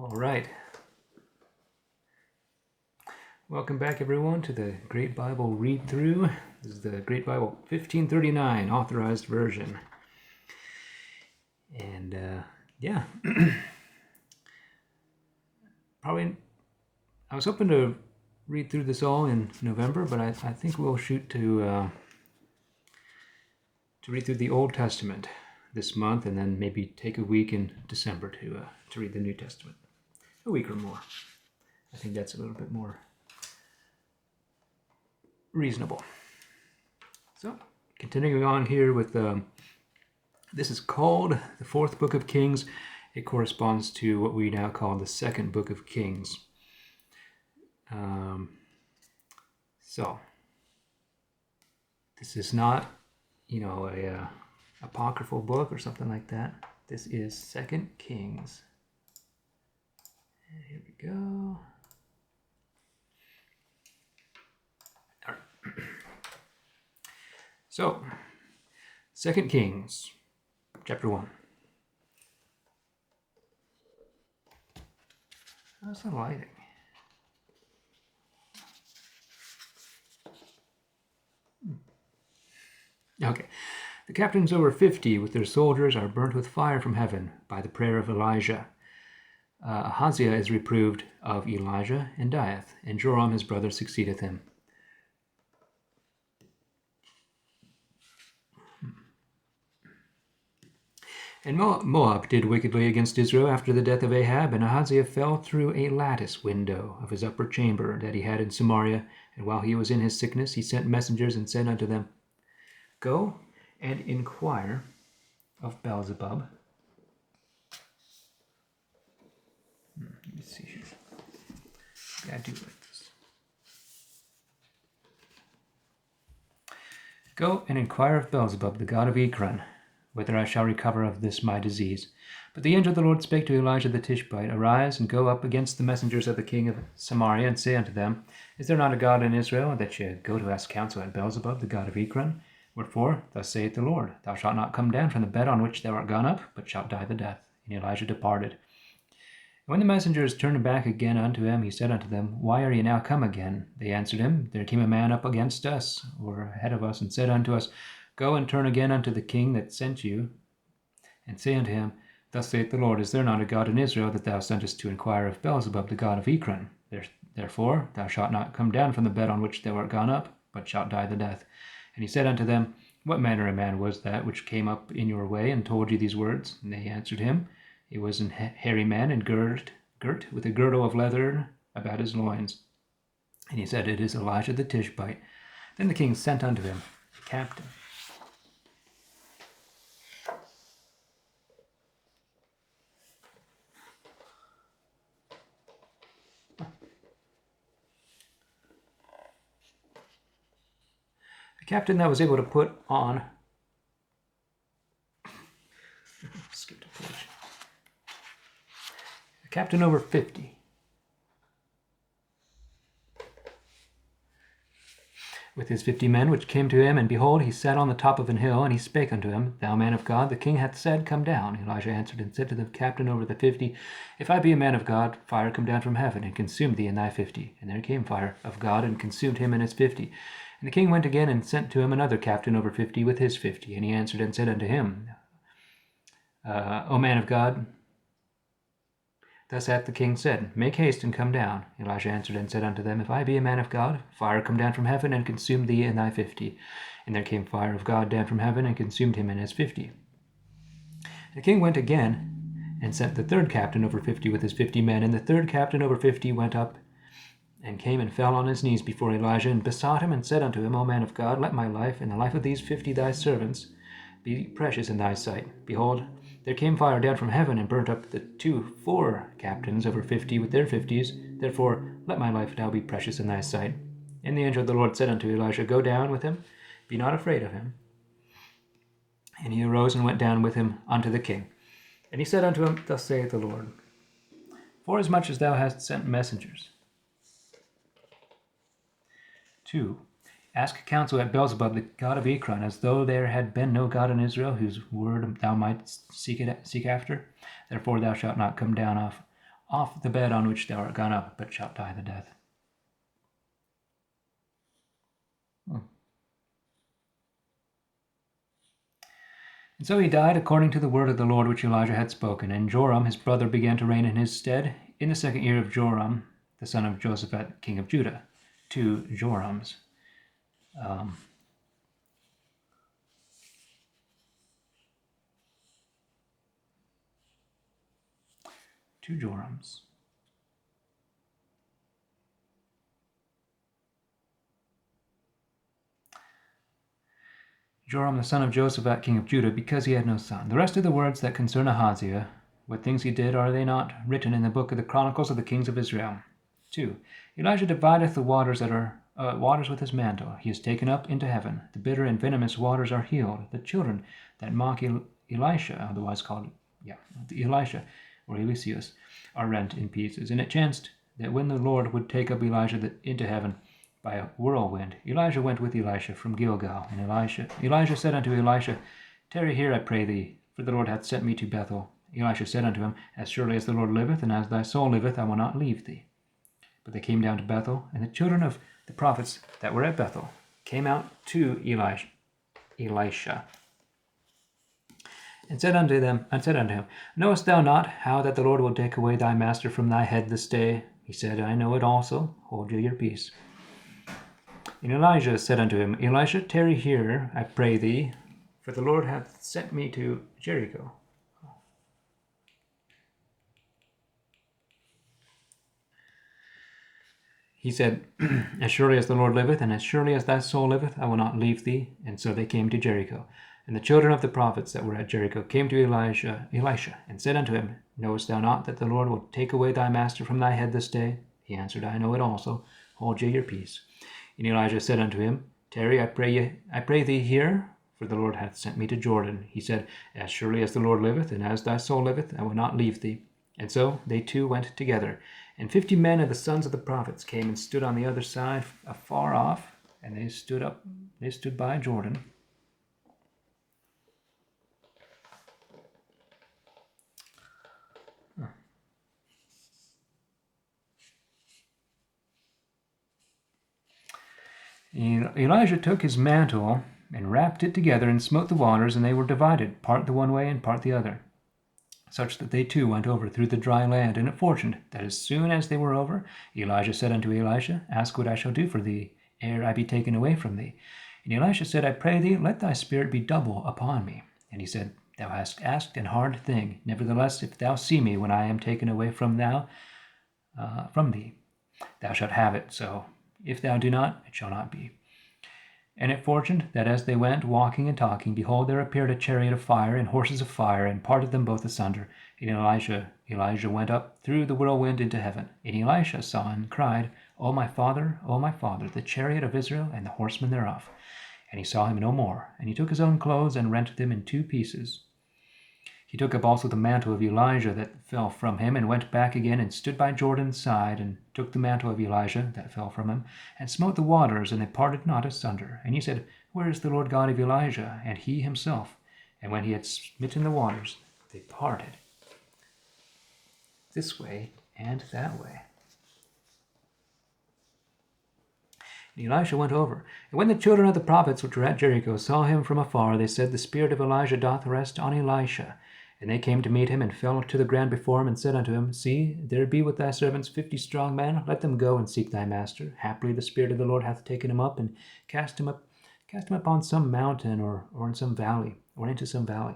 All right. Welcome back, everyone, to the Great Bible Read-Through. This is the Great Bible 1539 Authorized Version. And, yeah. Probably, I was hoping to read through this all in November, but I think we'll shoot to read through the Old Testament this month, and then maybe take a week in December to read the New Testament. A week or more. I think that's a little bit more reasonable. So, continuing on here with, this is called the fourth book of Kings. It corresponds to what we now call the second book of Kings. So, this is not, a apocryphal book or something like that. This is 2 Kings. And here we go. All right. So, 2 Kings, chapter 1. How's the lighting? Okay. The captains over 50 with their soldiers are burnt with fire from heaven by the prayer of Elijah. Ahaziah is reproved of Elijah and dieth, and Joram his brother succeedeth him. And Moab did wickedly against Israel after the death of Ahab, and Ahaziah fell through a lattice window of his upper chamber that he had in Samaria, and while he was in his sickness he sent messengers and said unto them, Go and inquire of Beelzebub. Let me see here. Yeah, I do like this. Go and inquire of Beelzebub, the god of Ekron, whether I shall recover of this my disease. But the angel of the Lord spake to Elijah the Tishbite, Arise and go up against the messengers of the king of Samaria, and say unto them, Is there not a God in Israel, that ye go to ask counsel at Beelzebub, the god of Ekron? Wherefore, thus saith the Lord, Thou shalt not come down from the bed on which thou art gone up, but shalt die the death. And Elijah departed. And when the messengers turned back again unto him, he said unto them, Why are ye now come again? They answered him, There came a man up against us, or ahead of us, and said unto us, Go and turn again unto the king that sent you, and say unto him, Thus saith the Lord, Is there not a God in Israel, that thou sentest to inquire of Beelzebub, the god of Ekron? Therefore thou shalt not come down from the bed on which thou art gone up, but shalt die the death. And he said unto them, What manner of man was that which came up in your way, and told you these words? And they answered him, It was an hairy man, and girt with a girdle of leather about his loins. And he said, It is Elijah the Tishbite. Then the king sent unto him the captain. Captain that was able to put on, skipped a page, a captain over 50, with his 50 men which came to him, and behold, he sat on the top of an hill, and he spake unto him, Thou man of God, the king hath said, Come down. Elijah answered and said to the captain over the 50, If I be a man of God, fire come down from heaven, and consume thee and thy 50. And there came fire of God, and consumed him and his 50. And the king went again and sent to him another captain over 50 with his 50. And he answered and said unto him, O man of God, thus hath the king said, Make haste and come down. Elijah answered and said unto them, If I be a man of God, fire come down from heaven and consume thee and thy 50. And there came fire of God down from heaven and consumed him and his 50. The king went again and sent the third captain over 50 with his 50 men. And the third captain over 50 went up and came and fell on his knees before Elijah, and besought him, and said unto him, O man of God, let my life, and the life of these 50 thy servants, be precious in thy sight. Behold, there came fire down from heaven, and burnt up the 4 captains over 50 with their 50s. Therefore let my life now be precious in thy sight. And the angel of the Lord said unto Elijah, Go down with him, be not afraid of him. And he arose and went down with him unto the king. And he said unto him, Thus saith the Lord, Forasmuch as thou hast sent messengers, 2. Ask counsel at Beelzebub, the god of Ekron, as though there had been no God in Israel, whose word thou mightst seek after. Therefore thou shalt not come down off the bed on which thou art gone up, but shalt die the death. And so he died according to the word of the Lord which Elijah had spoken. And Joram his brother began to reign in his stead in the 2nd year of Joram, the son of Josaphat, king of Judah. 2 Jorams. Two Jorams. Joram the son of Josaphat, king of Judah, because he had no son. The rest of the words that concern Ahaziah, what things he did, are they not written in the book of the Chronicles of the kings of Israel? 2. Elijah divideth the waters that are waters with his mantle. He is taken up into heaven. The bitter and venomous waters are healed. The children that mock Elisha, otherwise called Elisha or Eliseus, are rent in pieces. And it chanced that when the Lord would take up Elijah into heaven by a whirlwind, Elijah went with Elisha from Gilgal. And Elijah said unto Elisha, Tarry here, I pray thee, for the Lord hath sent me to Bethel. Elisha said unto him, As surely as the Lord liveth, and as thy soul liveth, I will not leave thee. But they came down to Bethel, and the children of the prophets that were at Bethel came out to Elisha, and said unto him, Knowest thou not how that the Lord will take away thy master from thy head this day? He said, I know it also. Hold ye your peace. And Elijah said unto him, Elisha, tarry here, I pray thee, for the Lord hath sent me to Jericho. He said, As surely as the Lord liveth, and as surely as thy soul liveth, I will not leave thee. And so they came to Jericho. And the children of the prophets that were at Jericho came to Elisha, and said unto him, Knowest thou not that the Lord will take away thy master from thy head this day? He answered, I know it also. Hold ye your peace. And Elijah said unto him, Tarry, I pray thee here, for the Lord hath sent me to Jordan. He said, As surely as the Lord liveth, and as thy soul liveth, I will not leave thee. And so they two went together. And 50 men of the sons of the prophets came and stood on the other side afar off, and they stood by Jordan. Elijah took his mantle and wrapped it together and smote the waters, and they were divided, part the one way and part the other, such that they too went over through the dry land. And it fortuned that as soon as they were over, Elijah said unto Elisha, Ask what I shall do for thee, ere I be taken away from thee. And Elisha said, I pray thee, let thy spirit be double upon me. And he said, Thou hast asked an hard thing. Nevertheless, if thou see me when I am taken away from thee, thou shalt have it. So if thou do not, it shall not be. And it fortuned that as they went walking and talking, behold, there appeared a chariot of fire and horses of fire, and parted them both asunder. And Elijah went up through the whirlwind into heaven. And Elisha saw and cried, O my father, the chariot of Israel and the horsemen thereof. And he saw him no more. And he took his own clothes and rent them in 2 pieces. He took up also the mantle of Elijah that fell from him, and went back again, and stood by Jordan's side, and took the mantle of Elijah that fell from him, and smote the waters, and they parted not asunder. And he said, Where is the Lord God of Elijah, and he himself? And when he had smitten the waters, they parted this way and that way. And Elisha went over. And when the children of the prophets which were at Jericho saw him from afar, they said, The spirit of Elijah doth rest on Elisha. And they came to meet him, and fell to the ground before him, and said unto him, See, there be with thy servants 50 strong men. Let them go and seek thy master. Haply the Spirit of the Lord hath taken him up, and cast him upon some mountain, or in some valley, or into some valley.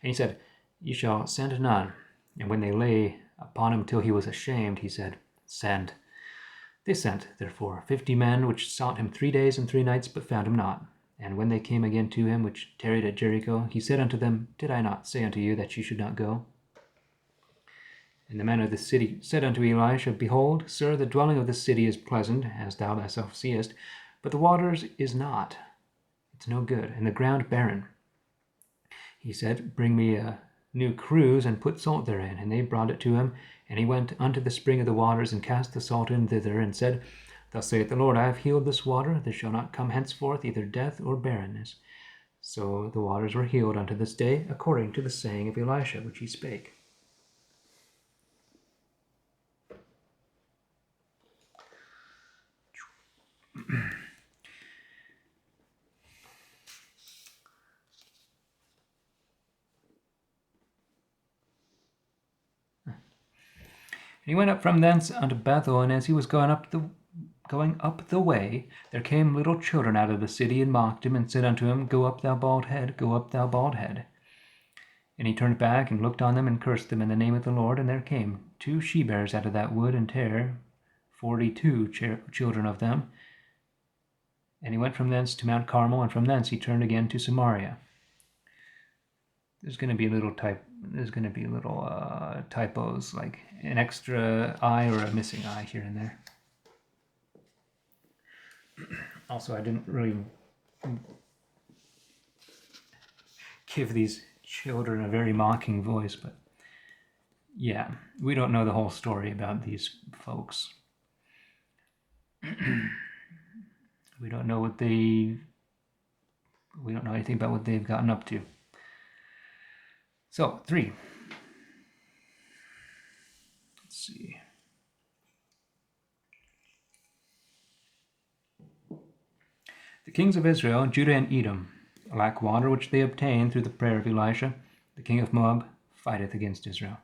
And he said, Ye shall send none. And when they lay upon him till he was ashamed, he said, Send. They sent, therefore, 50 men, which sought him 3 days and 3 nights, but found him not. And when they came again to him, which tarried at Jericho, he said unto them, Did I not say unto you that ye should not go? And the men of the city said unto Elisha, Behold, sir, the dwelling of this city is pleasant, as thou thyself seest, but the waters is not. It's no good, and the ground barren. He said, Bring me a new cruse, and put salt therein. And they brought it to him. And he went unto the spring of the waters, and cast the salt in thither, and said, Thus saith the Lord, I have healed this water. There shall not come henceforth either death or barrenness. So the waters were healed unto this day, according to the saying of Elisha, which he spake. he went up from thence unto Bethel, and as he was going up the way, there came little children out of the city, and mocked him, and said unto him, Go up, thou bald head, go up, thou bald head. And he turned back, and looked on them, and cursed them in the name of the Lord. And there came 2 she-bears out of that wood, and tare 42 children of them. And he went from thence to Mount Carmel, and from thence he turned again to Samaria. There's going to be little typos, like an extra I or a missing I here and there. Also, I didn't really give these children a very mocking voice, but yeah, we don't know the whole story about these folks. We don't know anything about what they've gotten up to. So, 3. Let's see. The kings of Israel, Judah and Edom, lack water which they obtain through the prayer of Elisha. The king of Moab fighteth against Israel.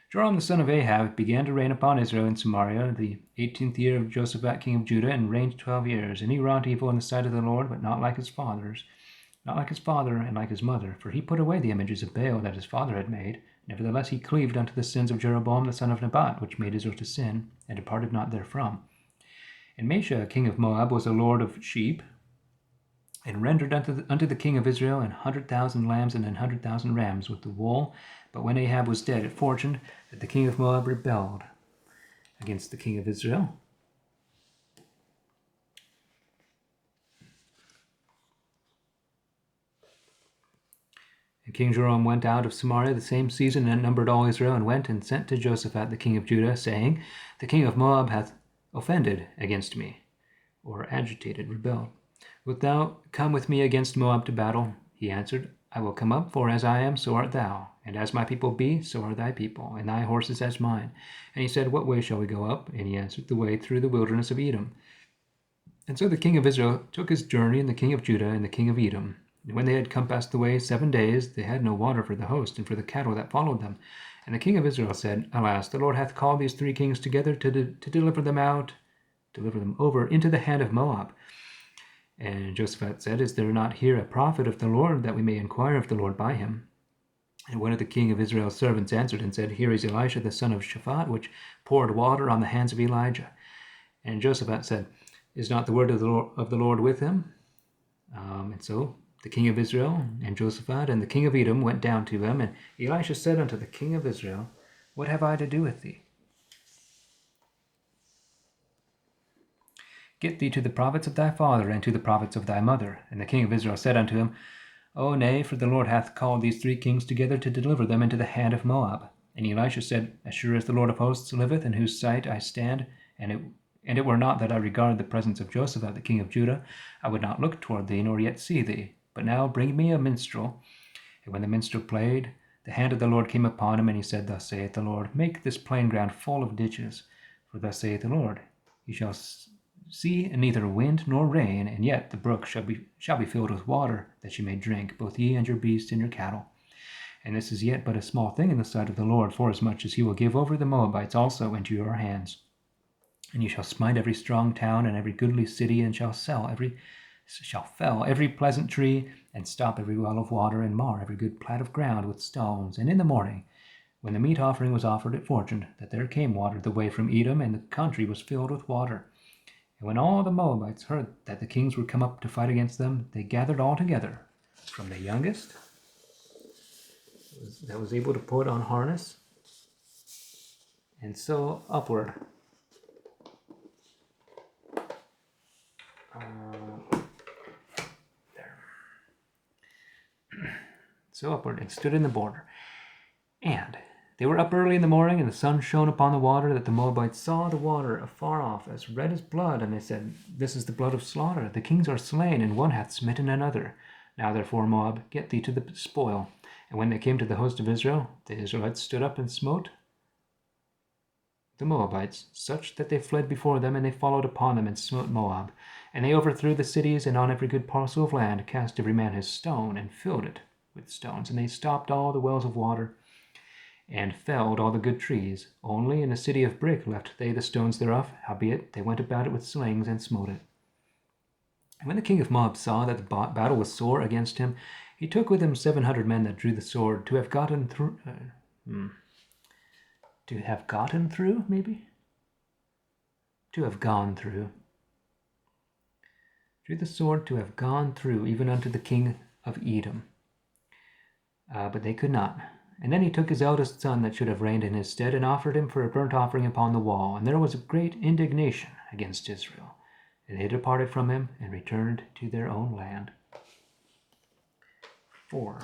Joram the son of Ahab began to reign upon Israel in Samaria, the 18th year of Josaphat king of Judah, and reigned 12 years. And he wrought evil in the sight of the Lord, but not like his father and like his mother. For he put away the images of Baal that his father had made. Nevertheless he cleaved unto the sins of Jeroboam the son of Nebat, which made Israel to sin, and departed not therefrom. And Mesha king of Moab was a lord of sheep, and rendered unto the king of Israel 100,000 lambs and 100,000 rams with the wool. But when Ahab was dead, it fortuned that the king of Moab rebelled against the king of Israel. And King Joram went out of Samaria the same season, and numbered all Israel, and went and sent to Josaphat the king of Judah, saying, The king of Moab hath offended against me, or agitated, rebelled. Wilt thou come with me against Moab to battle? He answered, I will come up, for as I am, so art thou, and as my people be, so are thy people, and thy horses as mine. And he said, What way shall we go up? And he answered, The way through the wilderness of Edom. And so the king of Israel took his journey, and the king of Judah, and the king of Edom. And when they had compassed the way 7 days, they had no water for the host, and for the cattle that followed them. And the king of Israel said, Alas, the Lord hath called these 3 kings together to deliver them over into the hand of Moab. And Josaphat said, Is there not here a prophet of the Lord, that we may inquire of the Lord by him? And one of the king of Israel's servants answered and said, Here is Elisha the son of Shaphat, which poured water on the hands of Elijah. And Josaphat said, Is not the word of the Lord with him? And so the king of Israel and Josaphat and the king of Edom went down to him. And Elisha said unto the king of Israel, What have I to do with thee? Get thee to the prophets of thy father and to the prophets of thy mother. And the king of Israel said unto him, O nay, for the Lord hath called these 3 kings together to deliver them into the hand of Moab. And Elisha said, As sure as the Lord of hosts liveth, in whose sight I stand, and it were not that I regard the presence of Josaphat the king of Judah, I would not look toward thee, nor yet see thee. But now bring me a minstrel. And when the minstrel played, the hand of the Lord came upon him, and he said, Thus saith the Lord, Make this plain ground full of ditches. For thus saith the Lord, Ye shall see neither wind nor rain, and yet the brook shall be filled with water, that ye may drink, both ye and your beasts and your cattle. And this is yet but a small thing in the sight of the Lord, forasmuch as he will give over the Moabites also into your hands. And ye shall smite every strong town and every goodly city, and shall fell every pleasant tree, and stop every well of water, and mar every good plat of ground with stones. And in the morning, when the meat offering was offered, it fortuned that there came water the way from Edom, and the country was filled with water. And when all the Moabites heard that the kings were come up to fight against them, they gathered all together, from the youngest that was able to put on harness, and so upward. So upward, and stood in the border. And they were up early in the morning, and the sun shone upon the water, that the Moabites saw the water afar off, as red as blood. And they said, This is the blood of slaughter. The kings are slain, and one hath smitten another. Now therefore, Moab, get thee to the spoil. And when they came to the host of Israel, the Israelites stood up and smote the Moabites, such that they fled before them, and they followed upon them and smote Moab. And they overthrew the cities, and on every good parcel of land cast every man his stone, and filled it with stones. And they stopped all the wells of water, and felled all the good trees. Only in a city of brick left they the stones thereof, howbeit they went about it with slings, and smote it. And when the king of Moab saw that the battle was sore against him, he took with him 700 men that drew the sword, to have gotten through... To have gotten through, maybe? To have gone through. Drew the sword to have gone through, even unto the king of Edom. But they could not. And then he took his eldest son that should have reigned in his stead, and offered him for a burnt offering upon the wall. And there was a great indignation against Israel. And they departed from him, and returned to their own land. 4.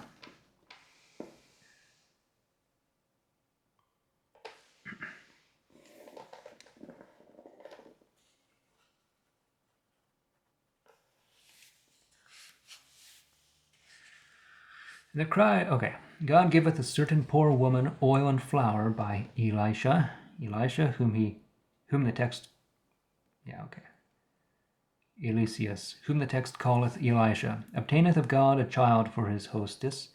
And the cry, God giveth a certain poor woman oil and flour by Elisha, whom the text calleth Elisha, obtaineth of God a child for his hostess,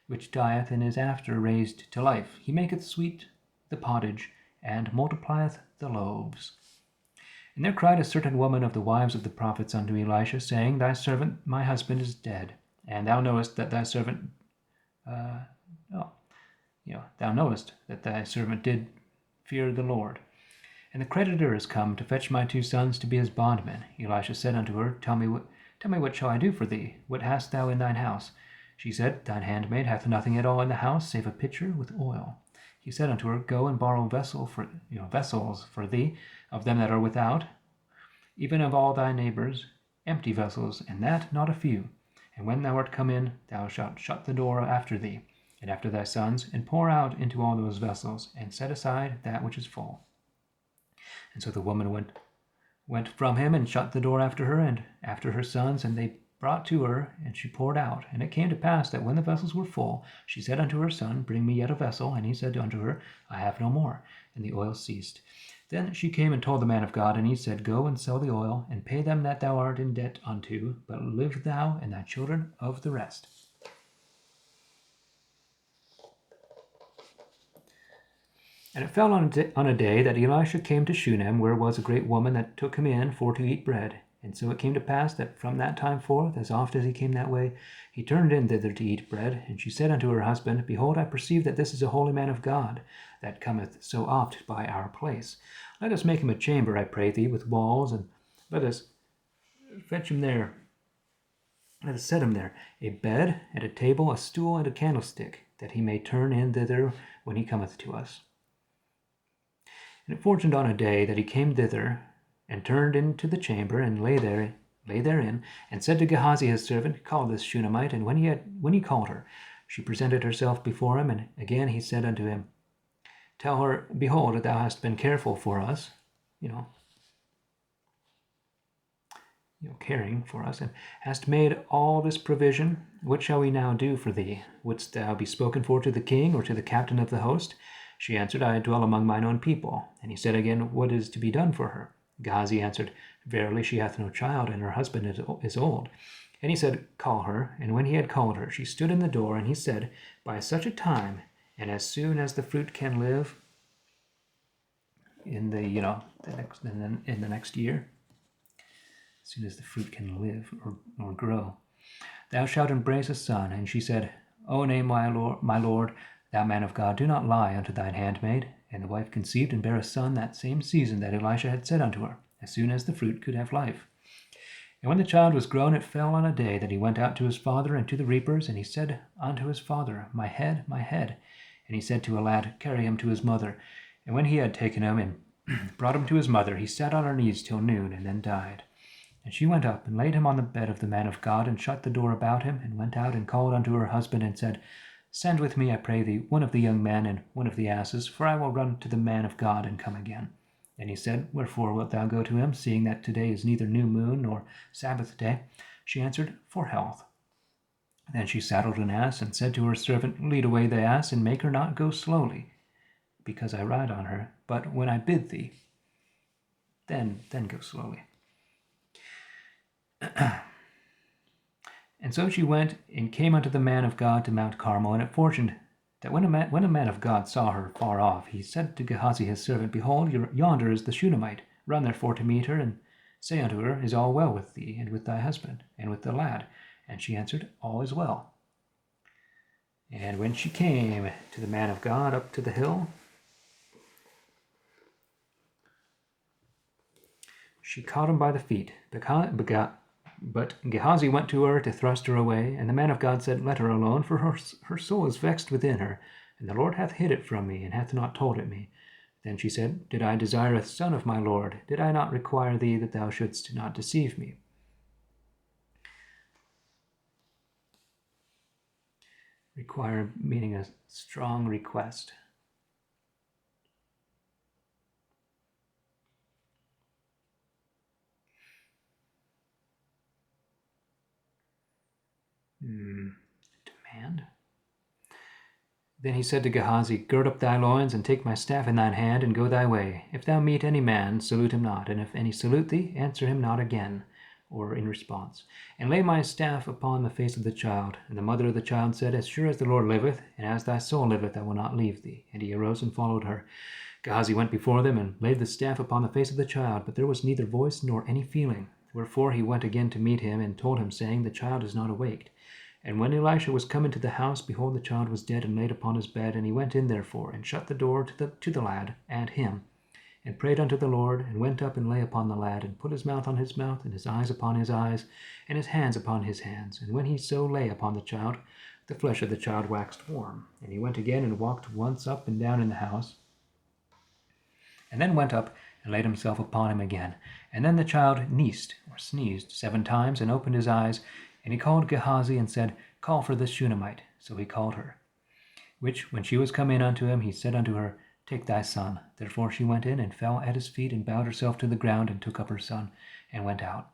which dieth and is after raised to life. He maketh sweet the pottage, and multiplieth the loaves. And there cried a certain woman of the wives of the prophets unto Elisha, saying, Thy servant, my husband, is dead, and thou knowest that thy servant did fear the Lord. And the creditor is come to fetch my 2 sons to be his bondmen. Elisha said unto her, Tell me what shall I do for thee? What hast thou in thine house? She said, Thine handmaid hath nothing at all in the house, save a pitcher with oil. He said unto her, Go and borrow vessels for thee of them that are without, even of all thy neighbors, empty vessels, and that not a few. And when thou art come in, thou shalt shut the door after thee, and after thy sons, and pour out into all those vessels, and set aside that which is full. And so the woman went from him, and shut the door after her, and after her sons, and they brought to her, and she poured out. And it came to pass that when the vessels were full, she said unto her son, Bring me yet a vessel. And he said unto her, I have no more. And the oil ceased. Then she came and told the man of God, and he said, Go and sell the oil, and pay them that thou art in debt unto, but live thou and thy children of the rest. And it fell on a day that Elisha came to Shunem, where was a great woman that took him in for to eat bread. And so it came to pass that from that time forth, as oft as he came that way, he turned in thither to eat bread. And she said unto her husband, Behold, I perceive that this is a holy man of God, that cometh so oft by our place. Let us make him a chamber, I pray thee, with walls, and let us fetch him there. Let us set him there a bed, and a table, a stool, and a candlestick, that he may turn in thither when he cometh to us. And it fortuned on a day that he came thither, and turned into the chamber, and lay therein, and said to Gehazi his servant, Call this Shunammite. And when he called her, she presented herself before him. And again he said unto him, Tell her, Behold, thou hast been careful for us, caring for us, and hast made all this provision. What shall we now do for thee? Wouldst thou be spoken for to the king, or to the captain of the host? She answered, I dwell among mine own people. And he said again, What is to be done for her? Gehazi answered, Verily she hath no child, and her husband is old. And he said, Call her. And when he had called her, she stood in the door. And he said, By such a time, and as soon as the fruit can live in the next year, as soon as the fruit can live or grow, thou shalt embrace a son. And she said, O nay, my lord, thou man of God, do not lie unto thine handmaid. And the wife conceived and bare a son that same season that Elisha had said unto her, as soon as the fruit could have life. And when the child was grown, it fell on a day that he went out to his father and to the reapers, and he said unto his father, My head, my head. And he said to a lad, Carry him to his mother. And when he had taken him and brought him to his mother, he sat on her knees till noon, and then died. And she went up and laid him on the bed of the man of God, and shut the door about him, and went out and called unto her husband, and said, Send with me, I pray thee, one of the young men and one of the asses, for I will run to the man of God and come again. And he said, Wherefore wilt thou go to him, seeing that today is neither new moon nor Sabbath day? She answered, For health. Then she saddled an ass, and said to her servant, Lead away the ass, and make her not go slowly, because I ride on her. But when I bid thee, then go slowly. And so she went and came unto the man of God to Mount Carmel. And it fortuned that when a man of God saw her far off, he said to Gehazi his servant, Behold, yonder is the Shunammite. Run therefore to meet her, and say unto her, Is all well with thee, and with thy husband, and with the lad? And she answered, All is well. And when she came to the man of God up to the hill, she caught him by the feet. But Gehazi went to her to thrust her away, and the man of God said, Let her alone, for her soul is vexed within her, and the Lord hath hid it from me, and hath not told it me. Then she said, Did I desire a son of my Lord? Did I not require thee that thou shouldst not deceive me? Require meaning a strong request. Demand. Then he said to Gehazi, Gird up thy loins, and take my staff in thine hand, and go thy way. If thou meet any man, salute him not, and if any salute thee, answer him not again, or in response. And lay my staff upon the face of the child. And the mother of the child said, As sure as the Lord liveth, and as thy soul liveth, I will not leave thee. And he arose and followed her. Gehazi went before them, and laid the staff upon the face of the child, but there was neither voice nor any feeling. Wherefore he went again to meet him, and told him, saying, The child is not awaked. And when Elisha was come into the house, behold, the child was dead and laid upon his bed. And he went in therefore, and shut the door to the lad and him, and prayed unto the Lord, and went up and lay upon the lad, and put his mouth on his mouth, and his eyes upon his eyes, and his hands upon his hands. And when he so lay upon the child, the flesh of the child waxed warm. And he went again and walked once up and down in the house, and then went up and laid himself upon him again. And then the child nieced, or sneezed, 7 times, and opened his eyes. And he called Gehazi, and said, Call for this Shunammite. So he called her. Which, when she was come in unto him, he said unto her, Take thy son. Therefore she went in, and fell at his feet, and bowed herself to the ground, and took up her son, and went out.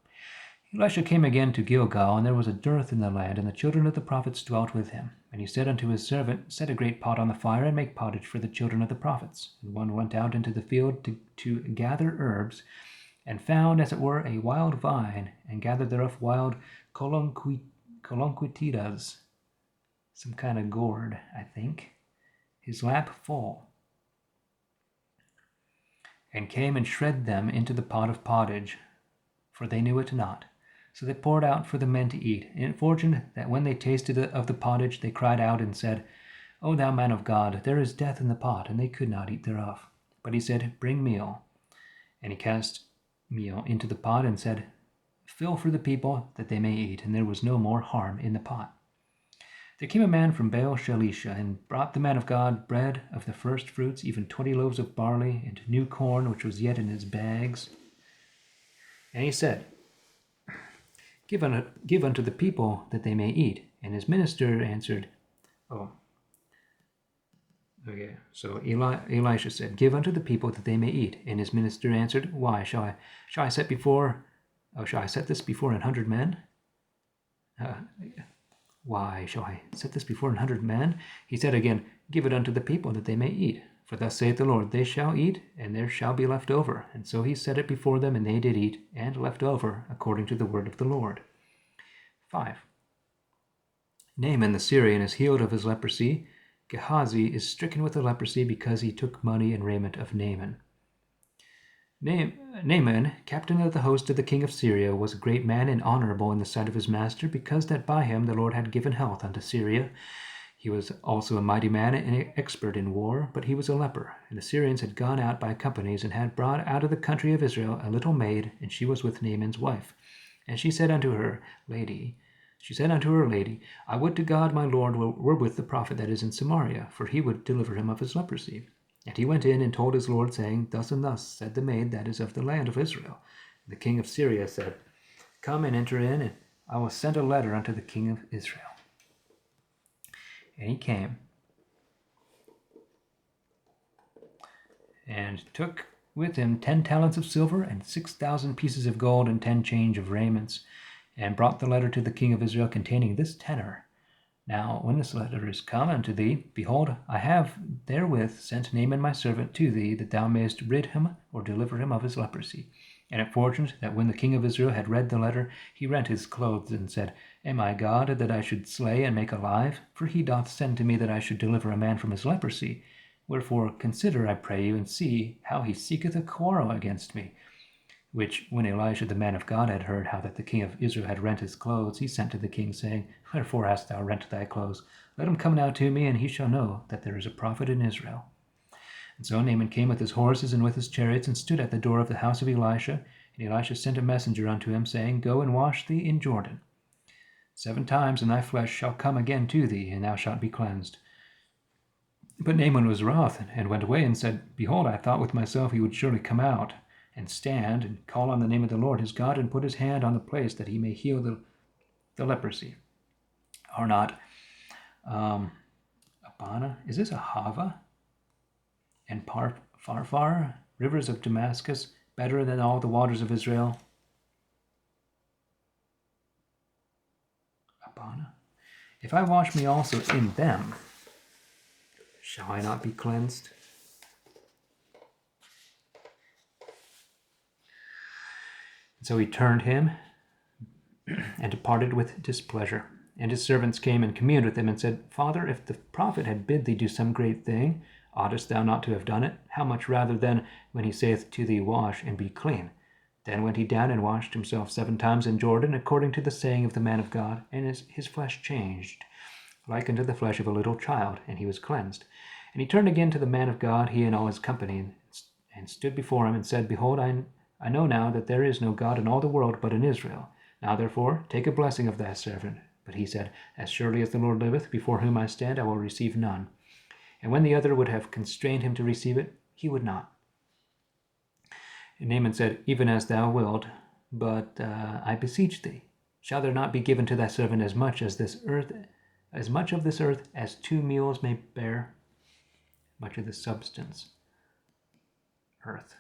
Elisha came again to Gilgal, and there was a dearth in the land, and the children of the prophets dwelt with him. And he said unto his servant, Set a great pot on the fire, and make pottage for the children of the prophets. And one went out into the field to gather herbs, and found, as it were, a wild vine, and gathered thereof wild colonquitidas, some kind of gourd, I think, his lap full, and came and shred them into the pot of pottage, for they knew it not. So they poured out for the men to eat. And it fortuned that when they tasted of the pottage, they cried out and said, O thou man of God, there is death in the pot, and they could not eat thereof. But he said, Bring meal. And he cast meal into the pot, and said, Fill for the people, that they may eat. And there was no more harm in the pot. There came a man from Baal Shalisha, and brought the man of God bread of the first fruits, even 20 loaves of barley, and new corn, which was yet in his bags. And he said, Give unto the people, that they may eat. And his minister answered, So Elisha said, Give unto the people, that they may eat. And his minister answered, Why shall I set this before 100 men? Why shall I set this before 100 men? He said again, Give it unto the people, that they may eat. For thus saith the Lord, They shall eat, and there shall be left over. And so he set it before them, and they did eat, and left over, according to the word of the Lord. 5. Naaman the Syrian is healed of his leprosy. Gehazi is stricken with the leprosy, because he took money and raiment of Naaman. Naaman, captain of the host of the king of Syria, was a great man and honorable in the sight of his master, because that by him the Lord had given health unto Syria. He was also a mighty man and expert in war, but he was a leper. And the Syrians had gone out by companies, and had brought out of the country of Israel a little maid, and she was with Naaman's wife. And she said unto her, Lady, I would to God my Lord were with the prophet that is in Samaria, for he would deliver him of his leprosy. And he went in and told his Lord, saying, Thus and thus said the maid that is of the land of Israel. And the king of Syria said, Come and enter in, and I will send a letter unto the king of Israel. And he came, and took with him 10 talents of silver, and 6,000 pieces of gold, and 10 change of raiments, and brought the letter to the king of Israel, containing this tenor. Now, when this letter is come unto thee, behold, I have therewith sent Naaman my servant to thee, that thou mayest rid him, or deliver him of his leprosy. And it fortuned that when the king of Israel had read the letter, he rent his clothes, and said, Am I God, that I should slay and make alive? For he doth send to me that I should deliver a man from his leprosy. Wherefore consider, I pray you, and see how he seeketh a quarrel against me. Which, when Elisha the man of God had heard how that the king of Israel had rent his clothes, he sent to the king, saying, Wherefore hast thou rent thy clothes? Let him come now to me, and he shall know that there is a prophet in Israel. And so Naaman came with his horses and with his chariots, and stood at the door of the house of Elisha. And Elisha sent a messenger unto him, saying, Go and wash thee in Jordan 7 times, and thy flesh shall come again to thee, and thou shalt be cleansed. But Naaman was wroth, and went away, and said, Behold, I thought with myself he would surely come out, and stand, and call on the name of the Lord his God, and put his hand on the place, that he may heal the leprosy. Are not Abana, is this a Hava? And Pharpar, rivers of Damascus, better than all the waters of Israel? Abana. If I wash me also in them, shall I not be cleansed? And so he turned him and departed with displeasure. And his servants came and communed with him, and said, Father, if the prophet had bid thee do some great thing, oughtest thou not to have done it? How much rather then, when he saith to thee, Wash, and be clean? Then went he down and washed himself 7 times in Jordan, according to the saying of the man of God, and his flesh changed, like unto the flesh of a little child, and he was cleansed. And he turned again to the man of God, he and all his company, and stood before him, and said, Behold, I know now that there is no God in all the world but in Israel. Now therefore take a blessing of thy servant. But he said, As surely as the Lord liveth, before whom I stand, I will receive none. And when the other would have constrained him to receive it, he would not. And Naaman said, Even as thou wilt, but I beseech thee, shall there not be given to thy servant as much of this earth as 2 mules may bear? Much of the substance, earth.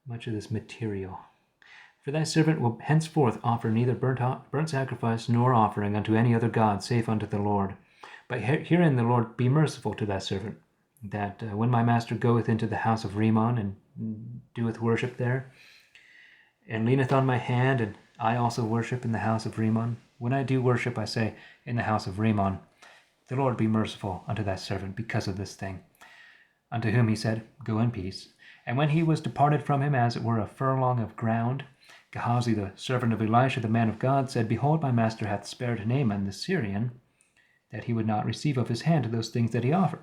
Much of this material. For thy servant will henceforth offer neither burnt sacrifice nor offering unto any other god, save unto the Lord. But herein the Lord be merciful to thy servant, that when my master goeth into the house of Rimmon, and doeth worship there, and leaneth on my hand, and I also worship in the house of Rimmon, when I do worship, I say, in the house of Rimmon, the Lord be merciful unto thy servant because of this thing. Unto whom he said, Go in peace. And when he was departed from him, as it were a furlong of ground, Gehazi, the servant of Elisha, the man of God, said, Behold, my master hath spared Naaman the Syrian, that he would not receive of his hand those things that he offered.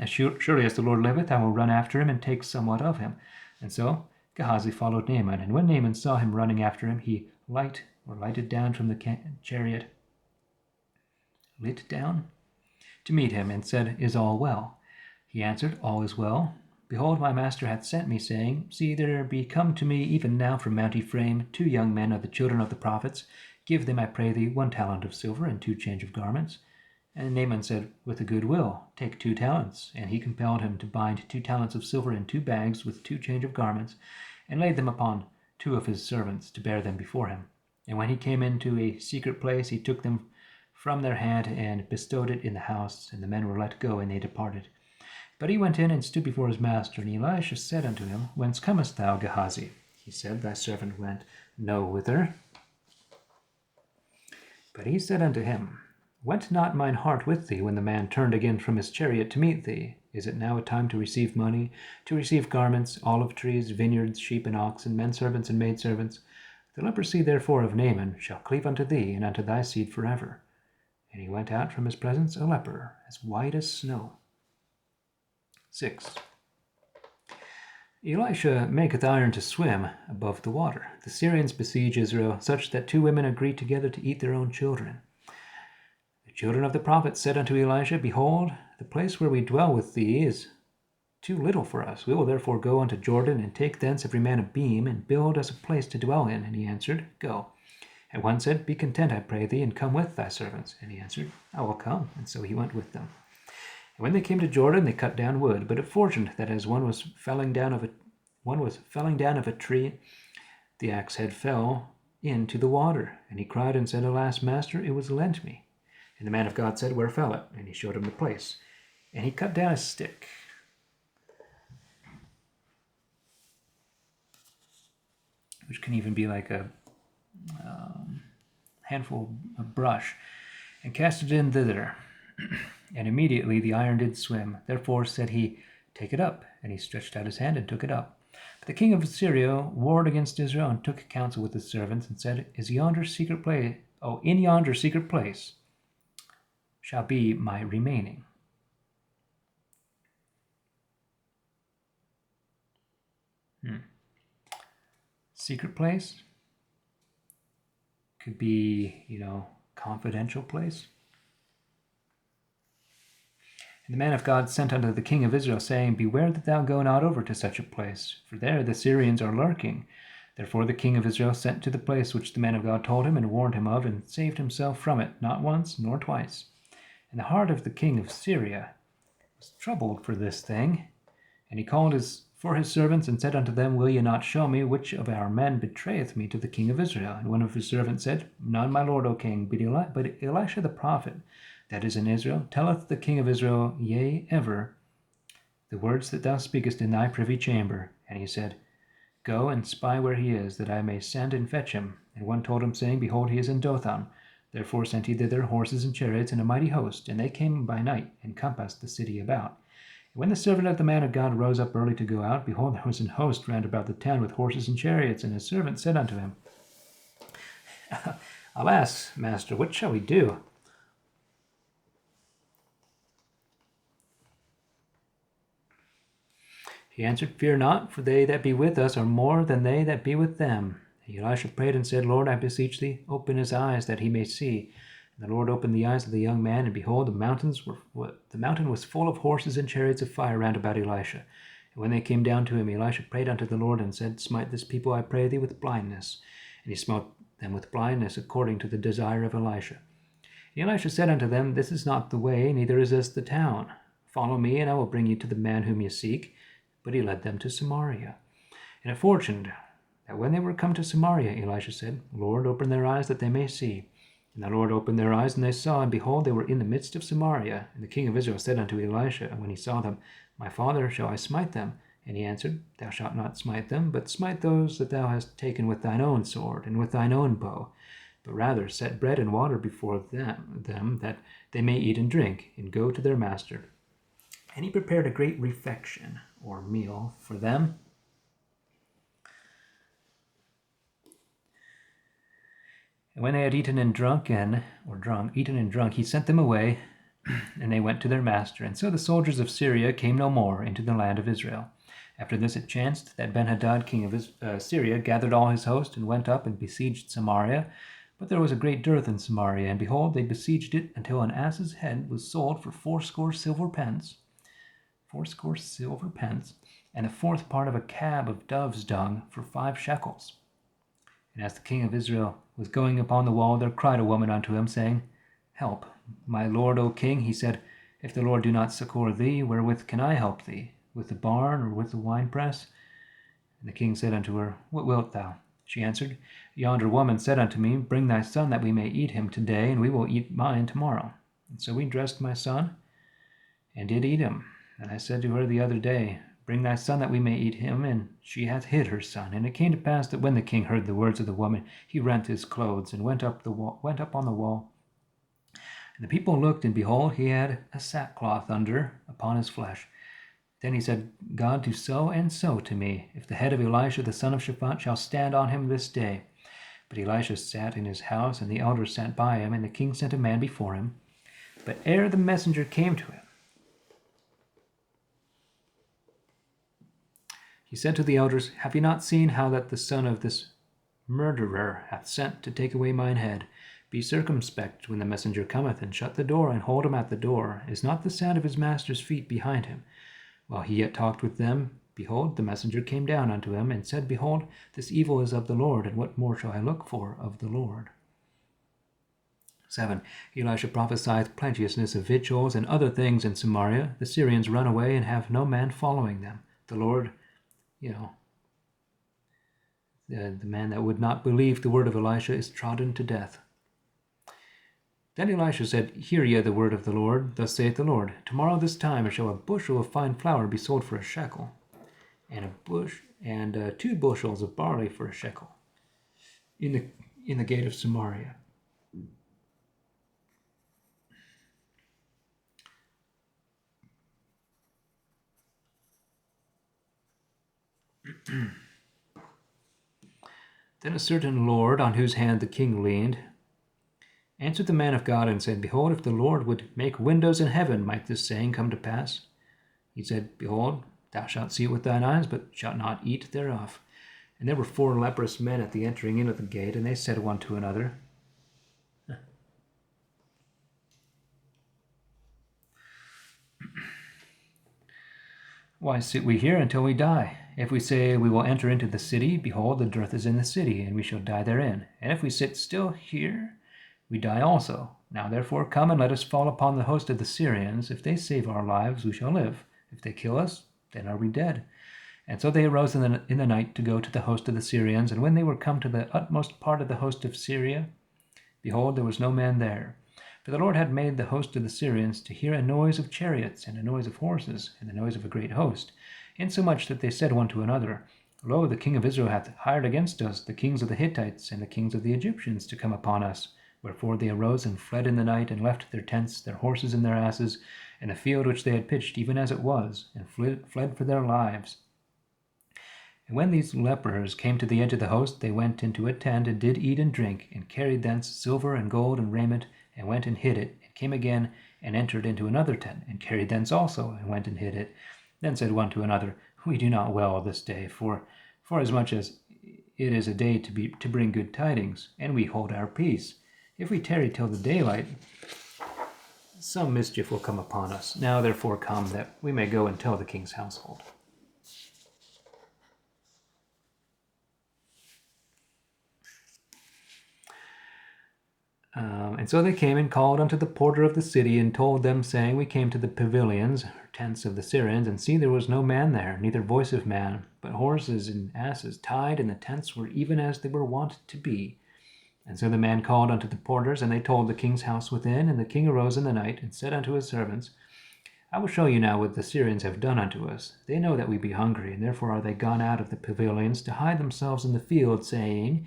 As surely as the Lord liveth, I will run after him, and take somewhat of him. And so Gehazi followed Naaman. And when Naaman saw him running after him, he lighted down from the chariot, lit down, to meet him, and said, Is all well? He answered, All is well. Behold, my master hath sent me, saying, See, there be come to me even now from Mount Ephraim 2 young men of the children of the prophets. Give them, I pray thee, 1 talent of silver, and 2 change of garments. And Naaman said, With a good will, take 2 talents. And he compelled him to bind 2 talents of silver in 2 bags with 2 change of garments, and laid them upon 2 of his servants to bear them before him. And when he came into a secret place, he took them from their hand, and bestowed it in the house. And the men were let go, and they departed. But he went in and stood before his master, and Elisha said unto him, Whence comest thou, Gehazi? He said, Thy servant went no whither. But he said unto him, Went not mine heart with thee when the man turned again from his chariot to meet thee? Is it now a time to receive money, to receive garments, olive trees, vineyards, sheep and oxen, men servants and maidservants? The leprosy therefore of Naaman shall cleave unto thee, and unto thy seed forever. And he went out from his presence a leper, as white as snow. 6. Elisha maketh iron to swim above the water. The Syrians besiege Israel, such that 2 women agreed together to eat their own children. The children of the prophets said unto Elisha, Behold, the place where we dwell with thee is too little for us. We will therefore go unto Jordan, and take thence every man a beam, and build us a place to dwell in. And he answered, Go. And one said, Be content, I pray thee, and come with thy servants. And he answered, I will come. And so he went with them. And when they came to Jordan, they cut down wood. But it fortuned that as one was felling down of a tree, the axe head fell into the water. And he cried and said, Alas, master, it was lent me. And the man of God said, Where fell it? And he showed him the place. And he cut down a stick which can even be like a handful of brush, and cast it in thither. And immediately the iron did swim. Therefore said he, Take it up. And he stretched out his hand and took it up. But the king of Assyria warred against Israel and took counsel with his servants and said, in yonder secret place shall be my remaining. Secret place could be, confidential place. And the man of God sent unto the king of Israel, saying, Beware that thou go not over to such a place, for there the Syrians are lurking. Therefore the king of Israel sent to the place which the man of God told him, and warned him of, and saved himself from it, not once nor twice. And the heart of the king of Syria was troubled for this thing. And he called for his servants, and said unto them, Will ye not show me which of our men betrayeth me to the king of Israel? And one of his servants said, None, my lord, O king, but Elisha the prophet, that is in Israel, telleth the king of Israel, yea, ever, the words that thou speakest in thy privy chamber. And he said, Go and spy where he is, that I may send and fetch him. And one told him, saying, Behold, he is in Dothan. Therefore sent he thither horses and chariots and a mighty host, and they came by night, and compassed the city about. And when the servant of the man of God rose up early to go out, behold, there was an host round about the town with horses and chariots. And his servant said unto him, Alas, master, what shall we do? He answered, Fear not, for they that be with us are more than they that be with them. And Elisha prayed and said, Lord, I beseech thee, open his eyes, that he may see. And the Lord opened the eyes of the young man, and behold, the mountain was full of horses and chariots of fire round about Elisha. And when they came down to him, Elisha prayed unto the Lord, and said, Smite this people, I pray thee, with blindness. And he smote them with blindness, according to the desire of Elisha. And Elisha said unto them, This is not the way, neither is this the town. Follow me, and I will bring you to the man whom ye seek. But he led them to Samaria. And it fortuned that when they were come to Samaria, Elisha said, Lord, open their eyes that they may see. And the Lord opened their eyes, and they saw, and behold, they were in the midst of Samaria. And the king of Israel said unto Elisha, when he saw them, My father, shall I smite them? And he answered, Thou shalt not smite them, but smite those that thou hast taken with thine own sword, and with thine own bow. But rather set bread and water before them that they may eat and drink, and go to their master. And he prepared a great refection, or meal, for them. And when they had eaten and drunk, he sent them away, and they went to their master. And so the soldiers of Syria came no more into the land of Israel. After this it chanced that Benhadad, king of Syria, gathered all his host, and went up and besieged Samaria. But there was a great dearth in Samaria, and behold, they besieged it until an ass's head was sold for 80 silver pence. 80 silver pence, and a fourth part of a cab of dove's dung for 5 shekels. And as the king of Israel was going upon the wall, there cried a woman unto him, saying, Help, my lord, O king. He said, If the Lord do not succor thee, wherewith can I help thee? With the barn, or with the winepress? And the king said unto her, What wilt thou? She answered, Yonder woman said unto me, Bring thy son, that we may eat him today, and we will eat mine tomorrow. And so we dressed my son, and did eat him. And I said to her the other day, Bring thy son, that we may eat him. And she hath hid her son. And it came to pass that when the king heard the words of the woman, he rent his clothes, and went up on the wall. And the people looked, and behold, he had a sackcloth upon his flesh. Then he said, God do so and so to me, if the head of Elisha the son of Shaphat shall stand on him this day. But Elisha sat in his house, and the elders sat by him, and the king sent a man before him. But ere the messenger came to him, he said to the elders, Have ye not seen how that the son of this murderer hath sent to take away mine head? Be circumspect when the messenger cometh, and shut the door, and hold him at the door. Is not the sound of his master's feet behind him? While he yet talked with them, behold, the messenger came down unto him, and said, Behold, this evil is of the Lord, and what more shall I look for of the Lord? 7. Elisha prophesieth plenteousness of victuals and other things in Samaria. The Syrians run away, and have no man following them. The Lord, the man that would not believe the word of Elisha is trodden to death. Then Elisha said, Hear ye the word of the Lord. Thus saith the Lord, Tomorrow this time shall a bushel of fine flour be sold for a shekel, and 2 bushels of barley for a shekel. in the gate of Samaria. Then a certain lord, on whose hand the king leaned, answered the man of God and said, Behold, if the Lord would make windows in heaven, might this saying come to pass? He said, Behold, thou shalt see it with thine eyes, but shalt not eat thereof. And there were 4 leprous men at the entering in of the gate, and they said one to another, Why sit we here until we die? If we say we will enter into the city, behold, the dearth is in the city, and we shall die therein. And if we sit still here, we die also. Now therefore come and let us fall upon the host of the Syrians. If they save our lives, we shall live. If they kill us, then are we dead. And so they arose in the night to go to the host of the Syrians. And when they were come to the utmost part of the host of Syria, behold, there was no man there. For the Lord had made the host of the Syrians to hear a noise of chariots, and a noise of horses, and the noise of a great host, insomuch that they said one to another, Lo, the king of Israel hath hired against us the kings of the Hittites and the kings of the Egyptians to come upon us. Wherefore they arose and fled in the night, and left their tents, their horses, and their asses, and the field which they had pitched, even as it was, and fled for their lives. And when these lepers came to the edge of the host, they went into a tent, and did eat and drink, and carried thence silver and gold and raiment, and went and hid it, and came again, and entered into another tent, and carried thence also, and went and hid it. Then said one to another, We do not well this day, for as much as it is a day to bring good tidings, and we hold our peace. If we tarry till the daylight, some mischief will come upon us. Now therefore come, that we may go and tell the king's household. And so they came and called unto the porter of the city, and told them, saying, We came to the pavilions, or tents of the Syrians, and see, there was no man there, neither voice of man, but horses and asses tied, and the tents were even as they were wont to be. And so the man called unto the porters, and they told the king's house within. And the king arose in the night, and said unto his servants, I will show you now what the Syrians have done unto us. They know that we be hungry, and therefore are they gone out of the pavilions to hide themselves in the field, saying,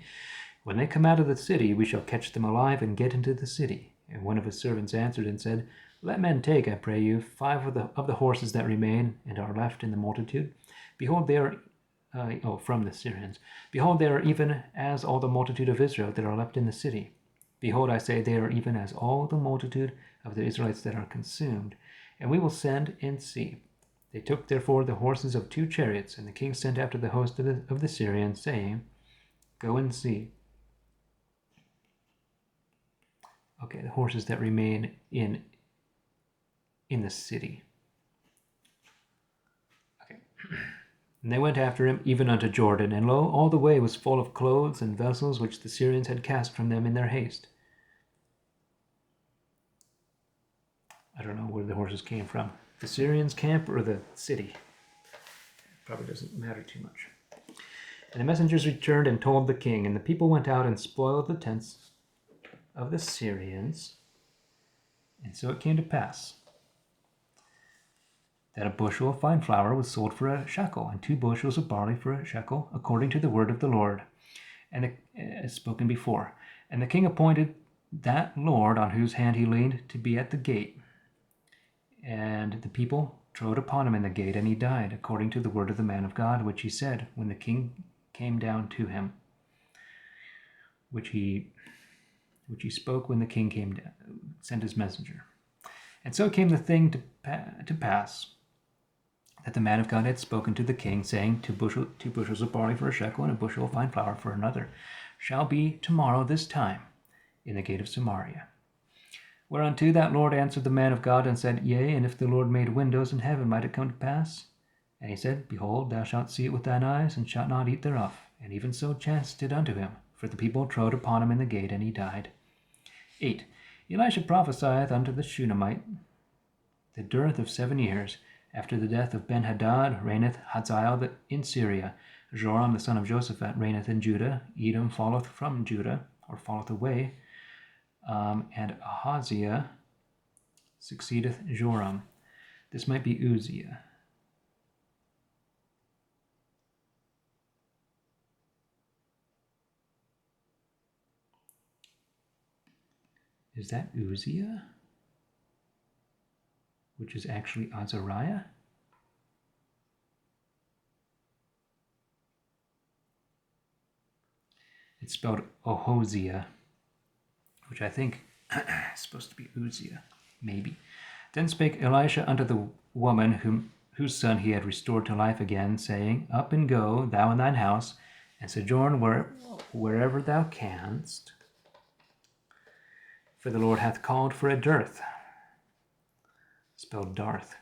When they come out of the city, we shall catch them alive and get into the city. And one of his servants answered and said, Let men take, I pray you, 5 of the horses that remain and are left in the multitude. Behold, they are from the Syrians. Behold, they are even as all the multitude of Israel that are left in the city. Behold, I say, they are even as all the multitude of the Israelites that are consumed. And we will send and see. They took therefore the horses of 2 chariots, and the king sent after the host of the Syrians, saying, Go and see. Okay, the horses that remain in the city. Okay. And they went after him even unto Jordan, and lo, all the way was full of clothes and vessels which the Syrians had cast from them in their haste. I don't know where the horses came from. The Syrians' camp or the city? Probably doesn't matter too much. And the messengers returned and told the king, and the people went out and spoiled the tents of the Syrians. And so it came to pass that a bushel of fine flour was sold for a shekel, and 2 bushels of barley for a shekel, according to the word of the Lord, and as spoken before. And the king appointed that Lord on whose hand he leaned to be at the gate. And the people trode upon him in the gate, and he died, according to the word of the man of God, which he said when the king came down to him, which he spoke when the king came down, sent his messenger. And so came the thing to pass, that the man of God had spoken to the king, saying, 2 bushels of barley for a shekel, and a bushel of fine flour for another, shall be tomorrow this time in the gate of Samaria. Whereunto that Lord answered the man of God, and said, Yea, and if the Lord made windows in heaven, might it come to pass? And he said, Behold, thou shalt see it with thine eyes, and shalt not eat thereof. And even so chanced it unto him, for the people trode upon him in the gate, and he died. 8. Elisha prophesieth unto the Shunammite the dearth of 7 years. After the death of Ben-Hadad reigneth Hazael in Syria. Joram the son of Josaphat reigneth in Judah. Edom falleth from Judah, or falleth away. And Ahaziah succeedeth Joram. This might be Uzziah. Is that Uzziah? Which is actually Azariah? It's spelled Ohoziah, which I think is supposed to be Uzziah, maybe. Then spake Elisha unto the woman whose son he had restored to life again, saying, Up and go, thou and thine house, and sojourn wherever thou canst, for the Lord hath called for a dearth, spelled Darth.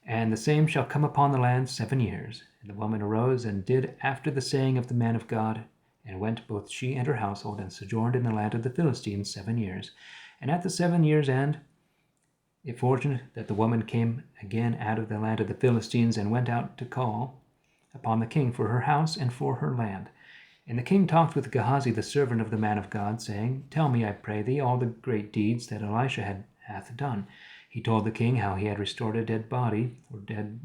And the same shall come upon the land 7 years. And the woman arose and did after the saying of the man of God, and went both she and her household, and sojourned in the land of the Philistines 7 years. And at the 7 years' end, it fortuned that the woman came again out of the land of the Philistines, and went out to call upon the king for her house and for her land. And the king talked with Gehazi, the servant of the man of God, saying, Tell me, I pray thee, all the great deeds that Elisha hath done. He told the king how he had restored a dead body, or dead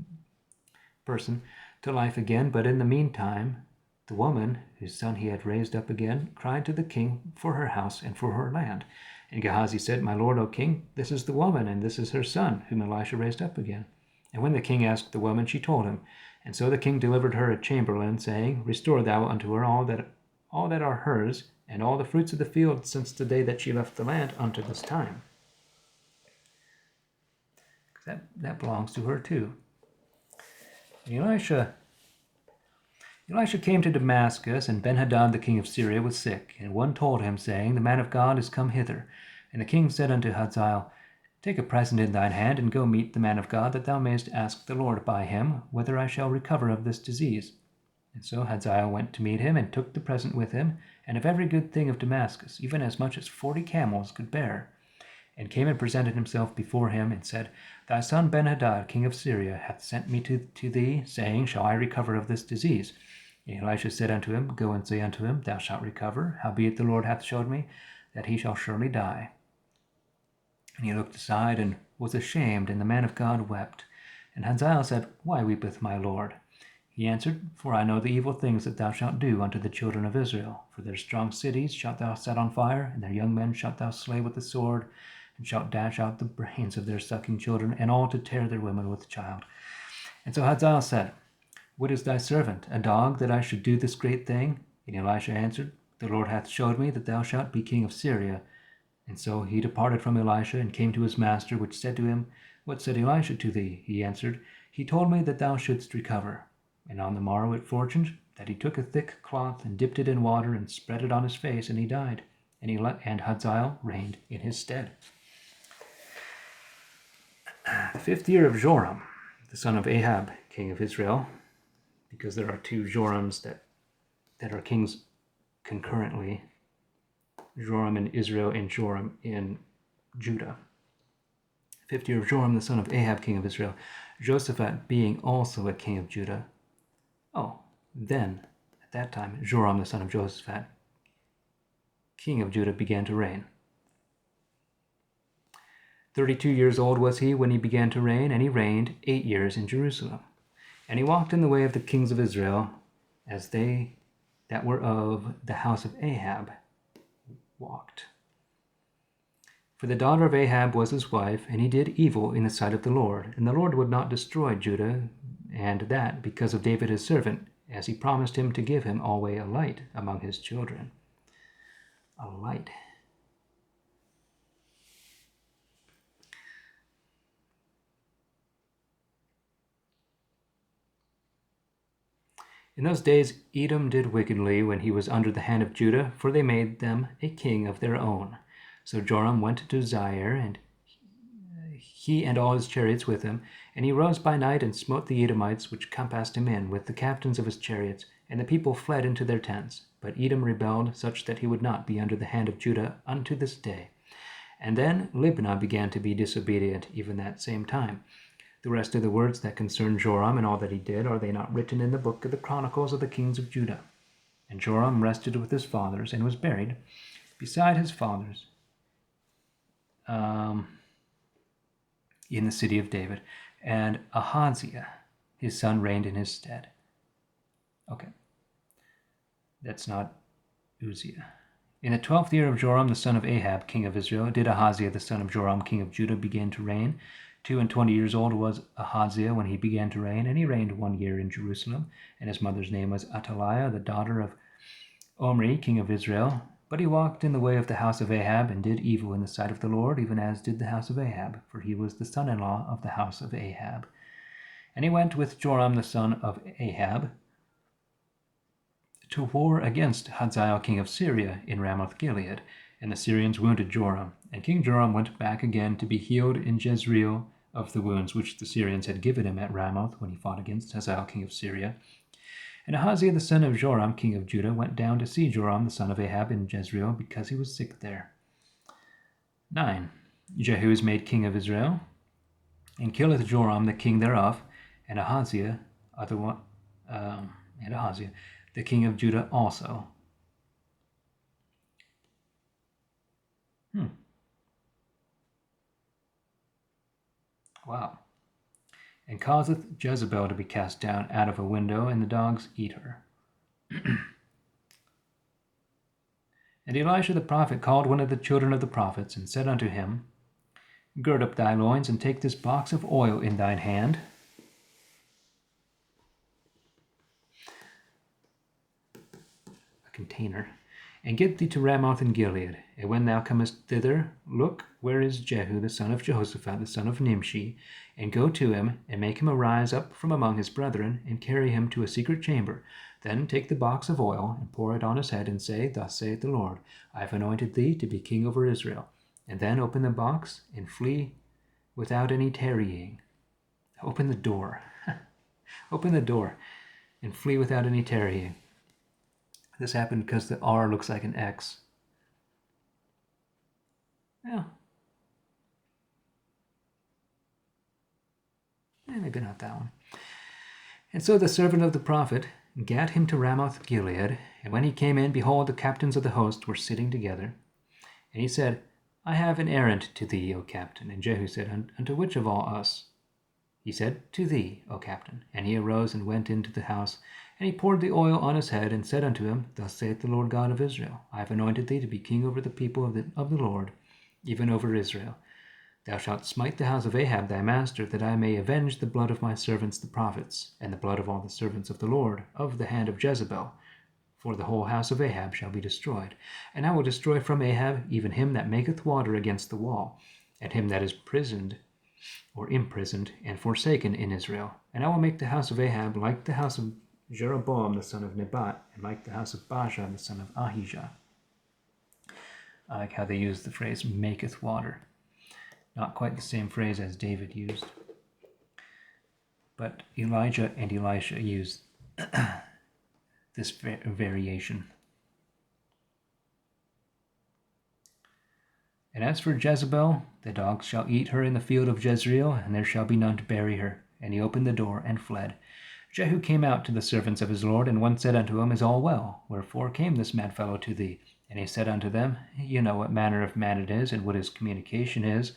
person, to life again. But in the meantime, the woman, whose son he had raised up again, cried to the king for her house and for her land. And Gehazi said, My lord, O king, this is the woman, and this is her son, whom Elisha raised up again. And when the king asked the woman, she told him. And so the king delivered her a chamberlain, saying, Restore thou unto her all that are hers, and all the fruits of the field since the day that she left the land unto this time. That belongs to her too. And Elisha came to Damascus, and Benhadad the king of Syria was sick. And one told him, saying, The man of God is come hither. And the king said unto Hazael, Take a present in thine hand, and go meet the man of God, that thou mayest ask the Lord by him, whether I shall recover of this disease. And so Hazael went to meet him, and took the present with him, and of every good thing of Damascus, even as much as 40 camels could bear. And came and presented himself before him, and said, Thy son Benhadad, king of Syria, hath sent me to thee, saying, Shall I recover of this disease? And Elisha said unto him, Go and say unto him, Thou shalt recover. Howbeit the Lord hath showed me that he shall surely die. And he looked aside, and was ashamed, and the man of God wept. And Hazael said, Why weepeth my lord? He answered, For I know the evil things that thou shalt do unto the children of Israel. For their strong cities shalt thou set on fire, and their young men shalt thou slay with the sword, and shalt dash out the brains of their sucking children, and all to tear their women with child. And so Hazael said, What is thy servant, a dog, that I should do this great thing? And Elisha answered, The Lord hath showed me that thou shalt be king of Syria. And so he departed from Elisha, and came to his master, which said to him, What said Elisha to thee? He answered, He told me that thou shouldst recover. And on the morrow it fortuned that he took a thick cloth, and dipped it in water, and spread it on his face, and he died. And Hazael reigned in his stead. The 5th year of Joram, the son of Ahab, king of Israel, because there are 2 Jorams that are kings concurrently, Joram in Israel and Joram in Judah. 5th year of Joram, the son of Ahab, king of Israel, Jehoshaphat being also a king of Judah. Then, at that time, Joram, the son of Jehoshaphat, king of Judah, began to reign. 32 years old was he when he began to reign, and he reigned 8 years in Jerusalem. And he walked in the way of the kings of Israel, as they that were of the house of Ahab walked. For the daughter of Ahab was his wife, and he did evil in the sight of the Lord. And the Lord would not destroy Judah, and that because of David his servant, as he promised him to give him alway a light among his children. A light. In those days Edom did wickedly when he was under the hand of Judah, for they made them a king of their own. So Joram went to Zair, and he and all his chariots with him, and he rose by night and smote the Edomites which compassed him in with the captains of his chariots, and the people fled into their tents. But Edom rebelled, such that he would not be under the hand of Judah unto this day. And then Libnah began to be disobedient, even that same time. The rest of the words that concern Joram and all that he did, are they not written in the book of the Chronicles of the kings of Judah? And Joram rested with his fathers, and was buried beside his fathers in the city of David. And Ahaziah, his son, reigned in his stead. Okay. That's not Uzziah. In the 12th year of Joram the son of Ahab, king of Israel, did Ahaziah the son of Joram, king of Judah, begin to reign. 22 years old was Ahaziah when he began to reign, and he reigned 1 year in Jerusalem. And his mother's name was Athaliah, the daughter of Omri, king of Israel. But he walked in the way of the house of Ahab, and did evil in the sight of the Lord, even as did the house of Ahab, for he was the son-in-law of the house of Ahab. And he went with Joram the son of Ahab to war against Hazael king of Syria in Ramoth-Gilead, and the Syrians wounded Joram. And King Joram went back again to be healed in Jezreel of the wounds which the Syrians had given him at Ramoth when he fought against Hazael king of Syria. And Ahaziah the son of Joram king of Judah went down to see Joram the son of Ahab in Jezreel, because he was sick there. 9. Jehu is made king of Israel, and killeth Joram the king thereof, and Ahaziah the king of Judah also. Wow. And causeth Jezebel to be cast down out of a window, and the dogs eat her. And Elisha the prophet called one of the children of the prophets, and said unto him, Gird up thy loins, and take this box of oil in thine hand. A container. And get thee to Ramoth in Gilead. And when thou comest thither, look, where is Jehu the son of Jehoshaphat, the son of Nimshi, and go to him, and make him arise up from among his brethren, and carry him to a secret chamber. Then take the box of oil, and pour it on his head, and say, Thus saith the Lord, I have anointed thee to be king over Israel. And then open the box, and flee without any tarrying. Open the door. Open the door, and flee without any tarrying. This happened because the R looks like an X. Yeah. Maybe not that one. And so the servant of the prophet gat him to Ramoth Gilead, and when he came in, behold, the captains of the host were sitting together. And he said, I have an errand to thee, O captain. And Jehu said, Unto which of all us? He said, To thee, O captain. And he arose and went into the house, and he poured the oil on his head, and said unto him, Thus saith the Lord God of Israel, I have anointed thee to be king over the people of the Lord, even over Israel. Thou shalt smite the house of Ahab thy master, that I may avenge the blood of my servants the prophets, and the blood of all the servants of the Lord, of the hand of Jezebel. For the whole house of Ahab shall be destroyed. And I will destroy from Ahab even him that maketh water against the wall, and him that is imprisoned and forsaken in Israel. And I will make the house of Ahab like the house of Jeroboam the son of Nebat, and like the house of Baasha the son of Ahijah. I like how they use the phrase maketh water. Not quite the same phrase as David used. But Elijah and Elisha used this variation. And as for Jezebel, the dogs shall eat her in the field of Jezreel, and there shall be none to bury her. And he opened the door and fled. Jehu came out to the servants of his lord, and one said unto him, Is all well? Wherefore came this mad fellow to thee? And he said unto them, You know what manner of man it is, and what his communication is.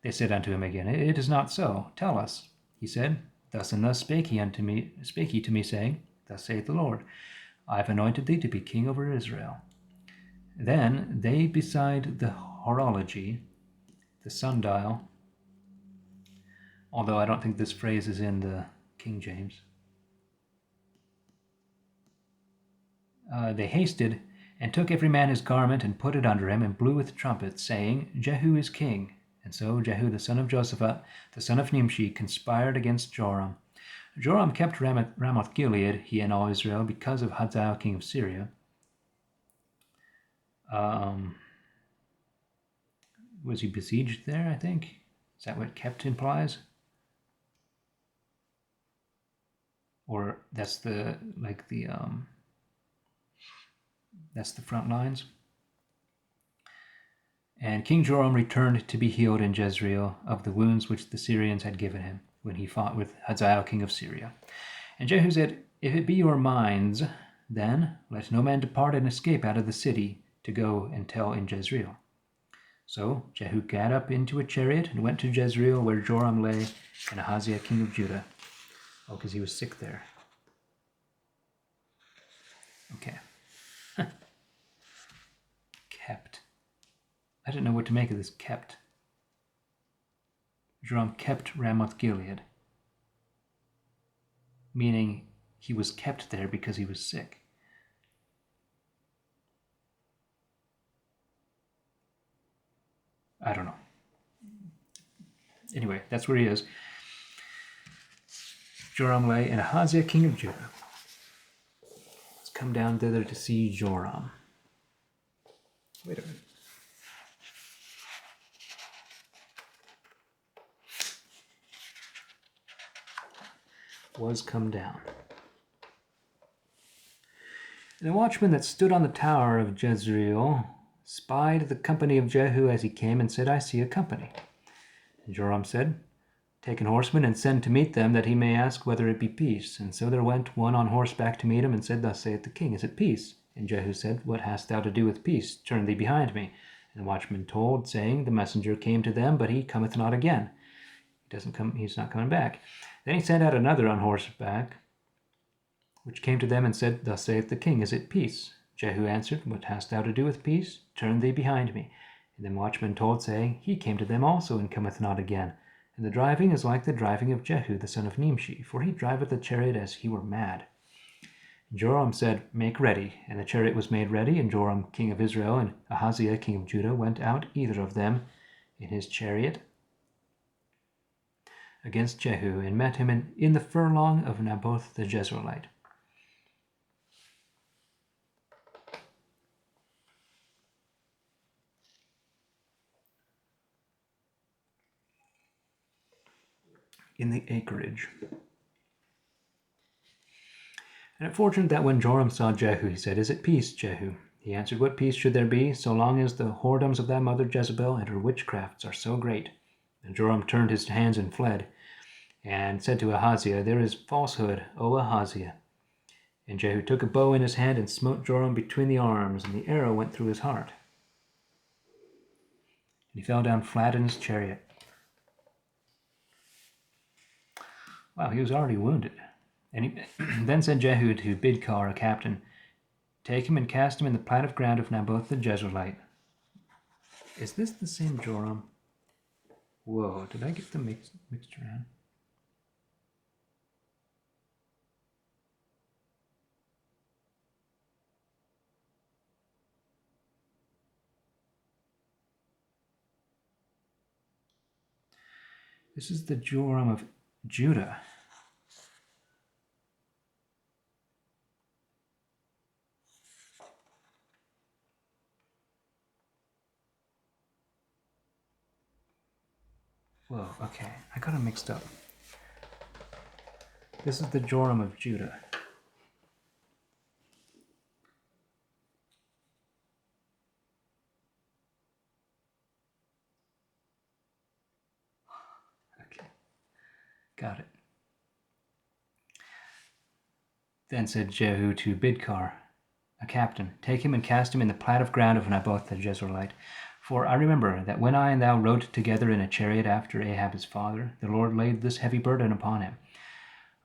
They said unto him again, It is not so. Tell us. He said, Thus and thus spake he to me, saying, Thus saith the Lord, I have anointed thee to be king over Israel. Then they beside the horology, the sundial, although I don't think this phrase is in the King James, they hasted, and took every man his garment, and put it under him, and blew with trumpets, saying, Jehu is king. And so Jehu the son of Joshaphat, the son of Nimshi, conspired against Joram. Joram kept Ramoth Gilead, he and all Israel, because of Hazael king of Syria. Was he besieged there, I think? Is that what kept implies? Or that's that's the front lines. And King Joram returned to be healed in Jezreel of the wounds which the Syrians had given him when he fought with Hazael king of Syria. And Jehu said, If it be your minds, then let no man depart and escape out of the city to go and tell in Jezreel. So Jehu gat up into a chariot and went to Jezreel, where Joram lay, and Ahaziah king of Judah. Oh, because he was sick there. Okay. Kept. I didn't know what to make of this kept. Joram kept Ramoth Gilead, meaning he was kept there because he was sick. I don't know. Anyway, that's where he is. Joram lay in Ahaziah, king of Judah. Let's come down thither to see Joram. Wait a minute. Was come down. And the watchman that stood on the tower of Jezreel spied the company of Jehu as he came, and said, I see a company. And Joram said, Take an horseman, and send to meet them, that he may ask whether it be peace. And so there went one on horseback to meet him, and said, Thus saith the king, Is it peace? And Jehu said, What hast thou to do with peace? Turn thee behind me. And the watchman told, saying, The messenger came to them, but he cometh not again. He's not coming back. Then he sent out another on horseback, which came to them and said, Thus saith the king, Is it peace? Jehu answered, What hast thou to do with peace? Turn thee behind me. And the watchman told, saying, He came to them also, and cometh not again. And the driving is like the driving of Jehu the son of Nimshi, for he driveth the chariot as he were mad. And Joram said, Make ready. And the chariot was made ready, and Joram king of Israel and Ahaziah king of Judah went out, either of them, in his chariot, against Jehu, and met him in the furlong of Naboth the Jezreelite. In the acreage. And it fortuned that when Joram saw Jehu, he said, Is it peace, Jehu? He answered, What peace should there be, so long as the whoredoms of thy mother Jezebel and her witchcrafts are so great? And Joram turned his hands and fled, and said to Ahaziah, There is falsehood, O Ahaziah. And Jehu took a bow in his hand and smote Joram between the arms, and the arrow went through his heart. And he fell down flat in his chariot. Wow, he was already wounded. And he then said Jehu to Bidkar, a captain, Take him and cast him in the plat of ground of Naboth the Jezreelite. Is this the same Joram? Whoa, did I get them mixed around? This is the Joram of Judah. Whoa, okay, I got them mixed up. This is the Joram of Judah. Okay, got it. Then said Jehu to Bidkar, a captain, Take him and cast him in the plat of ground of Naboth the Jezreelite. For I remember that when I and thou rode together in a chariot after Ahab his father, the Lord laid this heavy burden upon him.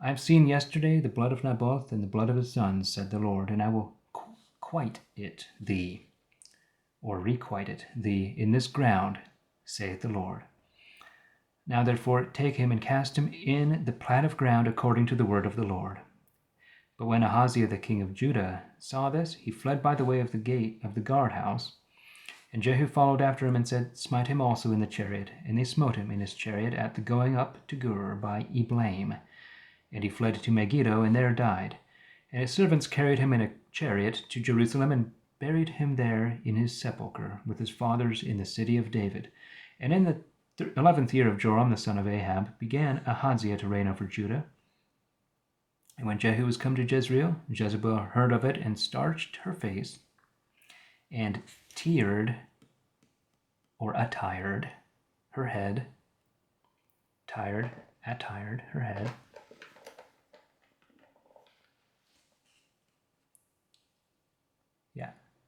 I have seen yesterday the blood of Naboth and the blood of his sons, said the Lord, and I will quite it thee, or requite it thee, in this ground, saith the Lord. Now therefore take him and cast him in the plat of ground according to the word of the Lord. But when Ahaziah the king of Judah saw this, he fled by the way of the gate of the guardhouse. And Jehu followed after him and said, Smite him also in the chariot. And they smote him in his chariot at the going up to Gur by Eblaim. And he fled to Megiddo, and there died. And his servants carried him in a chariot to Jerusalem, and buried him there in his sepulchre, with his fathers in the city of David. And in the 11th year of Joram the son of Ahab began Ahaziah to reign over Judah. And when Jehu was come to Jezreel, Jezebel heard of it, and starched her face, and attired her head, tired her head,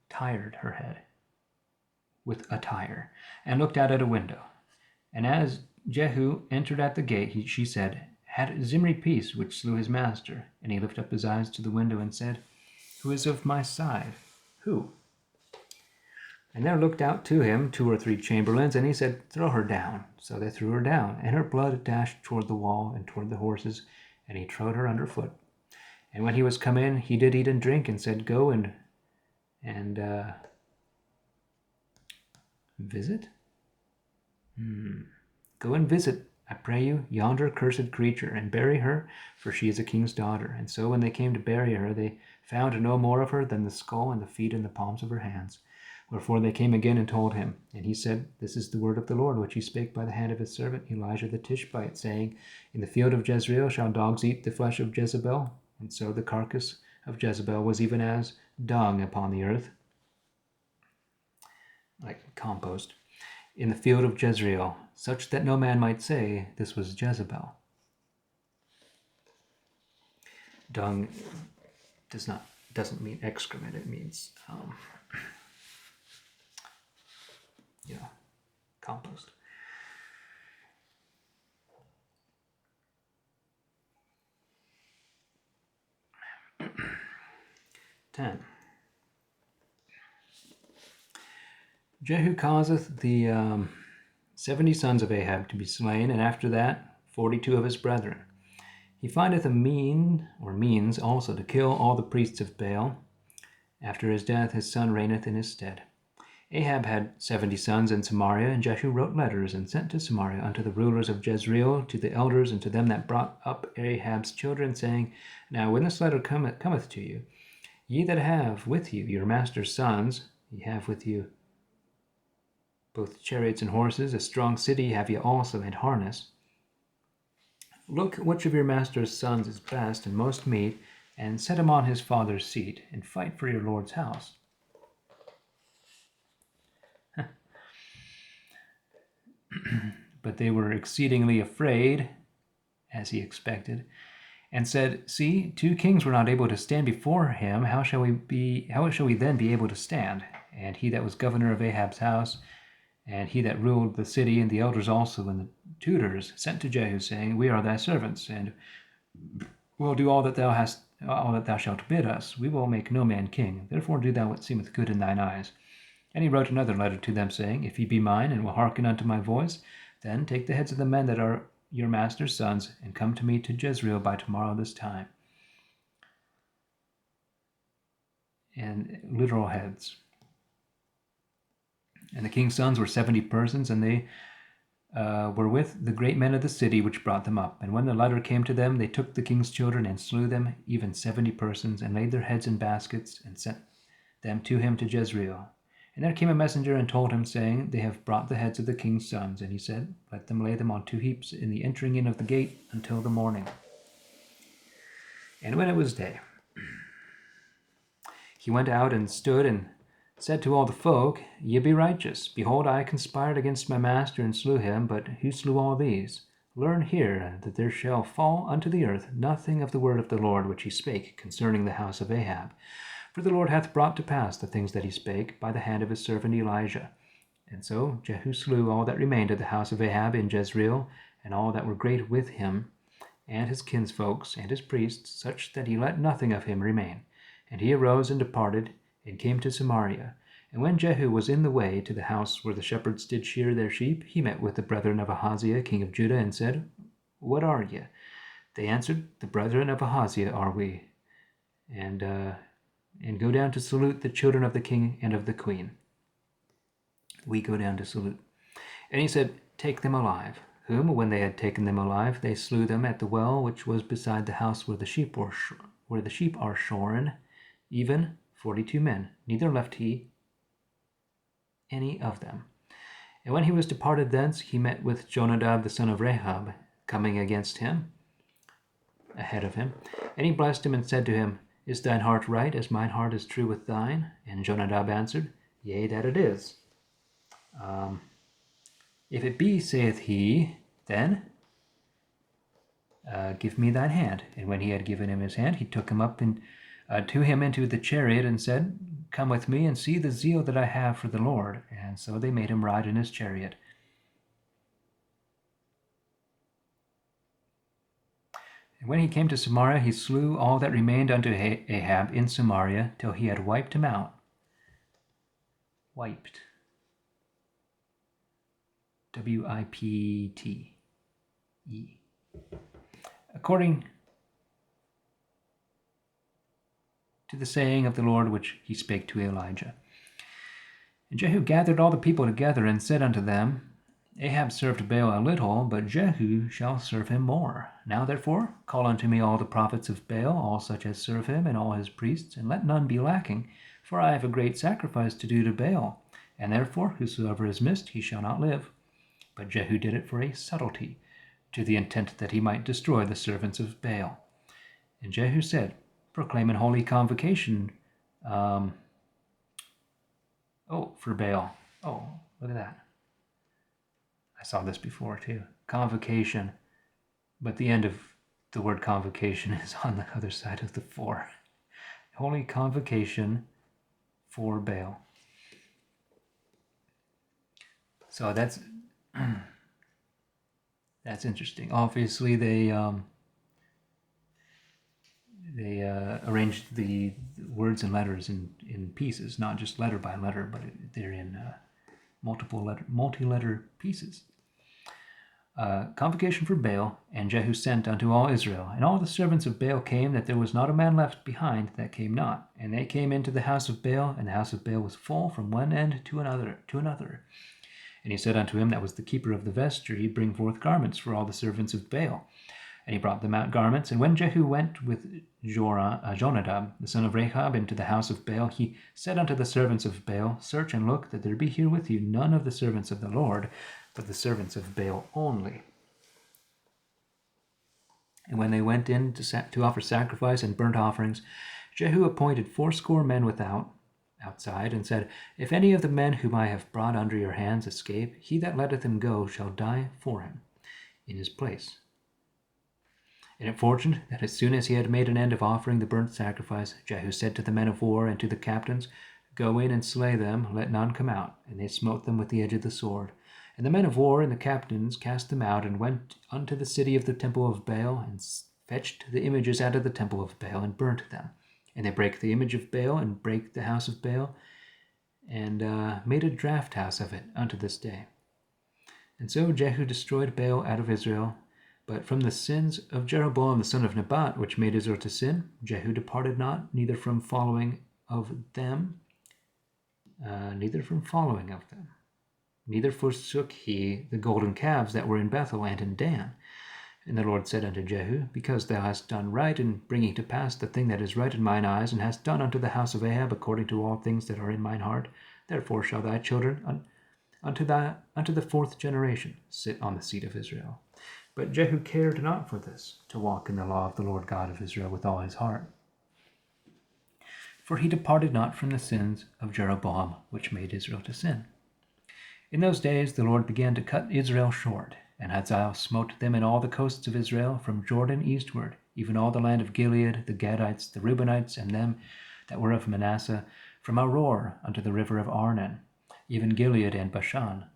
tired her head with attire, and looked out at a window. And as Jehu entered at the gate, she said, Had Zimri peace, which slew his master? And he lifted up his eyes to the window and said, Who is of my side? Who? And there looked out to him 2 or 3 chamberlains, and he said, Throw her down. So they threw her down, and her blood dashed toward the wall and toward the horses, and he trode her under foot. And when he was come in, he did eat and drink, and said, Go and visit? Go and visit, I pray you, yonder cursed creature, and bury her, for she is a king's daughter. And so when they came to bury her, they found no more of her than the skull and the feet and the palms of her hands. Wherefore they came again and told him. And he said, This is the word of the Lord, which he spake by the hand of his servant Elijah the Tishbite, saying, In the field of Jezreel shall dogs eat the flesh of Jezebel. And so the carcass of Jezebel was even as dung upon the earth, like compost, in the field of Jezreel, such that no man might say, This was Jezebel. Dung doesn't mean excrement, it means compost. Ten. Jehu causeth the 70 sons of Ahab to be slain, and after that 42 of his brethren. He findeth a means also to kill all the priests of Baal. After his death his son reigneth in his stead. Ahab had 70 sons in Samaria, and Jehu wrote letters and sent to Samaria unto the rulers of Jezreel, to the elders, and to them that brought up Ahab's children, saying, Now when this letter cometh to you, ye that have with you your master's sons, ye have with you both chariots and horses, a strong city have ye also, and harness. Look which of your master's sons is best and most meet, and set him on his father's seat, and fight for your Lord's house. But they were exceedingly afraid, as he expected, and said, See, 2 kings were not able to stand before him. How shall we then be able to stand? And he that was governor of Ahab's house, and he that ruled the city, and the elders also, and the tutors, sent to Jehu, saying, We are thy servants, and will do all that thou shalt bid us. We will make no man king. Therefore do thou what seemeth good in thine eyes. And he wrote another letter to them, saying, If ye be mine, and will hearken unto my voice, then take the heads of the men that are your master's sons, and come to me to Jezreel by tomorrow this time. And literal heads. And the king's sons were 70 persons, and they were with the great men of the city which brought them up. And when the letter came to them, they took the king's children and slew them, even 70 persons, and laid their heads in baskets, and sent them to him to Jezreel. And there came a messenger and told him, saying, They have brought the heads of the king's sons. And he said, Let them lay them on 2 heaps in the entering in of the gate until the morning. And when it was day, he went out and stood and said to all the folk, Ye be righteous. Behold, I conspired against my master and slew him, but who slew all these? Learn here that there shall fall unto the earth nothing of the word of the Lord which he spake concerning the house of Ahab. For the Lord hath brought to pass the things that he spake by the hand of his servant Elijah. And so Jehu slew all that remained of the house of Ahab in Jezreel, and all that were great with him, and his kinsfolks, and his priests, such that he let nothing of him remain. And he arose and departed, and came to Samaria. And when Jehu was in the way to the house where the shepherds did shear their sheep, he met with the brethren of Ahaziah, king of Judah, and said, What are ye? They answered, The brethren of Ahaziah are we, and go down to salute the children of the king and of the queen. We go down to salute. And he said, Take them alive. Whom, when they had taken them alive, they slew them at the well which was beside the house where the sheep are shorn, even 42 men. Neither left he any of them. And when he was departed thence, he met with Jonadab the son of Rehab, coming against him, ahead of him. And he blessed him and said to him, Is thine heart right, as mine heart is true with thine? And Jonadab answered, Yea, that it is. If it be, saith he, then give me thine hand. And when he had given him his hand, he took him up to him into the chariot, and said, Come with me, and see the zeal that I have for the Lord. And so they made him ride in his chariot. And when he came to Samaria, he slew all that remained unto Ahab in Samaria, till he had wiped him out. Wiped. W-I-P-T-E. According to the saying of the Lord which he spake to Elijah. And Jehu gathered all the people together and said unto them, Ahab served Baal a little, but Jehu shall serve him more. Now therefore call unto me all the prophets of Baal, all such as serve him, and all his priests, and let none be lacking, for I have a great sacrifice to do to Baal. And therefore whosoever is missed, he shall not live. But Jehu did it for a subtlety, to the intent that he might destroy the servants of Baal. And Jehu said, Proclaim an holy convocation for Baal. Oh, look at that. I saw this before too. Convocation. But the end of the word convocation is on the other side of the for. Holy convocation for Baal. So that's interesting. Obviously, they arranged the words and letters in pieces, not just letter by letter, but they're in multi-letter pieces. Convocation for Baal, and Jehu sent unto all Israel. And all the servants of Baal came, that there was not a man left behind that came not. And they came into the house of Baal, and the house of Baal was full from one end to another. And he said unto him that was the keeper of the vestry, Bring forth garments for all the servants of Baal. And he brought them out garments. And when Jehu went with Jonadab, the son of Rechab, into the house of Baal, he said unto the servants of Baal, Search and look, that there be here with you none of the servants of the Lord, but the servants of Baal only. And when they went in to offer sacrifice and burnt offerings, Jehu appointed 80 men outside, and said, If any of the men whom I have brought under your hands escape, he that letteth him go shall die for him in his place. And it fortuned that as soon as he had made an end of offering the burnt sacrifice, Jehu said to the men of war and to the captains, Go in and slay them, let none come out. And they smote them with the edge of the sword. And the men of war and the captains cast them out, and went unto the city of the temple of Baal, and fetched the images out of the temple of Baal, and burnt them. And they brake the image of Baal, and brake the house of Baal, and made a draught house of it unto this day. And so Jehu destroyed Baal out of Israel. But from the sins of Jeroboam the son of Nebat, which made Israel to sin, Jehu departed not, neither following of them, neither forsook he the golden calves that were in Bethel and in Dan. And the Lord said unto Jehu, Because thou hast done right in bringing to pass the thing that is right in mine eyes, and hast done unto the house of Ahab according to all things that are in mine heart, therefore shall thy children unto the 4th generation sit on the seat of Israel. But Jehu cared not for this, to walk in the law of the Lord God of Israel with all his heart. For he departed not from the sins of Jeroboam, which made Israel to sin. In those days the Lord began to cut Israel short, and Hazael smote them in all the coasts of Israel, from Jordan eastward, even all the land of Gilead, the Gadites, the Reubenites, and them that were of Manasseh, from Aroer unto the river of Arnon, even Gilead and Bashan.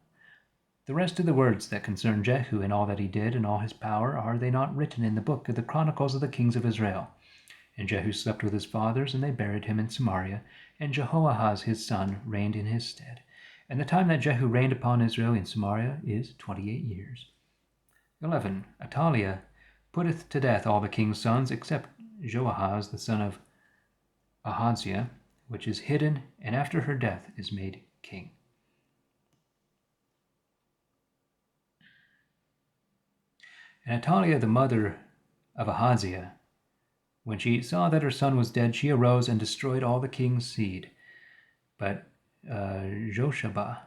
The rest of the words that concern Jehu and all that he did and all his power, are they not written in the book of the Chronicles of the kings of Israel? And Jehu slept with his fathers, and they buried him in Samaria, and Jehoahaz his son reigned in his stead. And the time that Jehu reigned upon Israel in Samaria is 28 years. 11. Athaliah putteth to death all the king's sons, except Joahaz the son of Ahaziah, which is hidden, and after her death is made king. And Athaliah the mother of Ahaziah, when she saw that her son was dead, she arose and destroyed all the king's seed. But Jehosheba,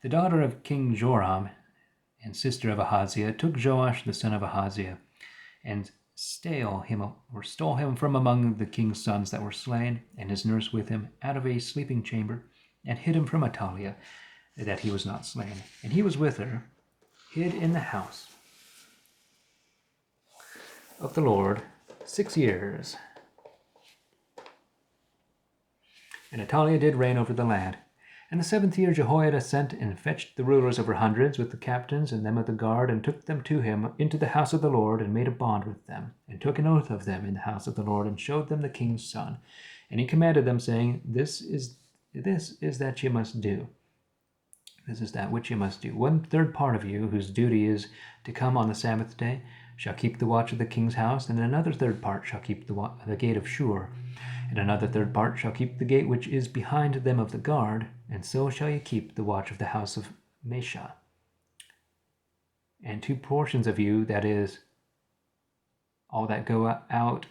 the daughter of King Joram and sister of Ahaziah, took Joash the son of Ahaziah, and stole him from among the king's sons that were slain, and his nurse with him, out of a sleeping chamber, and hid him from Athaliah, that he was not slain. And he was with her, hid in the house of the Lord 6 years. And Athaliah did reign over the land. In the 7th year Jehoiada sent and fetched the rulers over hundreds with the captains and them of the guard, and took them to him into the house of the Lord, and made a bond with them, and took an oath of them in the house of the Lord, and showed them the king's son. And he commanded them, saying, This is that ye must do. This is that which you must do. 1/3 part of you, whose duty is to come on the Sabbath day, shall keep the watch of the king's house, and another 1/3 part shall keep the gate of Shur, and another 1/3 part shall keep the gate which is behind them of the guard, and so shall ye keep the watch of the house of Mesha. And 2 portions of you, that is, all that go out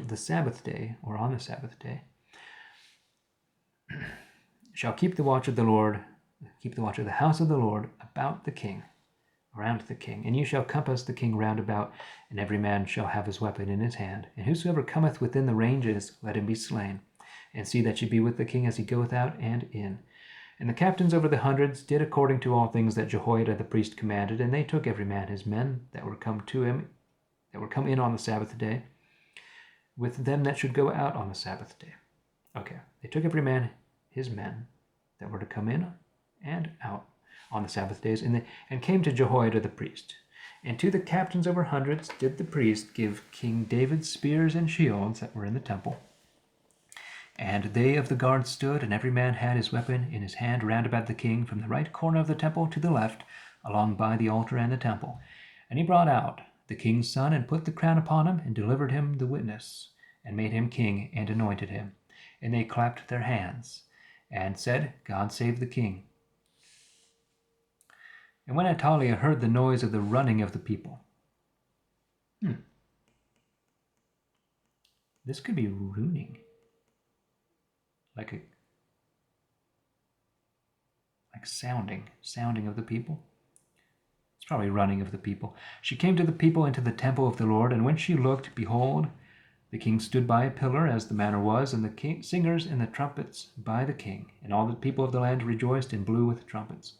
the Sabbath day, or on the Sabbath day, shall keep the watch of the Lord, keep the watch of the house of the Lord about the king, around the king. And you shall compass the king round about, and every man shall have his weapon in his hand. And whosoever cometh within the ranges, let him be slain. And see that ye be with the king as he goeth out and in. And the captains over the hundreds did according to all things that Jehoiada the priest commanded, and they took every man his men that were come to him, that were come in on the Sabbath day, with them that should go out on the Sabbath day. Okay, they took every man his men that were to come in and out on the Sabbath days, and came to Jehoiada the priest. And to the captains over hundreds did the priest give King David's spears and shields that were in the temple. And they of the guard stood, and every man had his weapon in his hand round about the king, from the right corner of the temple to the left, along by the altar and the temple. And he brought out the king's son, and put the crown upon him, and delivered him the witness, and made him king, and anointed him. And they clapped their hands, and said, God save the king. And when Athaliah heard the noise of the running of the people, this could be ruining, like sounding of the people. It's probably running of the people. She came to the people into the temple of the Lord, and when she looked, behold, the king stood by a pillar, as the manner was, and the singers and the trumpets by the king. And all the people of the land rejoiced and blew with trumpets.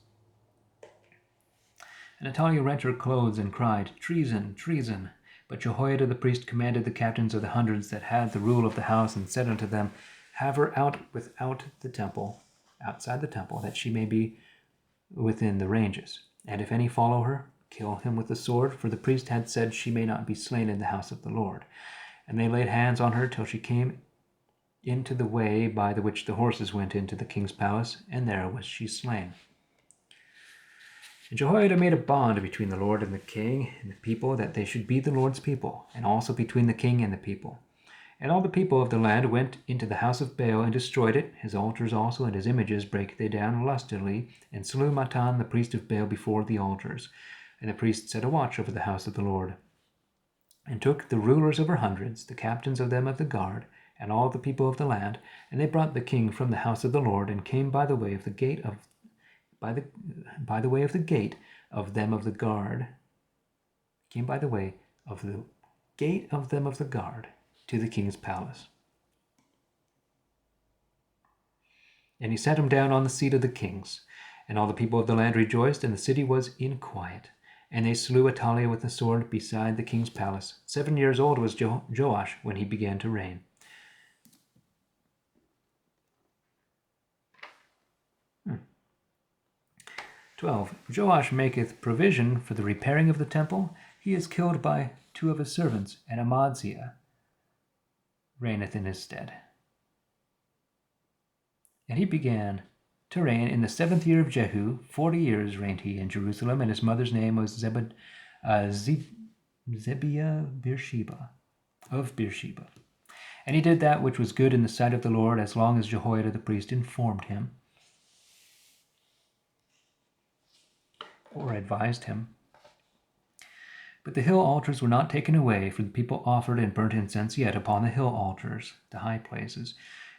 And Athaliah rent her clothes and cried, Treason, treason. But Jehoiada the priest commanded the captains of the hundreds that had the rule of the house, and said unto them, Have her out without the temple, outside the temple, that she may be within the ranges. And if any follow her, kill him with the sword, for the priest had said she may not be slain in the house of the Lord. And they laid hands on her till she came into the way by the which the horses went into the king's palace, and there was she slain. And Jehoiada made a bond between the Lord and the king and the people, that they should be the Lord's people, and also between the king and the people. And all the people of the land went into the house of Baal and destroyed it. His altars also and his images brake they down lustily, and slew Matan the priest of Baal before the altars. And the priest set a watch over the house of the Lord, and took the rulers over hundreds, the captains of them of the guard, and all the people of the land, and they brought the king from the house of the Lord, and came by the way of the gate of them of the guard, came by the way of the gate of them of the guard to the king's palace. And he sat him down on the seat of the kings, and all the people of the land rejoiced, and the city was in quiet. And they slew Athaliah with the sword beside the king's palace. 7 years old was Joash when he began to reign. Hmm. 12. Joash maketh provision for the repairing of the temple. He is killed by 2 of his servants, and Amaziah reigneth in his stead. And he began to reign in the 7th year of Jehu. 40 years reigned he in Jerusalem, and his mother's name was Zebiah of Beersheba. And he did that which was good in the sight of the Lord, as long as Jehoiada the priest informed him, or advised him. But the hill altars were not taken away, for the people offered and burnt incense yet upon the hill altars, the high places.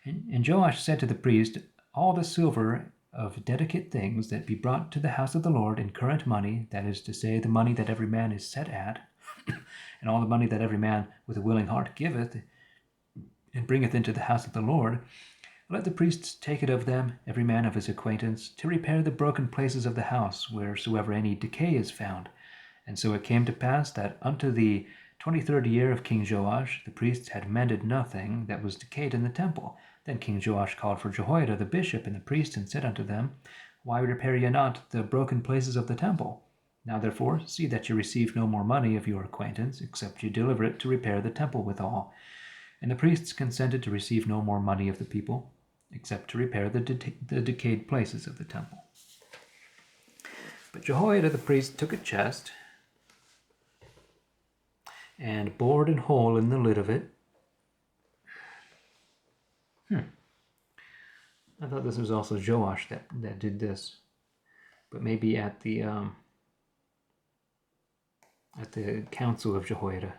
And Joash said to the priest, All the silver of dedicate things that be brought to the house of the Lord in current money, that is to say, the money that every man is set at, and all the money that every man with a willing heart giveth, and bringeth into the house of the Lord, let the priests take it of them, every man of his acquaintance, to repair the broken places of the house, wheresoever any decay is found. And so it came to pass that unto the 23rd year of King Joash, the priests had mended nothing that was decayed in the temple. Then King Joash called for Jehoiada the bishop and the priest, and said unto them, Why repair ye not the broken places of the temple? Now therefore see that ye receive no more money of your acquaintance, except ye deliver it to repair the temple withal. And the priests consented to receive no more money of the people, except to repair the decayed places of the temple. But Jehoiada the priest took a chest, and bored a hole in the lid of it. I thought this was also Joash that did this, but maybe at the council of Jehoiada.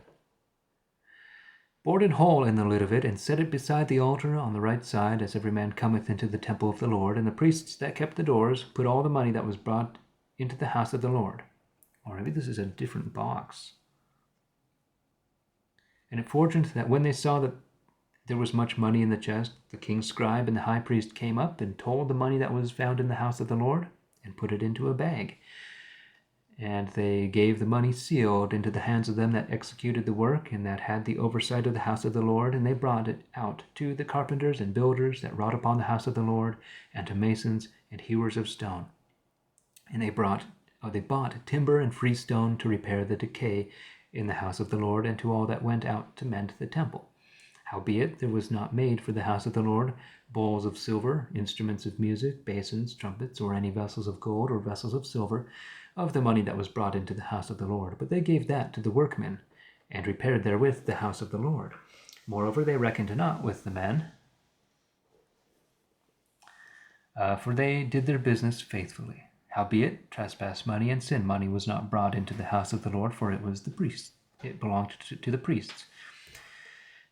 Bored a hole in the lid of it, and set it beside the altar on the right side, as every man cometh into the temple of the Lord. And the priests that kept the doors put all the money that was brought into the house of the Lord. Or maybe this is a different box. And it fortuned that when they saw that there was much money in the chest, the king's scribe and the high priest came up and told the money that was found in the house of the Lord, and put it into a bag. And they gave the money sealed into the hands of them that executed the work, and that had the oversight of the house of the Lord. And they brought it out to the carpenters and builders that wrought upon the house of the Lord, and to masons and hewers of stone. And they bought timber and freestone to repair the decay in the house of the Lord, and to all that went out to mend the temple. Howbeit there was not made for the house of the Lord bowls of silver, instruments of music, basins, trumpets, or any vessels of gold or vessels of silver, of the money that was brought into the house of the Lord. But they gave that to the workmen, and repaired therewith the house of the Lord. Moreover, they reckoned not with the men, for they did their business faithfully. Howbeit, trespass money and sin money was not brought into the house of the Lord, for it was the priests. It belonged to the priests.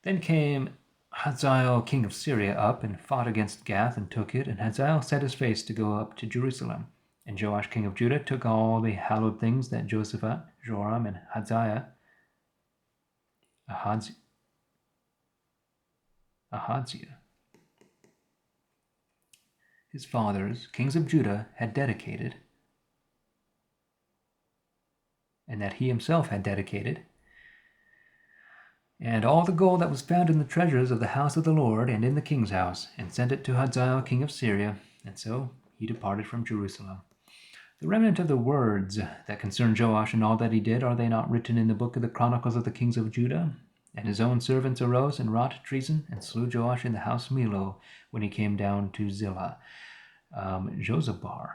Then came Hazael king of Syria up, and fought against Gath, and took it. And Hazael set his face to go up to Jerusalem. And Joash king of Judah took all the hallowed things that Josaphat, Joram, and Ahaziah, his fathers, kings of Judah, had dedicated, and that he himself had dedicated, and all the gold that was found in the treasures of the house of the Lord and in the king's house, and sent it to Hazael king of Syria. And so he departed from Jerusalem. The remnant of the words that concern Joash and all that he did, are they not written in the book of the Chronicles of the kings of Judah? And his own servants arose and wrought treason, and slew Joash in the house of Millo, when he came down to Zillah. Jozabar,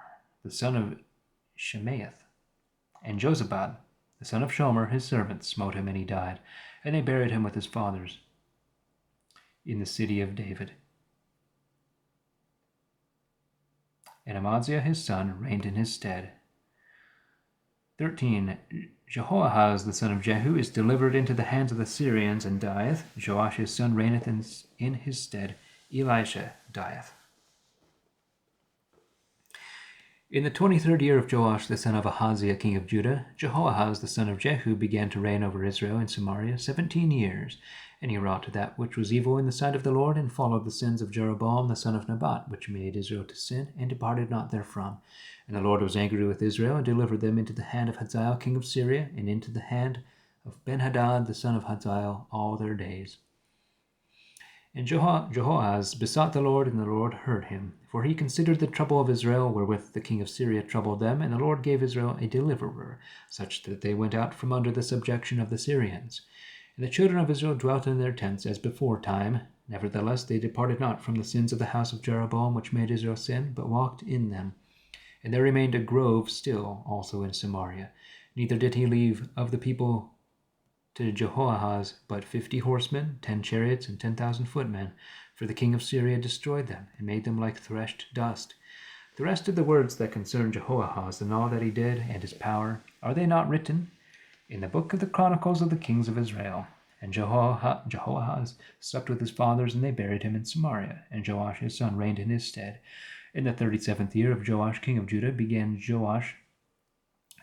the son of Shemaeth, and Jozabad, the son of Shomer, his servant, smote him, and he died. And they buried him with his fathers in the city of David. And Amaziah his son reigned in his stead. 13. Jehoahaz the son of Jehu is delivered into the hands of the Syrians, and dieth. Joash his son reigneth in his stead. Elisha dieth. In the 23rd year of Joash the son of Ahaziah king of Judah, Jehoahaz the son of Jehu began to reign over Israel in Samaria 17 years. And he wrought that which was evil in the sight of the Lord, and followed the sins of Jeroboam the son of Nebat, which made Israel to sin, and departed not therefrom. And the Lord was angry with Israel, and delivered them into the hand of Hazael king of Syria, and into the hand of Benhadad the son of Hazael all their days. And Jehoahaz besought the Lord, and the Lord heard him. For he considered the trouble of Israel, wherewith the king of Syria troubled them. And the Lord gave Israel a deliverer, such that they went out from under the subjection of the Syrians. And the children of Israel dwelt in their tents as before time. Nevertheless they departed not from the sins of the house of Jeroboam, which made Israel sin, but walked in them. And there remained a grove still also in Samaria. Neither did he leave of the people to Jehoahaz but 50 horsemen, 10 chariots, and 10,000 footmen. For the king of Syria destroyed them, and made them like threshed dust. The rest of the words that concern Jehoahaz, and all that he did, and his power, are they not written in the book of the Chronicles of the kings of Israel? And Jehoahaz slept with his fathers, and they buried him in Samaria. And Joash his son reigned in his stead. In the 37th year of Joash king of Judah began Joash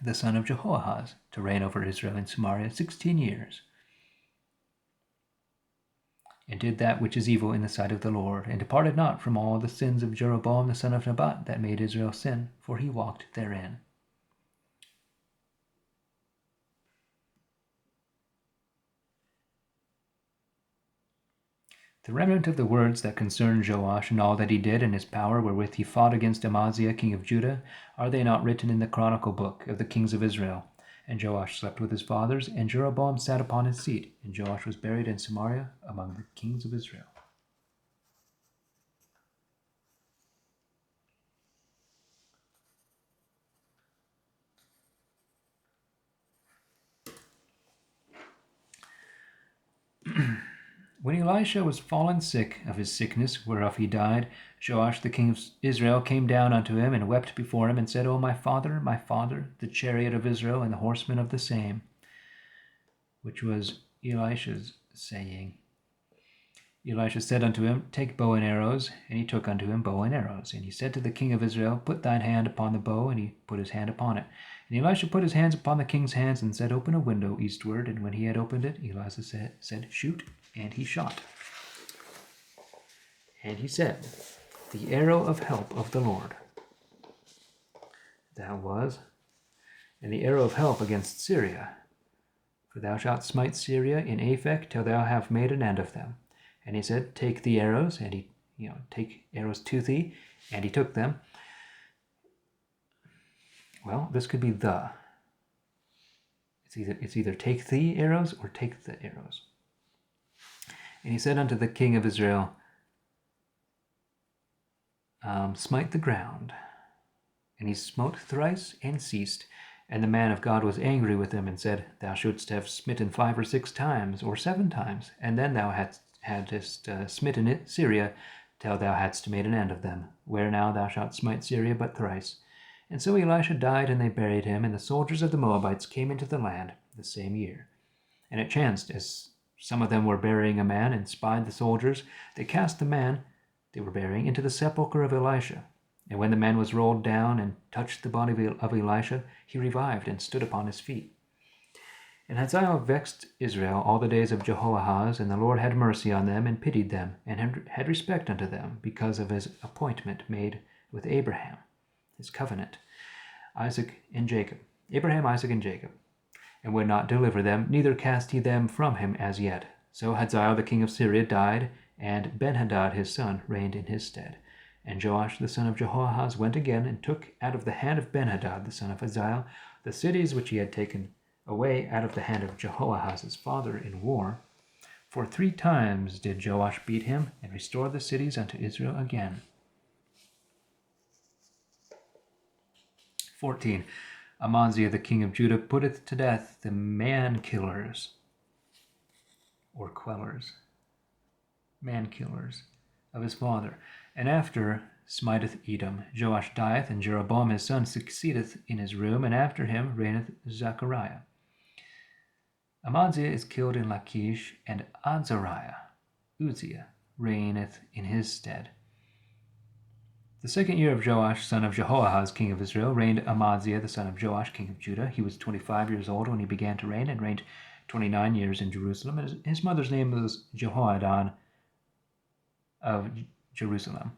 the son of Jehoahaz to reign over Israel in Samaria 16 years, and did that which is evil in the sight of the Lord, and departed not from all the sins of Jeroboam the son of Nebat, that made Israel sin, for he walked therein. The remnant of the words that concern Joash and all that he did and his power wherewith he fought against Amaziah king of Judah, are they not written in the chronicle book of the kings of Israel? And Joash slept with his fathers, and Jeroboam sat upon his seat, and Joash was buried in Samaria among the kings of Israel. When Elisha was fallen sick of his sickness, whereof he died, Joash the king of Israel came down unto him, and wept before him, and said, O my father, the chariot of Israel, and the horsemen of the same. Which was Elisha's saying. Elisha said unto him, Take bow and arrows. And he took unto him bow and arrows. And he said to the king of Israel, Put thine hand upon the bow. And he put his hand upon it. And Elisha put his hands upon the king's hands, and said, Open a window eastward. And when he had opened it, Elisha said, Shoot. And he shot. And he said, The arrow of help of the Lord. That was, and the arrow of help against Syria. For thou shalt smite Syria in Aphek till thou have made an end of them. And he said, Take the arrows, and take arrows to thee. And he took them. Well, this could be the. It's either take the arrows or take the arrows. And he said unto the king of Israel, Smite the ground. And he smote thrice and ceased. And the man of God was angry with him, and said, Thou shouldst have smitten 5 or 6 times, or 7 times, and then thou hadst smitten it, Syria, till thou hadst made an end of them. Where now thou shalt smite Syria but thrice. And so Elisha died, and they buried him, and the soldiers of the Moabites came into the land the same year. And it chanced, as some of them were burying a man, and spied the soldiers, they cast the man they were burying into the sepulchre of Elisha. And when the man was rolled down and touched the body of Elisha, he revived and stood upon his feet. And Hazael vexed Israel all the days of Jehoahaz, and the Lord had mercy on them, and pitied them, and had respect unto them, because of his appointment made with Abraham, his covenant, Abraham, Isaac, and Jacob, and would not deliver them, neither cast he them from him as yet. So Hazael the king of Syria died, and Benhadad his son reigned in his stead. And Joash the son of Jehoahaz went again, and took out of the hand of Benhadad the son of Hazael the cities which he had taken away out of the hand of Jehoahaz his father in war. For 3 times did Joash beat him, and restore the cities unto Israel again. 14. Amaziah the king of Judah putteth to death the man-killers, or quellers, man-killers, of his father, and after smiteth Edom. Joash dieth, and Jeroboam his son succeedeth in his room, and after him reigneth Zechariah. Amaziah is killed in Lachish, and Uzziah, reigneth in his stead. The 2nd year of Joash, son of Jehoahaz, king of Israel, reigned Amaziah, the son of Joash, king of Judah. He was 25 years old when he began to reign, and reigned 29 years in Jerusalem. And his mother's name was Jehoaddan of Jerusalem.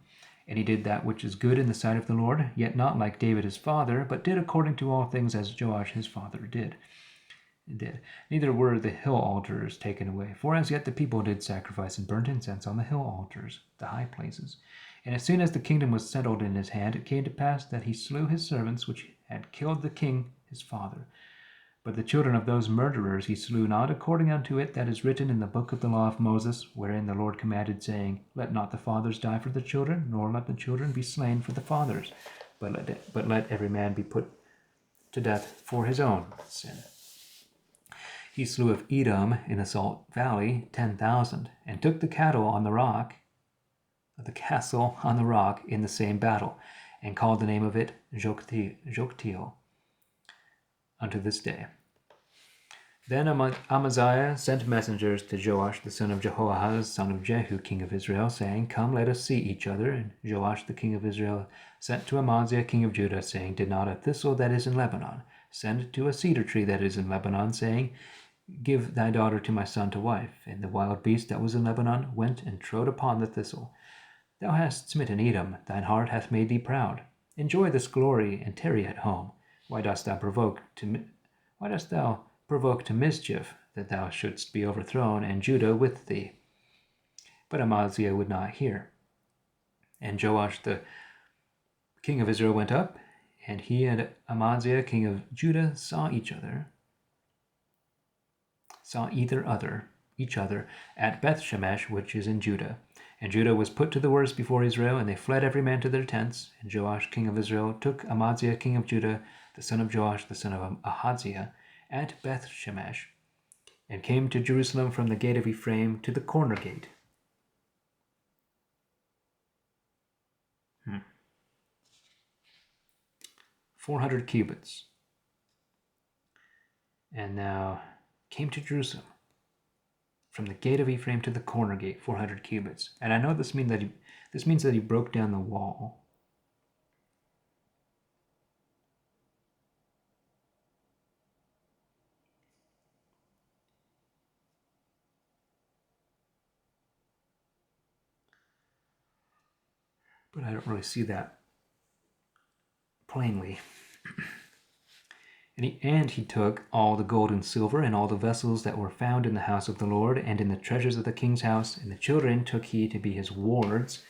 And he did that which is good in the sight of the Lord, yet not like David his father, but did according to all things as Joash his father did. Neither were the hill altars taken away, for as yet the people did sacrifice and burnt incense on the hill altars, the high places. And as soon as the kingdom was settled in his hand, it came to pass that he slew his servants which had killed the king his father. But the children of those murderers he slew not according unto it that is written in the book of the law of Moses, wherein the Lord commanded, saying, Let not the fathers die for the children, nor let the children be slain for the fathers, but let every man be put to death for his own sin. He slew of Edom in the Salt Valley 10,000, and took the cattle on the rock, the castle on the rock in the same battle, and called the name of it Joktiel unto this day. Then Amaziah sent messengers to Joash the son of Jehoahaz, son of Jehu, king of Israel, saying, Come, let us see each other. And Joash the king of Israel sent to Amaziah king of Judah, saying, Did not a thistle that is in Lebanon send to a cedar tree that is in Lebanon, saying, Give thy daughter to my son to wife? And the wild beast that was in Lebanon went and trode upon the thistle. Thou hast smitten Edom, thine heart hath made thee proud. Enjoy this glory, and tarry at home. Why dost thou provoke to mischief, that thou shouldst be overthrown, and Judah with thee? But Amaziah would not hear. And Joash the king of Israel went up, and he and Amaziah king of Judah saw each other at Beth-shemesh, which is in Judah. And Judah was put to the worse before Israel, and they fled every man to their tents. And Joash king of Israel took Amaziah king of Judah, the son of Joash, the son of Ahaziah, at Beth-shemesh, and came to Jerusalem from the gate of Ephraim to the corner gate. 400 cubits. And now came to Jerusalem from the gate of Ephraim to the corner gate, 400 cubits. And I know this means that he broke down the wall. But I don't really see that plainly. And he took all the gold and silver and all the vessels that were found in the house of the Lord and in the treasures of the king's house, and the children took he to be his wards,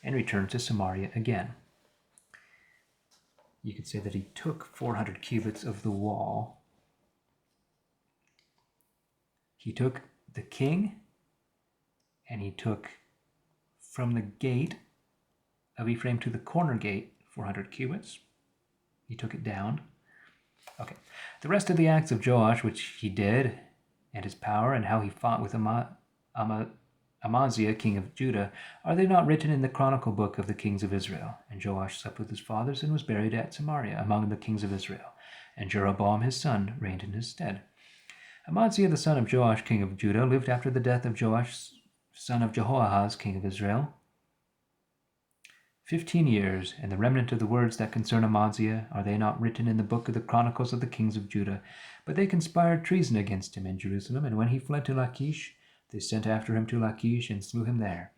and returned to Samaria again. You could say that he took 400 cubits of the wall. He took the king, and he took from the gate of Ephraim to the corner gate 400 cubits. He took it down. Okay. The rest of the acts of Joash, which he did, and his power, and how he fought with Amaziah, king of Judah, are they not written in the chronicle book of the kings of Israel? And Joash slept with his fathers and was buried at Samaria among the kings of Israel. And Jeroboam his son reigned in his stead. Amaziah the son of Joash, king of Judah, lived after the death of Joash, son of Jehoahaz, king of Israel, 15 years, and the remnant of the words that concern Amaziah, are they not written in the book of the chronicles of the kings of Judah? But they conspired treason against him in Jerusalem, and when he fled to Lachish, they sent after him to Lachish and slew him there.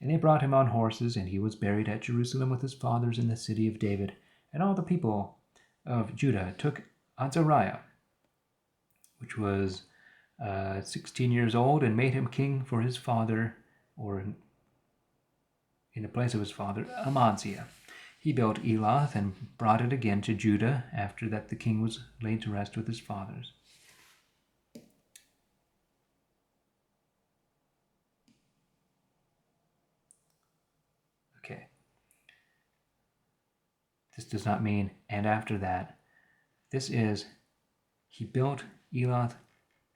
And they brought him on horses, and he was buried at Jerusalem with his fathers in the city of David. And all the people of Judah took Azariah, which was 16 years old, and made him king for his father, or in the place of his father, Amaziah. He built Elath and brought it again to Judah after that the king was laid to rest with his fathers. Okay. This does not mean, and after that. This is, he built Elath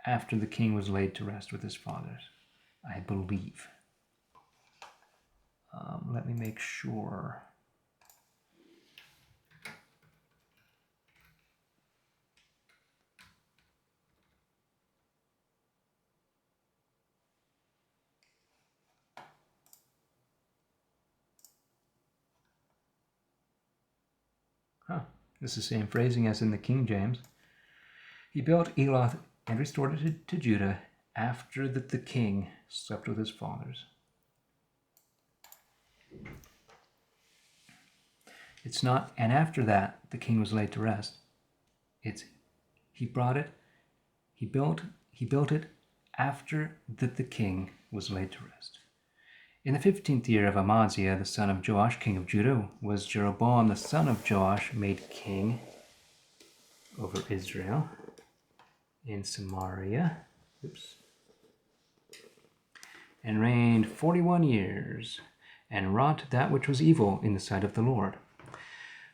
after the king was laid to rest with his fathers, I believe. Let me make sure. This is the same phrasing as in the King James. He built Elath and restored it to Judah after that the king slept with his fathers. It's not, and after that the king was laid to rest. It's, he built it after that the king was laid to rest. In the 15th year of Amaziah, the son of Joash, king of Judah, was Jeroboam, the son of Joash, made king over Israel in Samaria. And reigned 41 years, and wrought that which was evil in the sight of the Lord.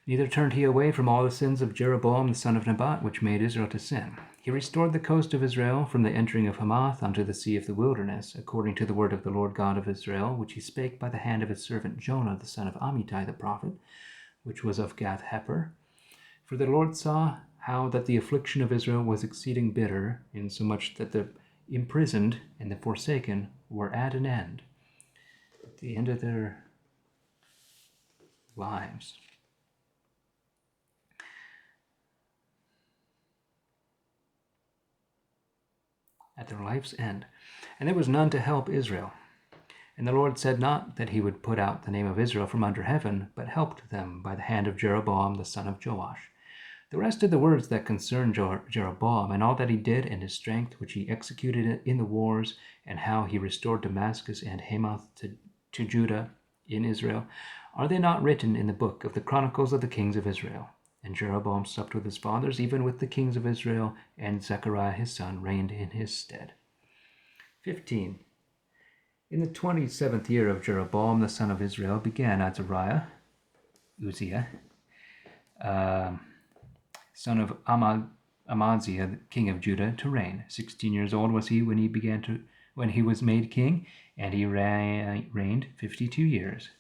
Neither turned he away from all the sins of Jeroboam the son of Nebat, which made Israel to sin. He restored the coast of Israel from the entering of Hamath unto the sea of the wilderness, according to the word of the Lord God of Israel, which he spake by the hand of his servant Jonah the son of Amittai the prophet, which was of Gath-hepher. For the Lord saw how that the affliction of Israel was exceeding bitter, insomuch that the imprisoned and the forsaken were at an end, at the end of their lives. At their life's end. And there was none to help Israel. And the Lord said not that he would put out the name of Israel from under heaven, but helped them by the hand of Jeroboam the son of Joash. The rest of the words that concern Jeroboam, and all that he did, and his strength which he executed in the wars, and how he restored Damascus and Hamath to Judah in Israel, are they not written in the book of the Chronicles of the kings of Israel? And Jeroboam slept with his fathers, even with the kings of Israel, and Zechariah his son reigned in his stead. 15. In the 27th year of Jeroboam the son of Israel began Uzziah, son of Amaziah, the king of Judah, to reign. 16 years old was he when he was made king, and he reigned 52 years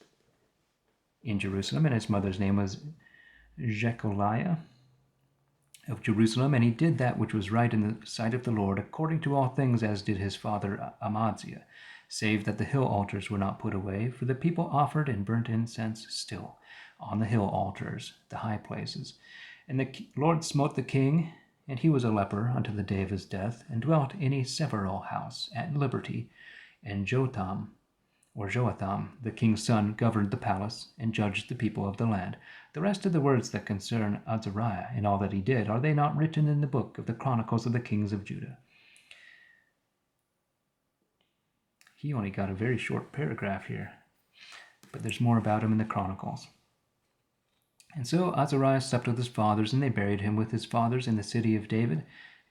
in Jerusalem, and his mother's name was Jecholiah of Jerusalem, and he did that which was right in the sight of the Lord, according to all things as did his father Amaziah, save that the hill altars were not put away, for the people offered and burnt incense still on the hill altars, the high places. And the Lord smote the king, and he was a leper unto the day of his death, and dwelt in a several house at liberty. And Jotham, the king's son, governed the palace, and judged the people of the land. The rest of the words that concern Azariah, and all that he did, are they not written in the book of the Chronicles of the kings of Judah? He only got a very short paragraph here, but there's more about him in the Chronicles. And so Azariah slept with his fathers, and they buried him with his fathers in the city of David,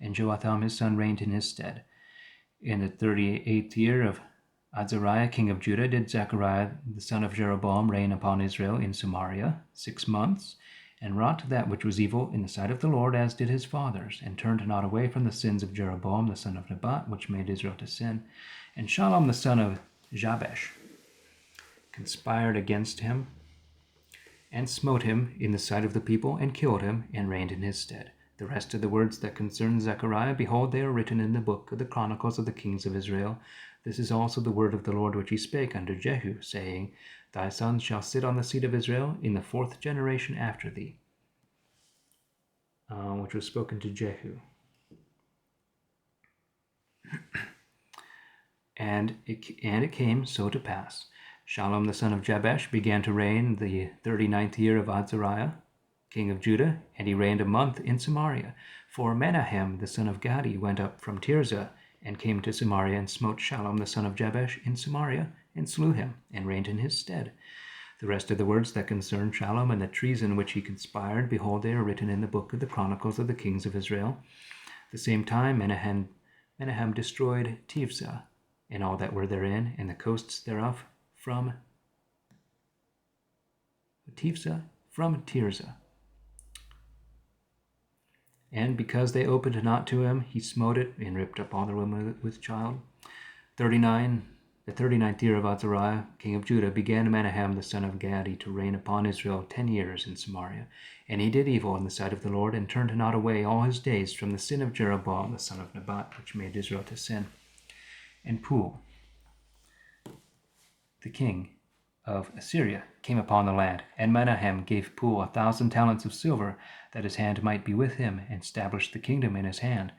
and Jotham his son reigned in his stead. In the 38th year of Azariah king of Judah did Zechariah the son of Jeroboam reign upon Israel in Samaria 6 months, and wrought that which was evil in the sight of the Lord, as did his fathers, and turned not away from the sins of Jeroboam the son of Nebat, which made Israel to sin. And Shallum the son of Jabesh conspired against him, and smote him in the sight of the people, and killed him, and reigned in his stead. The rest of the words that concern Zechariah, behold, they are written in the book of the Chronicles of the kings of Israel. This is also the word of the Lord which he spake unto Jehu, saying, Thy sons shall sit on the seat of Israel in the 4th generation after thee, which was spoken to Jehu. And it came so to pass. Shallum the son of Jabesh began to reign the 39th year of Azariah, king of Judah, and he reigned a month in Samaria. For Menahem the son of Gadi went up from Tirzah, and came to Samaria, and smote Shallum the son of Jabesh in Samaria, and slew him, and reigned in his stead. The rest of the words that concern Shallum, and the treason which he conspired, behold, they are written in the book of the Chronicles of the kings of Israel. The same time Menahem destroyed Tivsah, and all that were therein, and the coasts thereof, from Tivsah, from Tirzah. And because they opened not to him, he smote it, and ripped up all the women with child. The 39th year of Azariah, king of Judah, began Menahem the son of Gadi to reign upon Israel 10 years in Samaria. And he did evil in the sight of the Lord, and turned not away all his days from the sin of Jeroboam the son of Nebat, which made Israel to sin. And Pul, the king of Assyria, came upon the land, and Menahem gave Pul 1,000 talents of silver, that his hand might be with him, and established the kingdom in his hand.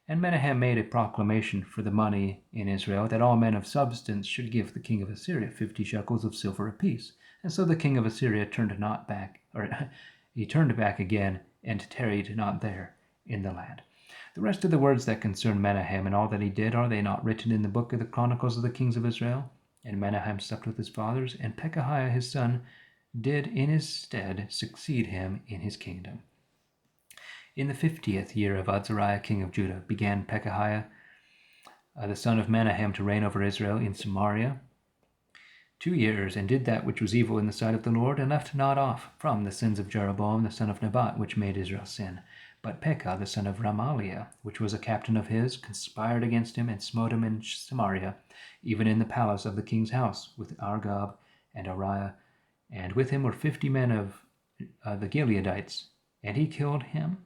And Menahem made a proclamation for the money in Israel, that all men of substance should give the king of Assyria 50 shekels of silver apiece. And so the king of Assyria turned back again, and tarried not there in the land. The rest of the words that concern Menahem, and all that he did, are they not written in the book of the Chronicles of the kings of Israel? And Menahem slept with his fathers, and Pekahiah his son did in his stead succeed him in his kingdom. In the 50th year of Azariah king of Judah began Pekahiah the son of Menahem to reign over Israel in Samaria 2 years, and did that which was evil in the sight of the Lord, and left not off from the sins of Jeroboam the son of Nebat, which made Israel sin. But Pekah the son of Ramaliah, which was a captain of his, conspired against him, and smote him in Samaria, even in the palace of the king's house, with Argob and Ariah, and with him were 50 men of the Gileadites, and he killed him,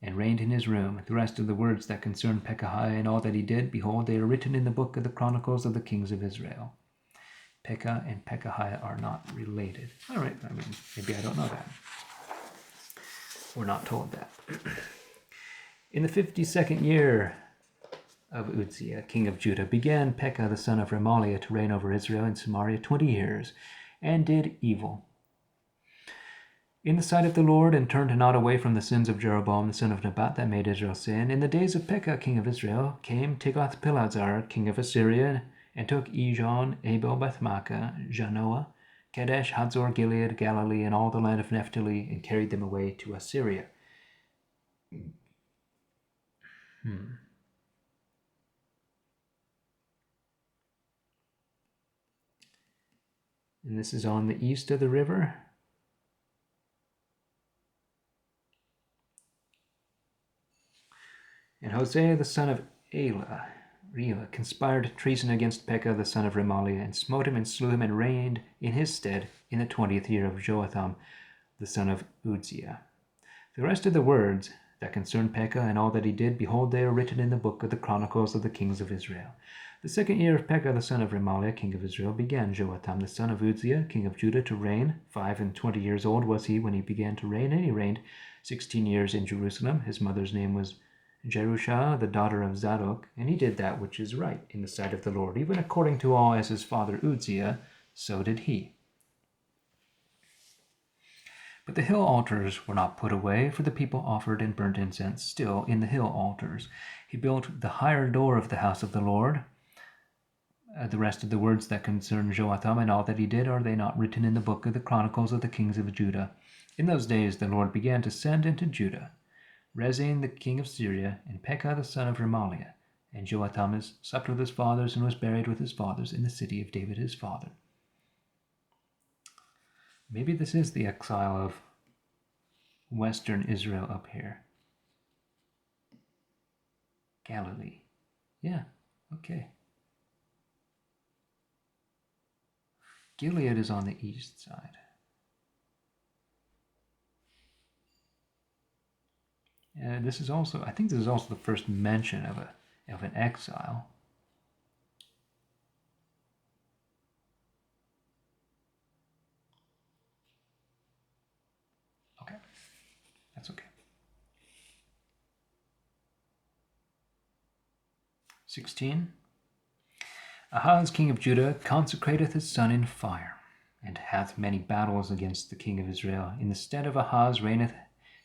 and reigned in his room. The rest of the words that concern Pekahiah and all that he did, behold, they are written in the book of the Chronicles of the kings of Israel. Pekah and Pekahiah are not related. All right, maybe I don't know that. We're not told that. In the 52nd year of Uzziah, king of Judah, began Pekah the son of Remaliah to reign over Israel in Samaria 20 years, and did evil in the sight of the Lord, and turned not away from the sins of Jeroboam the son of Nebat that made Israel sin. In the days of Pekah king of Israel came Tiglath-Pileser king of Assyria, and took Ijon, Abel, Bethmaachah, Janoah, Kadesh, Hazor, Gilead, Galilee, and all the land of Naphtali, and carried them away to Assyria. And this is on the east of the river. And Hosea the son of Elah conspired treason against Pekah the son of Remaliah, and smote him and slew him, and reigned in his stead in the 20th year of Joatham the son of Uzziah. The rest of the words that concern Pekah and all that he did, behold, they are written in the book of the Chronicles of the kings of Israel. The 2nd year of Pekah the son of Remaliah king of Israel began Joatham the son of Uzziah king of Judah to reign. 25 years old was he when he began to reign, and he reigned 16 years in Jerusalem. His mother's name was Jerusha, the daughter of Zadok, and he did that which is right in the sight of the Lord, even according to all as his father Uzziah, so did he. But the hill altars were not put away, for the people offered and burnt incense still in the hill altars. He built the higher door of the house of the Lord. The rest of the words that concern Joatham and all that he did, are they not written in the book of the Chronicles of the kings of Judah? In those days the Lord began to send into Judah Rezin the king of Syria, and Pekah the son of Remaliah. And Joatham supped with his fathers, and was buried with his fathers in the city of David his father. Maybe this is the exile of Western Israel up here. Galilee. Yeah, okay. Gilead is on the east side. This is also, I think this is also the first mention of an exile. Okay, that's okay. 16. Ahaz king of Judah consecrateth his son in fire, and hath many battles against the king of Israel. In the stead of Ahaz reigneth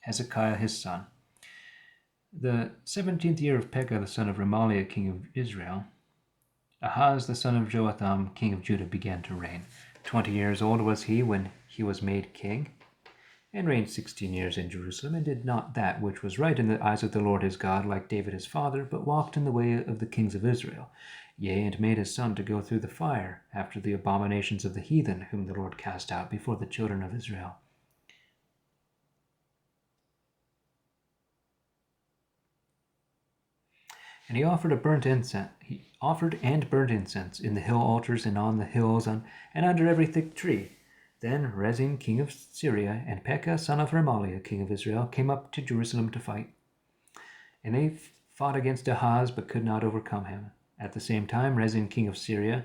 Hezekiah his son. The 17th year of Pekah the son of Remaliah king of Israel, Ahaz the son of Joatham king of Judah began to reign. 20 years old was he when he was made king, and reigned 16 years in Jerusalem, and did not that which was right in the eyes of the Lord his God, like David his father, but walked in the way of the kings of Israel. Yea, and made his son to go through the fire, after the abominations of the heathen, whom the Lord cast out before the children of Israel. And he offered and burnt incense in the hill altars and on the hills and under every thick tree. Then Rezin king of Syria and Pekah son of Remaliah king of Israel came up to Jerusalem to fight. And they fought against Ahaz, but could not overcome him. At the same time Rezin king of Syria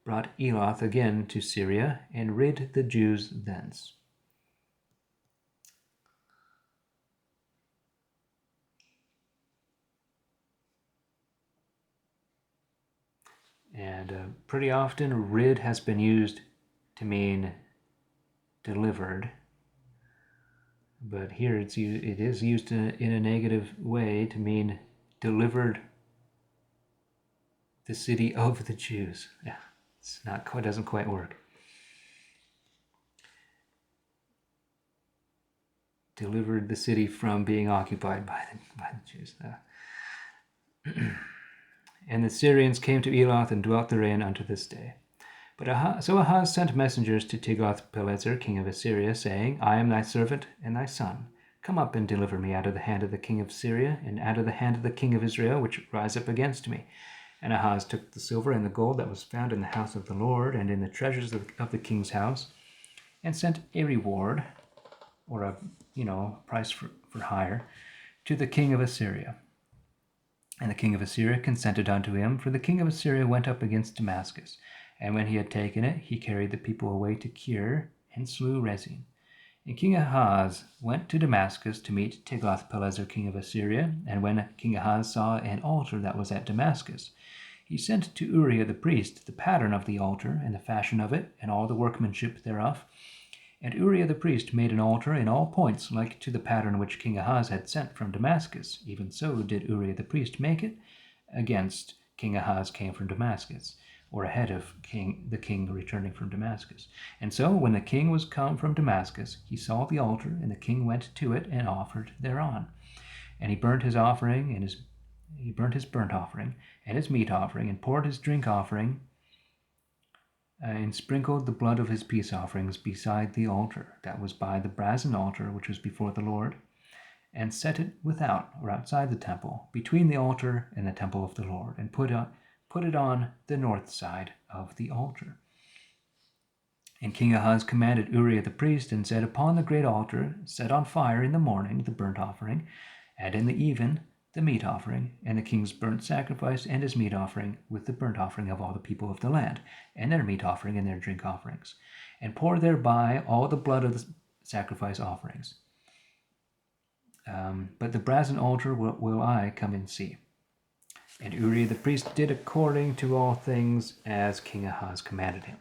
brought Elath again to Syria, and rid the Jews thence. And pretty often rid has been used to mean delivered, but here it is used in a negative way to mean delivered the city of the Jews. Yeah, doesn't quite work. Delivered the city from being occupied by the Jews. And the Syrians came to Elath and dwelt therein unto this day. But Ahaz sent messengers to Tiglath-Pileser king of Assyria, saying, I am thy servant and thy son. Come up and deliver me out of the hand of the king of Syria, and out of the hand of the king of Israel, which rise up against me. And Ahaz took the silver and the gold that was found in the house of the Lord, and in the treasures of the king's house, and sent a reward, or a price for hire, to the king of Assyria. And the king of Assyria consented unto him, for the king of Assyria went up against Damascus. And when he had taken it, he carried the people away to Kir, and slew Rezin. And King Ahaz went to Damascus to meet Tiglath-Pileser king of Assyria. And when King Ahaz saw an altar that was at Damascus, he sent to Uriah the priest the pattern of the altar, and the fashion of it, and all the workmanship thereof. And Uriah the priest made an altar in all points like to the pattern which King Ahaz had sent from Damascus. Even so did Uriah the priest make it against King Ahaz came from Damascus, or ahead of the king returning from Damascus. And so when the king was come from Damascus, he saw the altar, and the king went to it and offered thereon. And he burnt his offering, and he burnt his burnt offering, and his meat offering, and poured his drink offering, and sprinkled the blood of his peace offerings beside the altar that was by the brazen altar which was before the Lord, and set it without, or outside the temple, between the altar and the temple of the Lord, and put it on the north side of the altar. And King Ahaz commanded Uriah the priest, and said, Upon the great altar set on fire in the morning the burnt offering, and in the even the meat offering, and the king's burnt sacrifice, and his meat offering, with the burnt offering of all the people of the land, and their meat offering and their drink offerings, and pour thereby all the blood of the sacrifice offerings. But the brazen altar will I come and see. And Uriah the priest did according to all things as King Ahaz commanded him.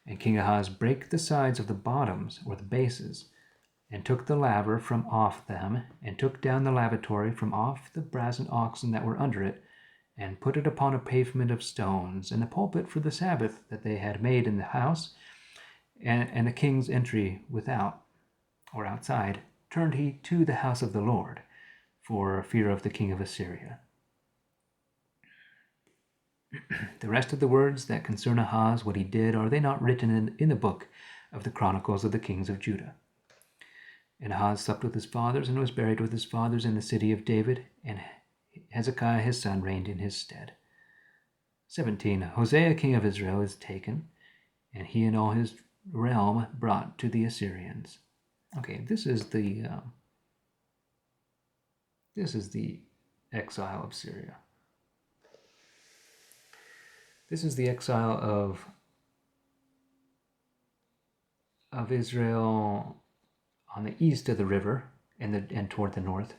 And King Ahaz brake the sides of the bottoms, or the bases, and took the laver from off them, and took down the lavatory from off the brazen oxen that were under it, and put it upon a pavement of stones, and the pulpit for the Sabbath that they had made in the house, and the king's entry without, or outside, turned he to the house of the Lord, for fear of the king of Assyria. The rest of the words that concern Ahaz, what he did, are they not written in the book of the Chronicles of the kings of Judah? And Ahaz slept with his fathers, and was buried with his fathers in the city of David, and Hezekiah his son reigned in his stead. 17. Hosea king of Israel is taken, and he and all his realm brought to the Assyrians. Okay, this is the exile of Syria. This is the exile of Israel on the east of the river and toward the north.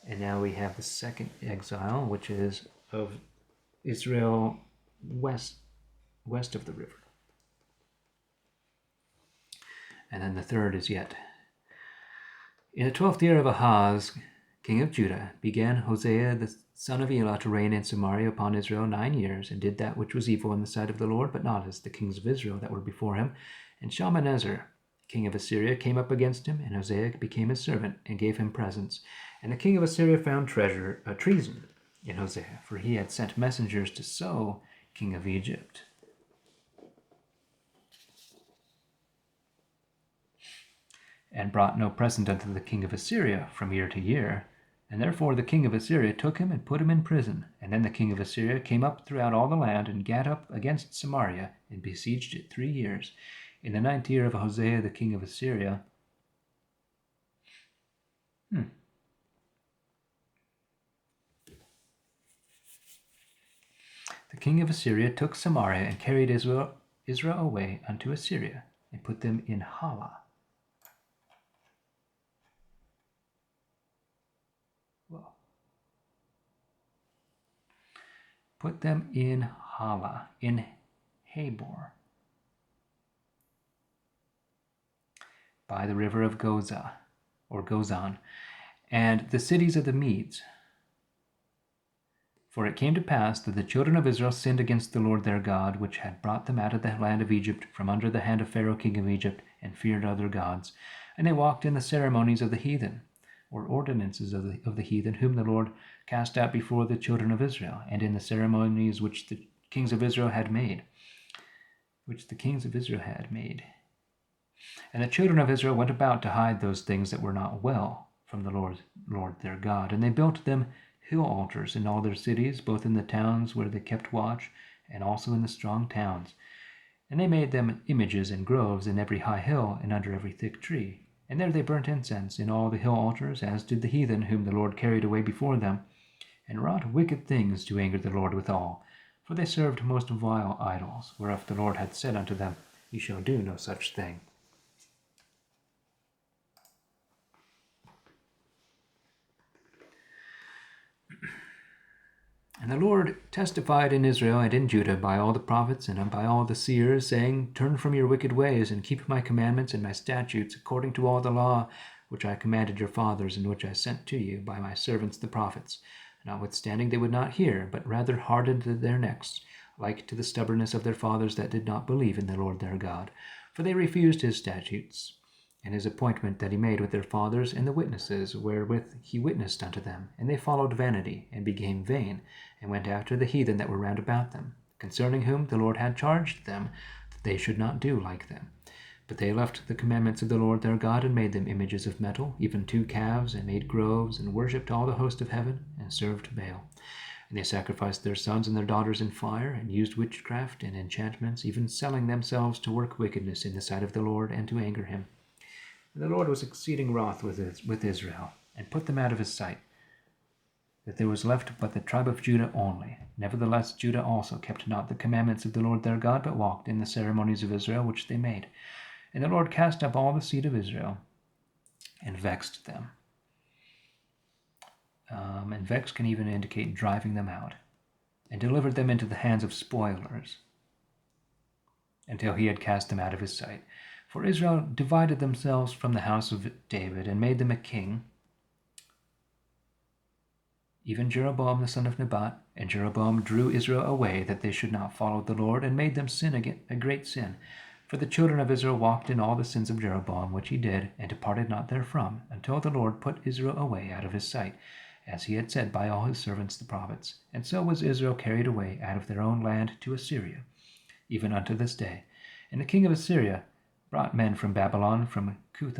And now we have the second exile, which is of Israel west of the river. And then the third is yet. In the 12th year of Ahaz, king of Judah, began Hosea the son of Elah to reign in Samaria upon Israel 9 years, and did that which was evil in the sight of the Lord, but not as the kings of Israel that were before him. And Shalmaneser, king of Assyria, came up against him, and Hosea became his servant, and gave him presents. And the king of Assyria found treason in Hosea, for he had sent messengers to So, king of Egypt. And brought no present unto the king of Assyria from year to year. And therefore the king of Assyria took him and put him in prison. And then the king of Assyria came up throughout all the land, and gat up against Samaria, and besieged it 3 years. In the 9th year of Hosea the king of Assyria, the king of Assyria took Samaria, and carried Israel away unto Assyria, and put them in Hala. Put them in Hala, in Habor, by the river of Gozan, and the cities of the Medes. For it came to pass that the children of Israel sinned against the Lord their God, which had brought them out of the land of Egypt, from under the hand of Pharaoh king of Egypt, and feared other gods. And they walked in the ceremonies of the heathen, or ordinances of the heathen, whom the Lord cast out before the children of Israel, and in the ceremonies which the kings of Israel had made. And the children of Israel went about to hide those things that were not well from the Lord their God. And they built them hill altars in all their cities, both in the towns where they kept watch, and also in the strong towns. And they made them images and groves in every high hill, and under every thick tree. And there they burnt incense in all the hill altars, as did the heathen, whom the Lord carried away before them, and wrought wicked things to anger the Lord withal. For they served most vile idols, whereof the Lord had said unto them, Ye shall do no such thing. And the Lord testified in Israel and in Judah by all the prophets and by all the seers, saying, Turn from your wicked ways, and keep my commandments and my statutes, according to all the law which I commanded your fathers, and which I sent to you by my servants the prophets. Notwithstanding they would not hear, but rather hardened their necks, like to the stubbornness of their fathers that did not believe in the Lord their God. For they refused his statutes, and his appointment that he made with their fathers, and the witnesses wherewith he witnessed unto them. And they followed vanity, and became vain, and went after the heathen that were round about them, concerning whom the Lord had charged them that they should not do like them. But they left the commandments of the Lord their God, and made them images of metal, even 2 calves, and made groves, and worshipped all the host of heaven, and served Baal. And they sacrificed their sons and their daughters in fire, and used witchcraft and enchantments, even selling themselves to work wickedness in the sight of the Lord, and to anger him. And the Lord was exceeding wroth with Israel, and put them out of his sight, that there was left but the tribe of Judah only. Nevertheless Judah also kept not the commandments of the Lord their God, but walked in the ceremonies of Israel which they made. And the Lord cast up all the seed of Israel, and vexed them. And vex can even indicate driving them out, and delivered them into the hands of spoilers, until he had cast them out of his sight. For Israel divided themselves from the house of David, and made them a king, even Jeroboam the son of Nebat. And Jeroboam drew Israel away, that they should not follow the Lord, and made them sin again, a great sin. For the children of Israel walked in all the sins of Jeroboam, which he did, and departed not therefrom, until the Lord put Israel away out of his sight, as he had said by all his servants the prophets. And so was Israel carried away out of their own land to Assyria, even unto this day. And the king of Assyria brought men from Babylon, from Cuth,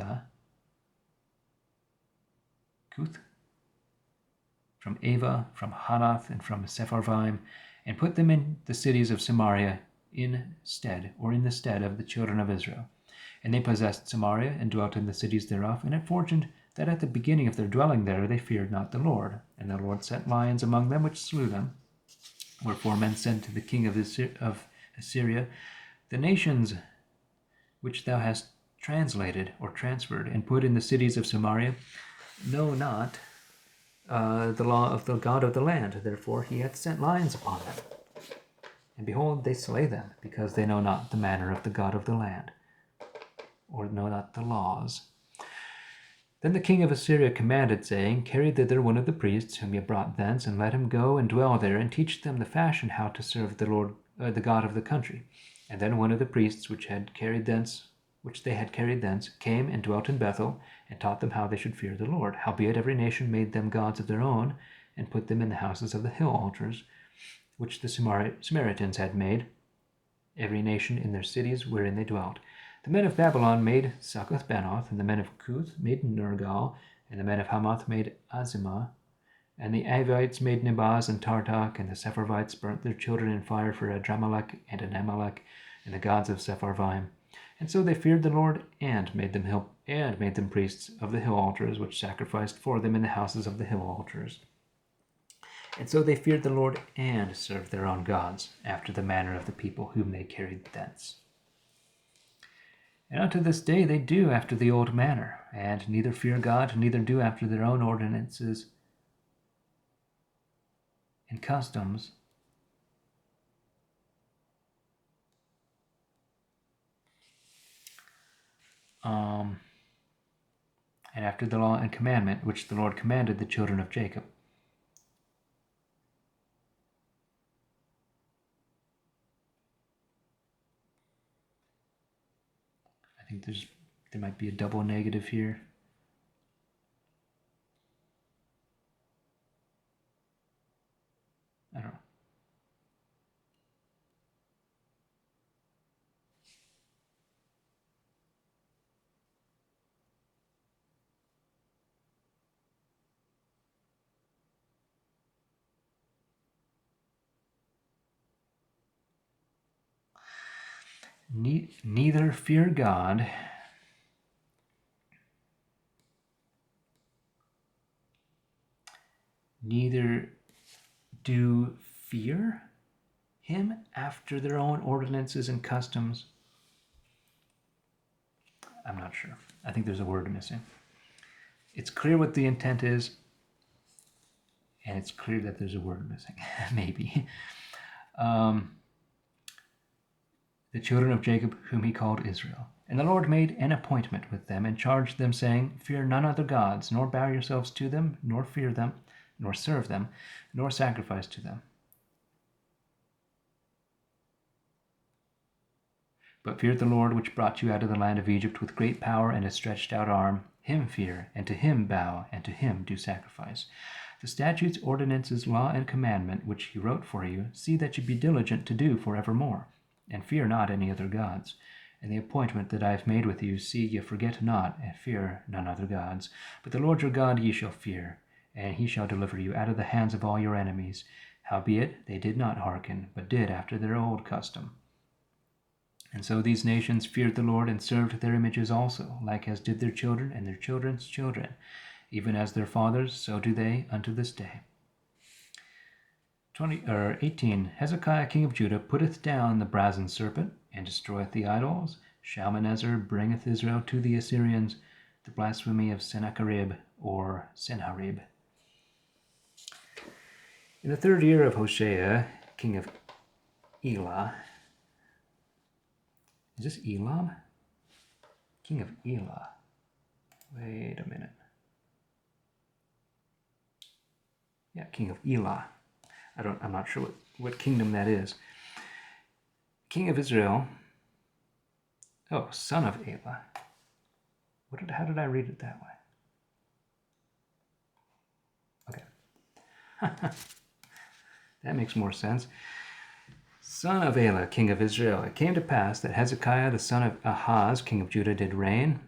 from Ava, from Hanath, and from Sepharvaim, and put them in the cities of Samaria in the stead of the children of Israel. And they possessed Samaria, and dwelt in the cities thereof. And it fortuned that at the beginning of their dwelling there they feared not the Lord. And the Lord set lions among them, which slew them. Wherefore men said to the king of Assyria, The nations which thou hast translated or transferred, and put in the cities of Samaria, know not the law of the God of the land. Therefore he hath sent lions upon them. And behold, they slay them, because they know not the manner of the God of the land, or know not the laws. Then the king of Assyria commanded, saying, Carry thither one of the priests whom ye brought thence, and let him go and dwell there, and teach them the fashion how to serve the Lord, the God of the country. And then one of the priests which they had carried thence, came and dwelt in Bethel, and taught them how they should fear the Lord. Howbeit every nation made them gods of their own, and put them in the houses of the hill altars, which the Samaritans had made, every nation in their cities wherein they dwelt. The men of Babylon made Succoth-Benoth, and the men of Cuth made Nergal, and the men of Hamath made Azimah, and the Avites made Nebaz and Tartak, and the Sepharvites burnt their children in fire for Adramelech and Anamelech, and the gods of Sepharvaim. And so they feared the Lord, and made them priests of the hill altars, which sacrificed for them in the houses of the hill altars. And so they feared the Lord, and served their own gods, after the manner of the people whom they carried thence. And unto this day they do after the old manner, and neither fear God, neither do after their own ordinances and customs, and after the law and commandment which the Lord commanded the children of Jacob. I think there might be a double negative here. I don't know. Neither fear God, neither do fear him after their own ordinances and customs. I'm not sure. I think there's a word missing. It's clear what the intent is. And it's clear that there's a word missing, maybe. The children of Jacob, whom he called Israel. And the Lord made an appointment with them, and charged them, saying, Fear none other gods, nor bow yourselves to them, nor fear them, nor serve them, nor sacrifice to them. But fear the Lord, which brought you out of the land of Egypt with great power and a stretched out arm. Him fear, and to him bow, and to him do sacrifice. The statutes, ordinances, law, and commandment, which he wrote for you, see that you be diligent to do forevermore. And fear not any other gods. And the appointment that I have made with you, see ye forget not, and fear none other gods. But the Lord your God ye shall fear, and he shall deliver you out of the hands of all your enemies. Howbeit they did not hearken, but did after their old custom. And so these nations feared the Lord, and served their images also, like as did their children and their children's children. Even as their fathers, so do they unto this day. 18. Hezekiah king of Judah putteth down the brazen serpent, and destroyeth the idols. Shalmaneser bringeth Israel to the Assyrians, the blasphemy of Sennacherib, or Sennacherib. In the 3rd year of Hoshea, king of Elah. Is this Elam? King of Elah. Wait a minute. Yeah, king of Elah. I'm not sure what kingdom that is. King of Israel. Oh, son of Elah. How did I read it that way? Okay. That makes more sense. Son of Elah, king of Israel. It came to pass that Hezekiah, the son of Ahaz, king of Judah, did reign.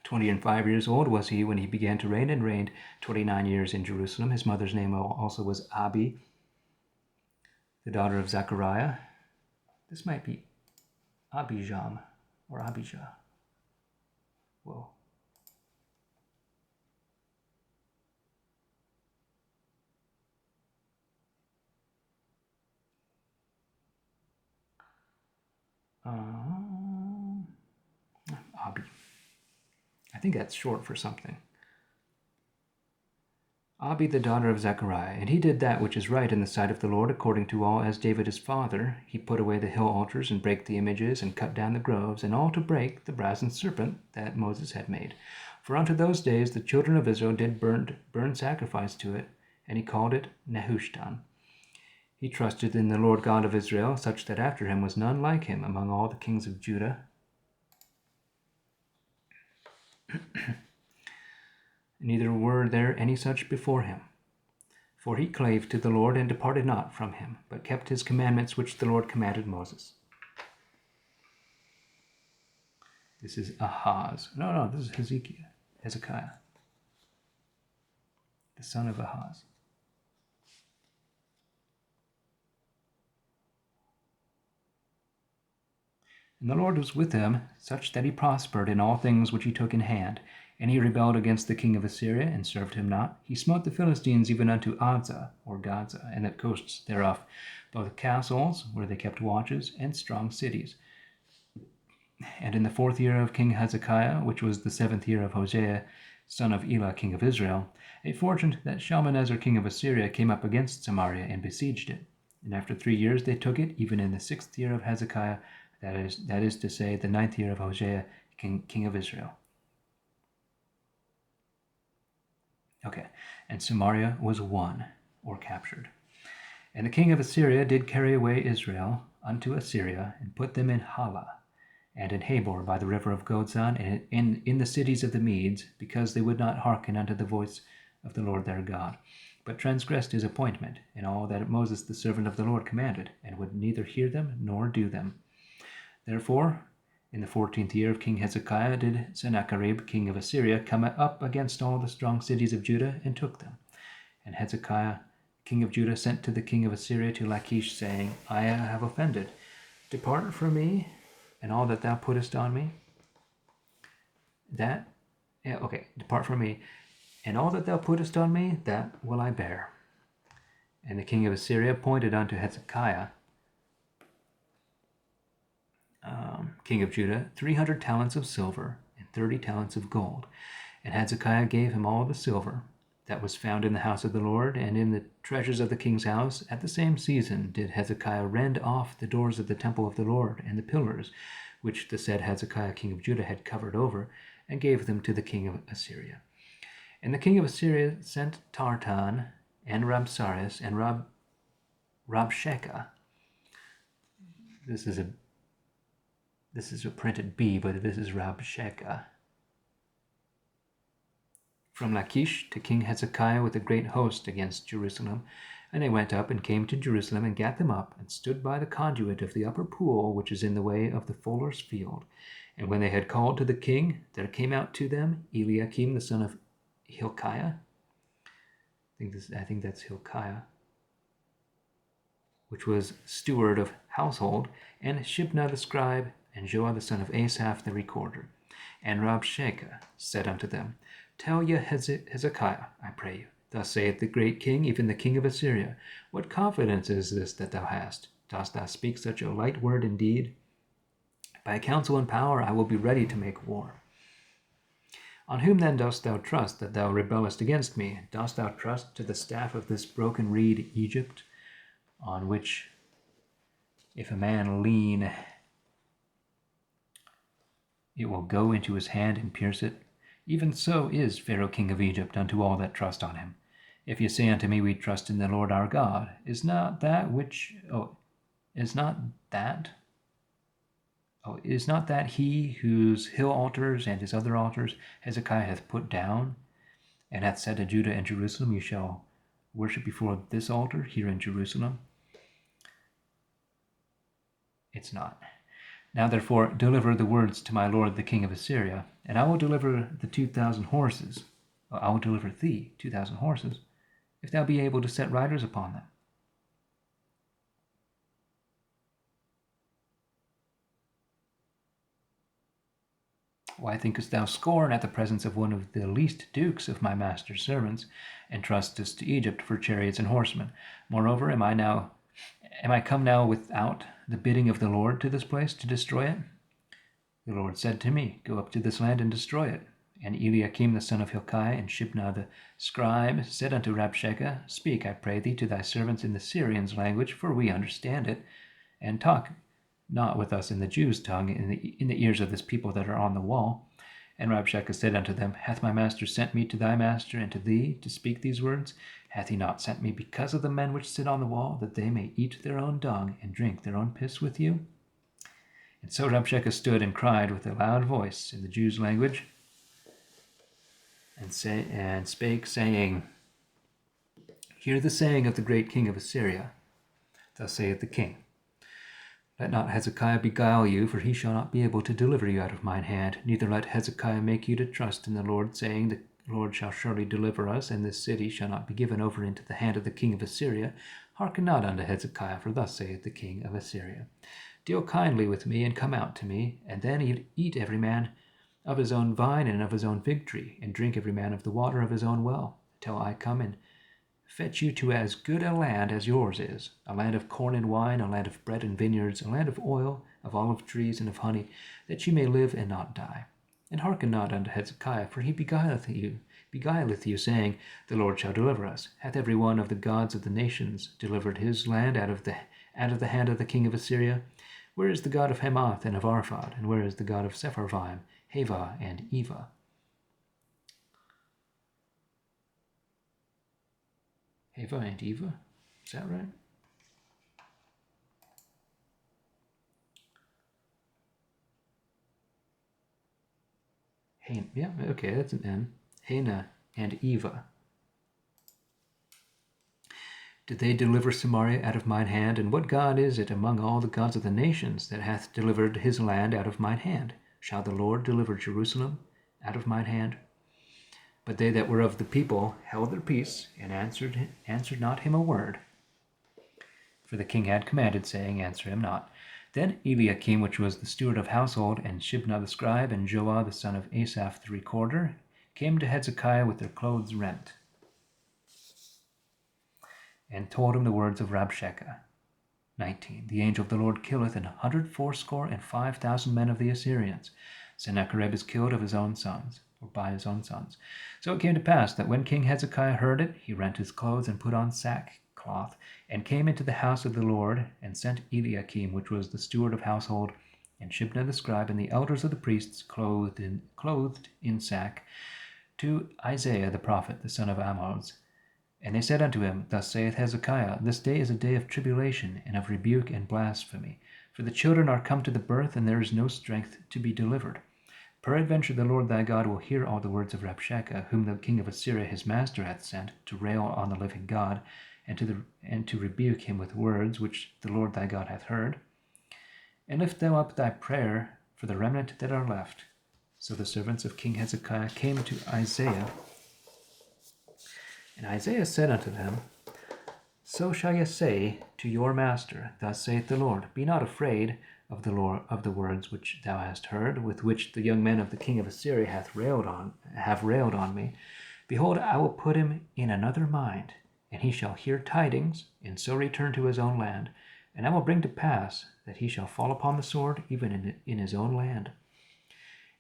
25 years old was he when he began to reign, and reigned 29 years in Jerusalem. His mother's name also was Abi, the daughter of Zechariah. This might be Abijam or Abijah. Whoa. Abi. I think that's short for something. Abi, the daughter of Zechariah, and he did that which is right in the sight of the Lord, according to all as David his father. He put away the hill altars, and brake the images, and cut down the groves, and all to break the brazen serpent that Moses had made. For unto those days the children of Israel did burn sacrifice to it, and he called it Nehushtan. He trusted in the Lord God of Israel, such that after him was none like him among all the kings of Judah. Neither were there any such before him. For he clave to the Lord, and departed not from him, but kept his commandments which the Lord commanded Moses. This is Ahaz. No, this is Hezekiah, the son of Ahaz. And the Lord was with him, such that he prospered in all things which he took in hand. And he rebelled against the king of Assyria, and served him not. He smote the Philistines even unto Adza, or Gaza, and the coasts thereof, both castles, where they kept watches, and strong cities. And in the 4th year of King Hezekiah, which was the 7th year of Hosea, son of Elah, king of Israel, it fortuned that Shalmaneser, king of Assyria, came up against Samaria, and besieged it. And after 3 years they took it, even in the 6th year of Hezekiah, that is to say, the 9th year of Hosea, king of Israel. Okay, and Samaria was won, or captured. And the king of Assyria did carry away Israel unto Assyria, and put them in Hala, and in Habor by the river of Gozan, and in the cities of the Medes, because they would not hearken unto the voice of the Lord their God, but transgressed his appointment, in all that Moses the servant of the Lord commanded, and would neither hear them nor do them. Therefore, in the 14th year of King Hezekiah did Sennacherib, king of Assyria, come up against all the strong cities of Judah, and took them. And Hezekiah, king of Judah, sent to the king of Assyria to Lachish, saying, I have offended. Depart from me, and all that thou puttest on me. Depart from me, and all that thou puttest on me, that will I bear. And the king of Assyria appointed unto Hezekiah, king of Judah, 300 talents of silver, and 30 talents of gold. And Hezekiah gave him all the silver that was found in the house of the Lord, and in the treasures of the king's house. At the same season did Hezekiah rend off the doors of the temple of the Lord, and the pillars, which the said Hezekiah king of Judah had covered over, and gave them to the king of Assyria. And the king of Assyria sent Tartan, and Rabsaris, and Rabshakeh. This is a printed B, but this is Rabshakeh. From Lachish to King Hezekiah with a great host against Jerusalem. And they went up and came to Jerusalem, and gat them up, and stood by the conduit of the upper pool, which is in the way of the fuller's field. And when they had called to the king, there came out to them Eliakim the son of Hilkiah. I think that's Hilkiah, which was steward of household, and Shibna the scribe, and Joah the son of Asaph the recorder. And Rabshakeh said unto them, Tell ye Hezekiah, I pray you, thus saith the great king, even the king of Assyria, what confidence is this that thou hast? Dost thou speak such a light word indeed? By counsel and power I will be ready to make war. On whom then dost thou trust that thou rebellest against me? Dost thou trust to the staff of this broken reed Egypt, on which if a man lean, it will go into his hand and pierce it? Even so is Pharaoh king of Egypt unto all that trust on him. If ye say unto me, We trust in the Lord our God, is not that he whose hill altars and his other altars Hezekiah hath put down, and hath said to Judah and Jerusalem, You shall worship before this altar here in Jerusalem? It's not. Now therefore deliver the words to my lord the king of Assyria, and I will deliver the 2,000 horses. I will deliver thee 2,000 horses, if thou be able to set riders upon them. Why thinkest thou scorn at the presence of one of the least dukes of my master's servants, and trustest to Egypt for chariots and horsemen? Moreover, am I come now without the bidding of the Lord to this place to destroy it? The Lord said to me, Go up to this land and destroy it. And Eliakim the son of Hilkiah and Shibna the scribe said unto Rabshakeh, Speak, I pray thee, to thy servants in the Syrians' language, for we understand it, and talk not with us in the Jews' tongue, in the ears of this people that are on the wall. And Rabshakeh said unto them, Hath my master sent me to thy master and to thee to speak these words? Hath he not sent me because of the men which sit on the wall, that they may eat their own dung and drink their own piss with you? And so Rabshakeh stood and cried with a loud voice in the Jews' language, and spake, saying, Hear the saying of the great king of Assyria. Thus saith the king, Let not Hezekiah beguile you, for he shall not be able to deliver you out of mine hand. Neither let Hezekiah make you to trust in the Lord, saying, The Lord shall surely deliver us, and this city shall not be given over into the hand of the king of Assyria. Hearken not unto Hezekiah, for thus saith the king of Assyria, Deal kindly with me, and come out to me, and then eat every man of his own vine and of his own fig tree, and drink every man of the water of his own well, till I come and fetch you to as good a land as yours is, a land of corn and wine, a land of bread and vineyards, a land of oil, of olive trees, and of honey, that you may live and not die. And hearken not unto Hezekiah, for he beguileth you, saying, The Lord shall deliver us. Hath every one of the gods of the nations delivered his land out of the hand of the king of Assyria? Where is the God of Hamath and of Arphad? And where is the God of Sepharvaim, Hava, and Eva? Hava and Eva? Is that right? Yeah, okay, that's an N. Hena and Eva. Did they deliver Samaria out of mine hand? And what God is it among all the gods of the nations that hath delivered his land out of mine hand? Shall the Lord deliver Jerusalem out of mine hand? But they that were of the people held their peace, and answered not him a word. For the king had commanded, saying, Answer him not. Then Eliakim, which was the steward of household, and Shibna the scribe, and Joah the son of Asaph the recorder, came to Hezekiah with their clothes rent, and told him the words of Rabshakeh. 19. The angel of the Lord killeth 180 and 5,000 men of the Assyrians. Sennacherib is killed of his own sons. by his own sons. So it came to pass that when King Hezekiah heard it, he rent his clothes and put on sackcloth, and came into the house of the Lord, and sent Eliakim, which was the steward of household, and Shebna the scribe, and the elders of the priests, clothed in sack, to Isaiah the prophet, the son of Amoz. And they said unto him, Thus saith Hezekiah, This day is a day of tribulation, and of rebuke and blasphemy. For the children are come to the birth, and there is no strength to be delivered. Peradventure the Lord thy God will hear all the words of Rabshakeh, whom the king of Assyria his master hath sent, to rail on the living God, and to rebuke him with words which the Lord thy God hath heard. And lift thou up thy prayer for the remnant that are left. So the servants of King Hezekiah came to Isaiah, and Isaiah said unto them, So shall ye say to your master, Thus saith the Lord, Be not afraid of the words which thou hast heard, with which the young men of the king of Assyria have railed on me. Behold, I will put him in another mind, and he shall hear tidings, and so return to his own land. And I will bring to pass that he shall fall upon the sword, even in his own land.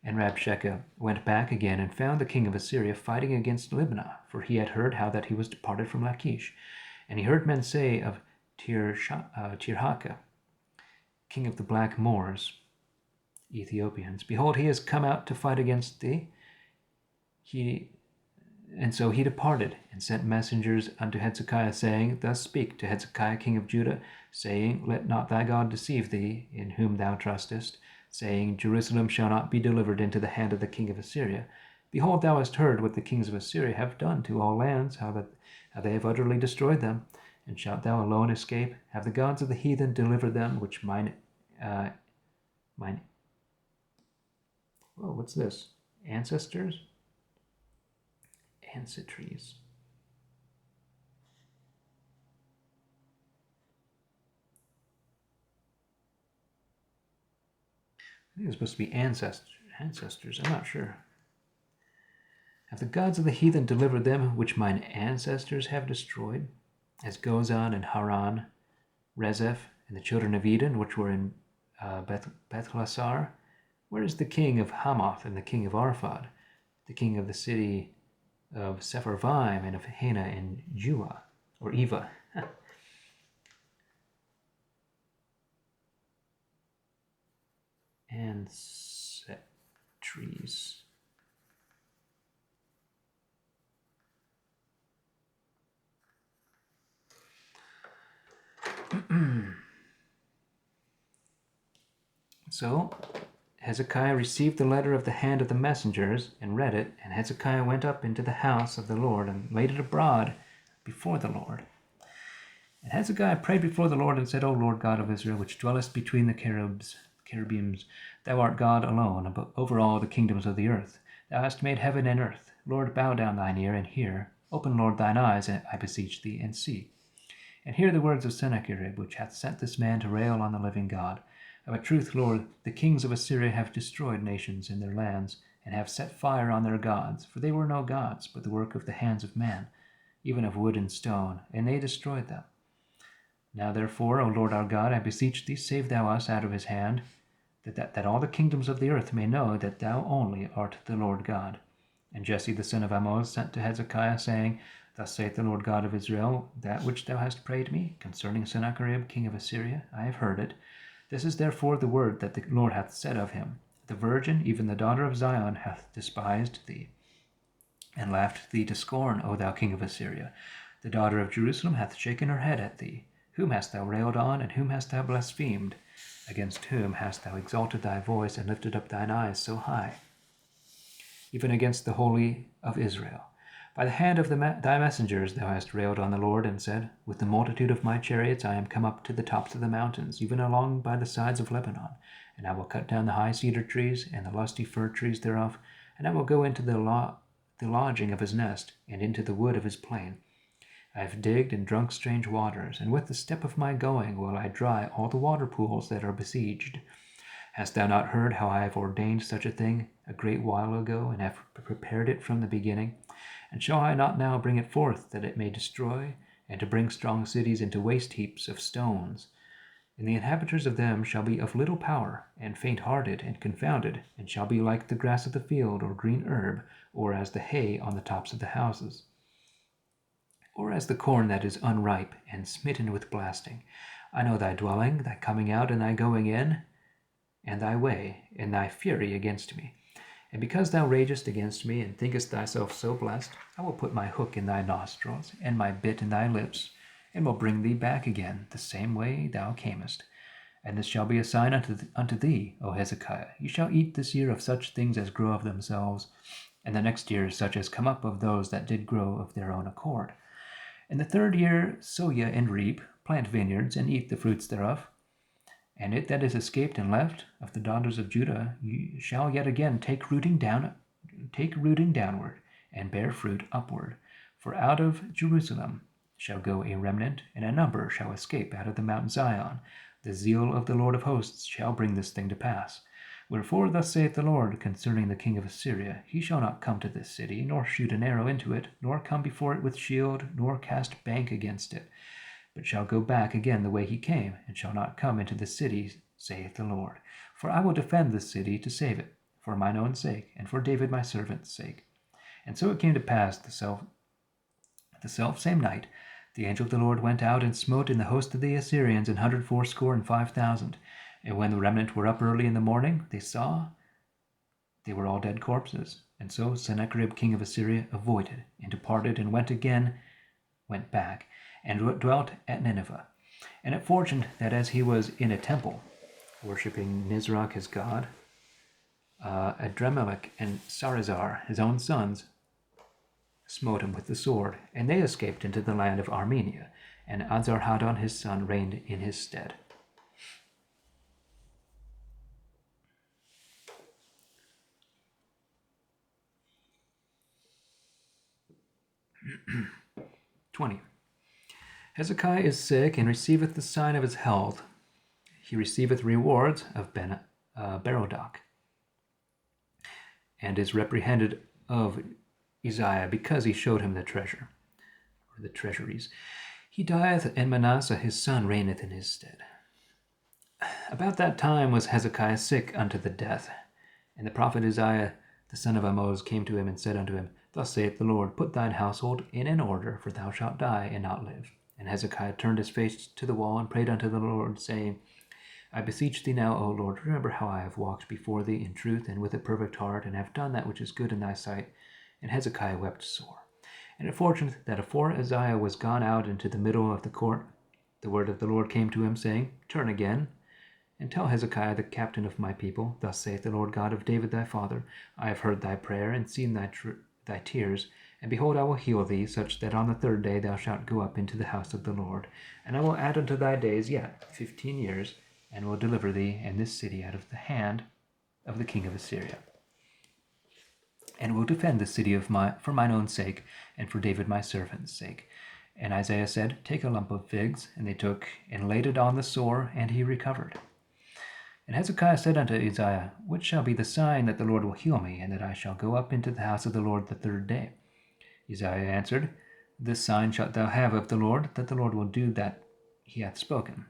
And Rabshakeh went back again, and found the king of Assyria fighting against Libnah, for he had heard how that he was departed from Lachish. And he heard men say of Tirhakah, king of the black Moors, Ethiopians, Behold, he is come out to fight against thee. And so he departed, and sent messengers unto Hezekiah, saying, Thus speak to Hezekiah king of Judah, saying, Let not thy God deceive thee, in whom thou trustest, saying, Jerusalem shall not be delivered into the hand of the king of Assyria. Behold, thou hast heard what the kings of Assyria have done to all lands, how they have utterly destroyed them. And shalt thou alone escape? Have the gods of the heathen delivered them, which what's this? Ancestors? Ancestries. I think it's supposed to be ancestors. I'm not sure. Have the gods of the heathen delivered them, which mine ancestors have destroyed? As Gozan and Haran, Rezeph, and the children of Eden, which were in Bethlasar? Where is the king of Hamath and the king of Arphad, the king of the city of Sepharvaim and of Hena and Jua, or Eva? Ancestries. So Hezekiah received the letter of the hand of the messengers, and read it, and Hezekiah went up into the house of the Lord, and laid it abroad before the Lord. And Hezekiah prayed before the Lord, and said, O Lord God of Israel, which dwellest between the cherubims, thou art God alone, over all the kingdoms of the earth. Thou hast made heaven and earth. Lord, bow down thine ear, and hear. Open, Lord, thine eyes, I beseech thee, and see. And hear the words of Sennacherib, which hath sent this man to rail on the living God. Of a truth, Lord, the kings of Assyria have destroyed nations in their lands, and have set fire on their gods, for they were no gods, but the work of the hands of man, even of wood and stone, and they destroyed them. Now therefore, O Lord our God, I beseech thee, save thou us out of his hand, that all the kingdoms of the earth may know that thou only art the Lord God. And Jesse the son of Amoz sent to Hezekiah, saying, Thus saith the Lord God of Israel, that which thou hast prayed me concerning Sennacherib king of Assyria, I have heard it. This is therefore the word that the Lord hath said of him. The virgin, even the daughter of Zion, hath despised thee, and laughed thee to scorn, O thou king of Assyria. The daughter of Jerusalem hath shaken her head at thee. Whom hast thou railed on, and whom hast thou blasphemed? Against whom hast thou exalted thy voice, and lifted up thine eyes so high? Even against the Holy of Israel. By the hand of thy messengers thou hast railed on the Lord, and said, With the multitude of my chariots I am come up to the tops of the mountains, even along by the sides of Lebanon. And I will cut down the high cedar trees, and the lusty fir trees thereof, and I will go into the lodging of his nest, and into the wood of his plain. I have digged and drunk strange waters, and with the step of my going will I dry all the water pools that are besieged. Hast thou not heard how I have ordained such a thing a great while ago, and have prepared it from the beginning? And shall I not now bring it forth, that it may destroy, and to bring strong cities into waste heaps of stones? And the inhabitants of them shall be of little power, and faint-hearted, and confounded, and shall be like the grass of the field, or green herb, or as the hay on the tops of the houses, or as the corn that is unripe, and smitten with blasting. I know thy dwelling, thy coming out, and thy going in, and thy way, and thy fury against me. And because thou ragest against me, and thinkest thyself so blessed, I will put my hook in thy nostrils, and my bit in thy lips, and will bring thee back again the same way thou camest. And this shall be a sign unto thee, O Hezekiah. You shall eat this year of such things as grow of themselves, and the next year such as come up of those that did grow of their own accord. In the third year sow ye and reap, plant vineyards, and eat the fruits thereof. And it that is escaped and left of the daughters of Judah shall yet again take rooting downward, and bear fruit upward. For out of Jerusalem shall go a remnant, and a number shall escape out of the Mount Zion. The zeal of the Lord of hosts shall bring this thing to pass. Wherefore thus saith the Lord concerning the king of Assyria, he shall not come to this city, nor shoot an arrow into it, nor come before it with shield, nor cast bank against it, but shall go back again the way he came, and shall not come into the city, saith the Lord. For I will defend this city to save it, for mine own sake, and for David my servant's sake. And so it came to pass the self same night, the angel of the Lord went out and smote in the host of the Assyrians 185,000. And when the remnant were up early in the morning, they saw they were all dead corpses. And so Sennacherib king of Assyria avoided, and departed, and went back, and dwelt at Nineveh. And it fortuned that as he was in a temple, worshipping Nisroch his god, Adremelech and Sarazar, his own sons, smote him with the sword, and they escaped into the land of Armenia, and Azarhaddon his son reigned in his stead. (20) Hezekiah is sick, and receiveth the sign of his health. He receiveth rewards of Berodach, and is reprehended of Uzziah, because he showed him the treasure, or the treasuries. He dieth, and Manasseh his son reigneth in his stead. About that time was Hezekiah sick unto the death. And the prophet Uzziah the son of Amoz came to him and said unto him, Thus saith the Lord, Put thine household in an order, for thou shalt die and not live. And Hezekiah turned his face to the wall and prayed unto the Lord, saying, I beseech thee now, O Lord, remember how I have walked before thee in truth and with a perfect heart, and have done that which is good in thy sight. And Hezekiah wept sore. And it fortuned that afore Uzziah was gone out into the middle of the court, the word of the Lord came to him, saying, Turn again, and tell Hezekiah the captain of my people, Thus saith the Lord God of David thy father, I have heard thy prayer, and seen thy tears, and behold, I will heal thee, such that on the third day thou shalt go up into the house of the Lord. And I will add unto thy days yet 15 years, and will deliver thee and this city out of the hand of the king of Assyria. And will defend the city for mine own sake, and for David my servant's sake. And Isaiah said, Take a lump of figs. And they took, and laid it on the sore, and he recovered. And Hezekiah said unto Uzziah, What shall be the sign that the Lord will heal me, and that I shall go up into the house of the Lord the third day? Uzziah answered, This sign shalt thou have of the Lord, that the Lord will do that he hath spoken.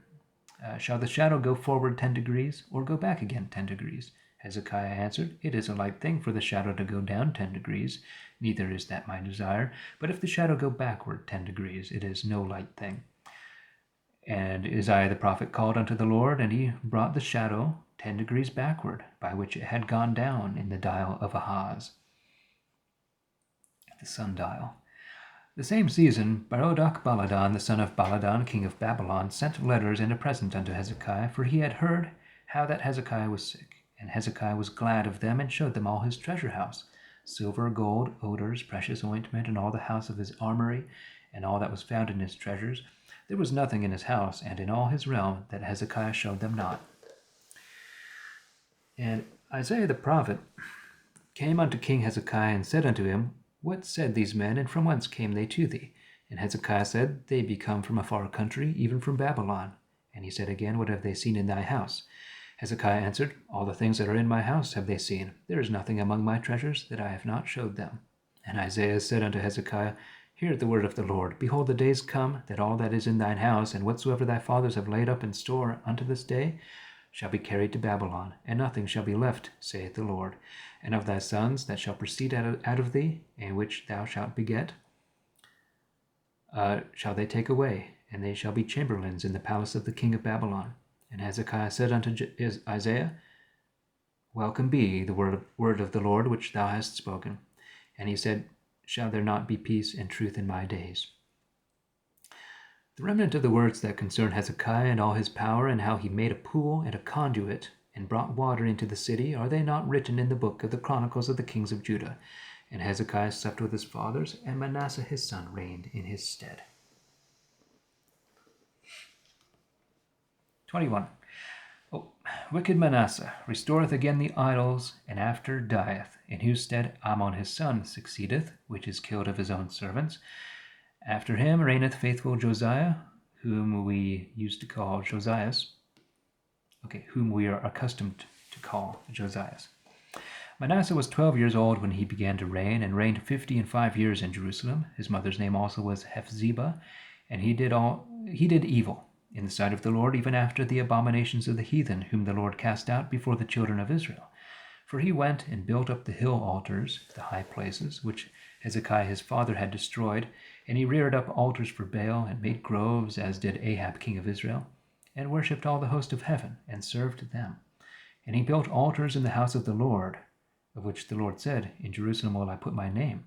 Shall the shadow go forward 10 degrees, or go back again 10 degrees? Hezekiah answered, It is a light thing for the shadow to go down 10 degrees, neither is that my desire. But if the shadow go backward 10 degrees, it is no light thing. And Uzziah the prophet called unto the Lord, and he brought the shadow 10 degrees backward, by which it had gone down in the dial of Ahaz, the sundial. The same season, Berodach Baladan, the son of Baladan, king of Babylon, sent letters and a present unto Hezekiah, for he had heard how that Hezekiah was sick. And Hezekiah was glad of them, and showed them all his treasure house, silver, gold, odors, precious ointment, and all the house of his armory, and all that was found in his treasures. There was nothing in his house and in all his realm that Hezekiah showed them not. And Isaiah the prophet came unto King Hezekiah, and said unto him, What said these men, and from whence came they to thee? And Hezekiah said, They be come from a far country, even from Babylon. And he said again, What have they seen in thy house? Hezekiah answered, All the things that are in my house have they seen. There is nothing among my treasures that I have not showed them. And Isaiah said unto Hezekiah, Hear the word of the Lord. Behold, the days come, that all that is in thine house, and whatsoever thy fathers have laid up in store unto this day, shall be carried to Babylon, and nothing shall be left, saith the Lord. And of thy sons that shall proceed out of thee, and which thou shalt beget, shall they take away, and they shall be chamberlains in the palace of the king of Babylon. And Hezekiah said unto Isaiah, Welcome be the word of the Lord which thou hast spoken. And he said, Shall there not be peace and truth in my days? The remnant of the words that concern Hezekiah and all his power, and how he made a pool and a conduit, and brought water into the city, are they not written in the book of the Chronicles of the kings of Judah? And Hezekiah slept with his fathers, and Manasseh his son reigned in his stead. 21. Oh, wicked Manasseh restoreth again the idols, and after dieth, in whose stead Amon his son succeedeth, which is killed of his own servants. After him reigneth faithful Josiah, whom we used to call Josias. Whom we are accustomed to call Josias. Manasseh was 12 years old when he began to reign, and reigned 55 years in Jerusalem. His mother's name also was Hephzibah, and he did evil in the sight of the Lord, even after the abominations of the heathen, whom the Lord cast out before the children of Israel. For he went and built up the hill altars, the high places, which Hezekiah his father had destroyed, and he reared up altars for Baal, and made groves, as did Ahab king of Israel, and worshipped all the host of heaven, and served them. And he built altars in the house of the Lord, of which the Lord said, In Jerusalem will I put my name.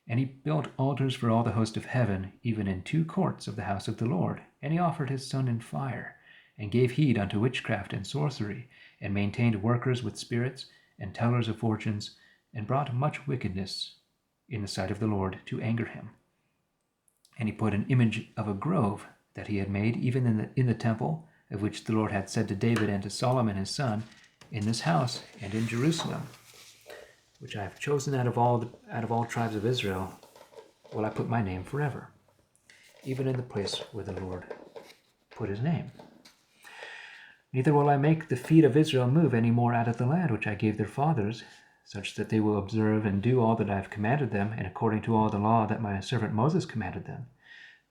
And he built altars for all the host of heaven, even in 2 courts of the house of the Lord. And he offered his son in fire, and gave heed unto witchcraft and sorcery, and maintained workers with spirits, and tellers of fortunes, and brought much wickedness in the sight of the Lord to anger him. And he put an image of a grove that he had made, even in the temple, of which the Lord had said to David and to Solomon his son, In this house and in Jerusalem, which I have chosen out of all tribes of Israel, will I put my name forever, even in the place where the Lord put his name. Neither will I make the feet of Israel move any more out of the land which I gave their fathers, such that they will observe and do all that I have commanded them, and according to all the law that my servant Moses commanded them.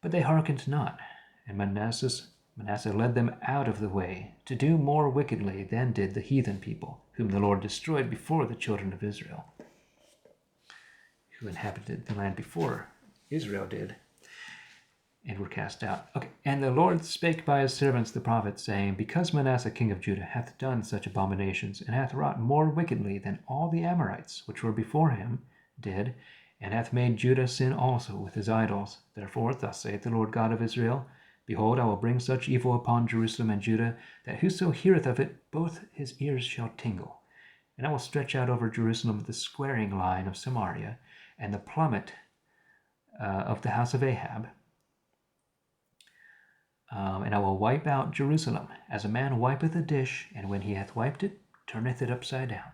But they hearkened not, and Manasseh led them out of the way, to do more wickedly than did the heathen people, whom the Lord destroyed before the children of Israel, who inhabited the land before Israel did, and were cast out. And the Lord spake by his servants the prophets, saying, Because Manasseh king of Judah hath done such abominations, and hath wrought more wickedly than all the Amorites, which were before him, did, and hath made Judah sin also with his idols. Therefore, thus saith the Lord God of Israel, Behold, I will bring such evil upon Jerusalem and Judah, that whoso heareth of it, both his ears shall tingle. And I will stretch out over Jerusalem the squaring line of Samaria, and the plummet of the house of Ahab. And I will wipe out Jerusalem, as a man wipeth a dish, and when he hath wiped it, turneth it upside down.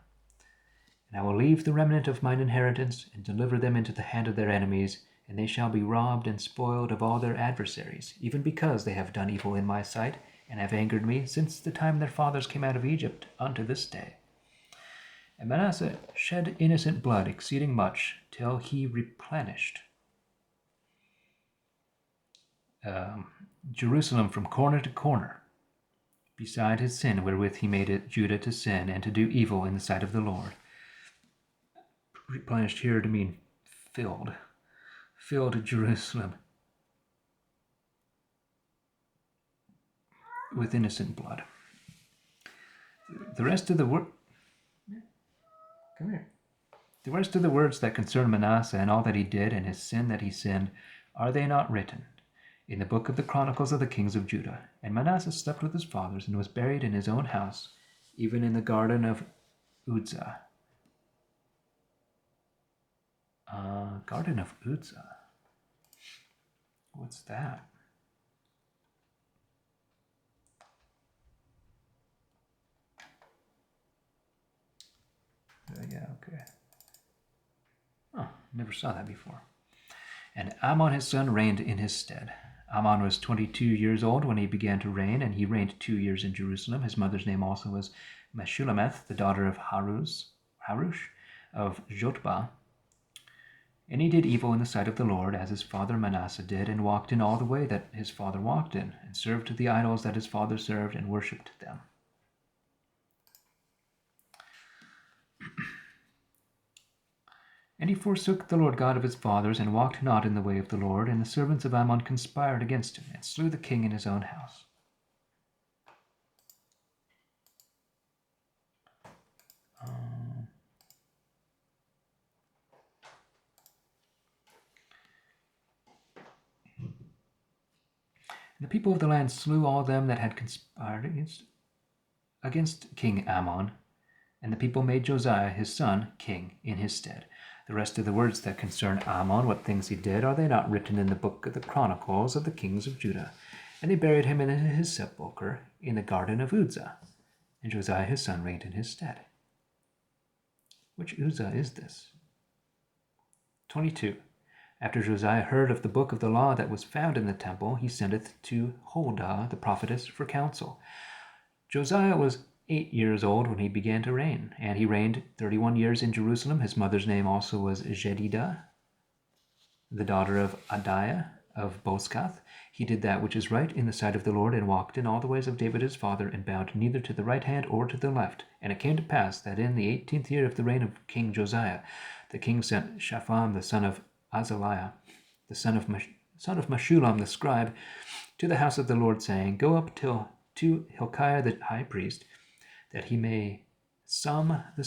And I will leave the remnant of mine inheritance, and deliver them into the hand of their enemies, and they shall be robbed and spoiled of all their adversaries, even because they have done evil in my sight, and have angered me since the time their fathers came out of Egypt unto this day. And Manasseh shed innocent blood exceeding much, till he replenished Jerusalem from corner to corner, beside his sin wherewith he made it Judah to sin and to do evil in the sight of the Lord. Replenished here to mean filled Jerusalem with innocent blood. The rest of the words that concern Manasseh and all that he did and his sin that he sinned, are they not written in the book of the Chronicles of the kings of Judah? And Manasseh slept with his fathers and was buried in his own house, even in the garden of Uzzah. Garden of Uzzah. What's that? Yeah, okay. Oh, never saw that before. And Amon his son reigned in his stead. Amon was 22 years old when he began to reign, and he reigned 2 years in Jerusalem. His mother's name also was Meshullemeth, the daughter of Harush of Jotbah. And he did evil in the sight of the Lord, as his father Manasseh did, and walked in all the way that his father walked in, and served the idols that his father served, and worshipped them. And he forsook the Lord God of his fathers, and walked not in the way of the Lord, and the servants of Ammon conspired against him, and slew the king in his own house. And the people of the land slew all them that had conspired against King Ammon, and the people made Josiah his son king in his stead. The rest of the words that concern Ammon, what things he did, are they not written in the book of the Chronicles of the kings of Judah? And they buried him in his sepulchre in the garden of Uzzah, and Josiah his son reigned in his stead. Which Uzzah is this? 22. After Josiah heard of the book of the law that was found in the temple, he sendeth to Huldah the prophetess for counsel. Josiah was 8 years old when he began to reign, and he reigned 31 years in Jerusalem. His mother's name also was Jedidah, the daughter of Adiah of Boscath. He did that which is right in the sight of the Lord, and walked in all the ways of David his father, and bowed neither to the right hand or to the left. And it came to pass that in the 18th year of the reign of King Josiah, the king sent Shaphan the son of Azaliah, the son of Meshullam the scribe, to the house of the Lord, saying, Go up to Hilkiah the high priest, that he may sum up the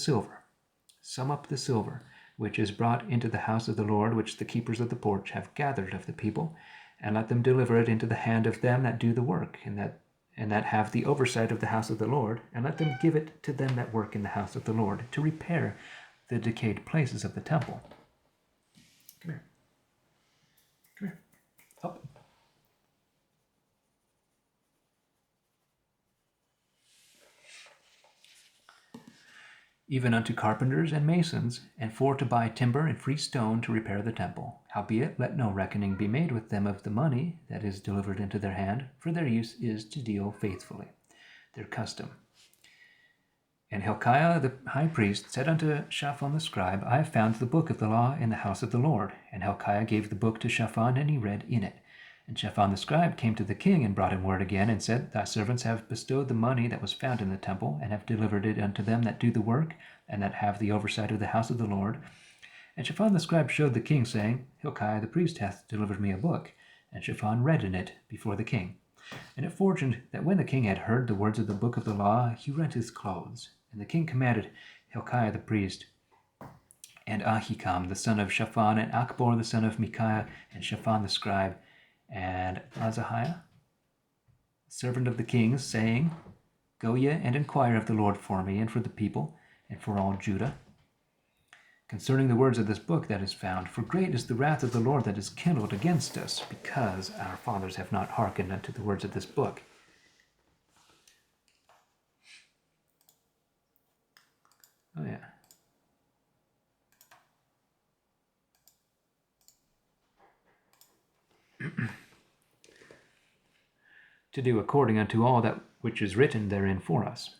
silver, which is brought into the house of the Lord, which the keepers of the porch have gathered of the people, and let them deliver it into the hand of them that do the work, and that have the oversight of the house of the Lord, and let them give it to them that work in the house of the Lord, to repair the decayed places of the temple. Come here. Up. Even unto carpenters and masons, and for to buy timber and free stone to repair the temple. Howbeit, let no reckoning be made with them of the money that is delivered into their hand, for their use is to deal faithfully, their custom. And Hilkiah the high priest said unto Shaphan the scribe, I have found the book of the law in the house of the Lord. And Hilkiah gave the book to Shaphan, and he read in it. And Shaphan the scribe came to the king, and brought him word again, and said, Thy servants have bestowed the money that was found in the temple, and have delivered it unto them that do the work, and that have the oversight of the house of the Lord. And Shaphan the scribe showed the king, saying, Hilkiah the priest hath delivered me a book. And Shaphan read in it before the king. And it fortuned that when the king had heard the words of the book of the law, he rent his clothes. And the king commanded Hilkiah the priest, and Ahikam the son of Shaphan, and Achbor the son of Micaiah, and Shaphan the scribe, and Azahiah, servant of the king, saying, Go ye and inquire of the Lord for me, and for the people, and for all Judah, concerning the words of this book that is found. For great is the wrath of the Lord that is kindled against us, because our fathers have not hearkened unto the words of this book. Oh, yeah. To do according unto all that which is written therein for us.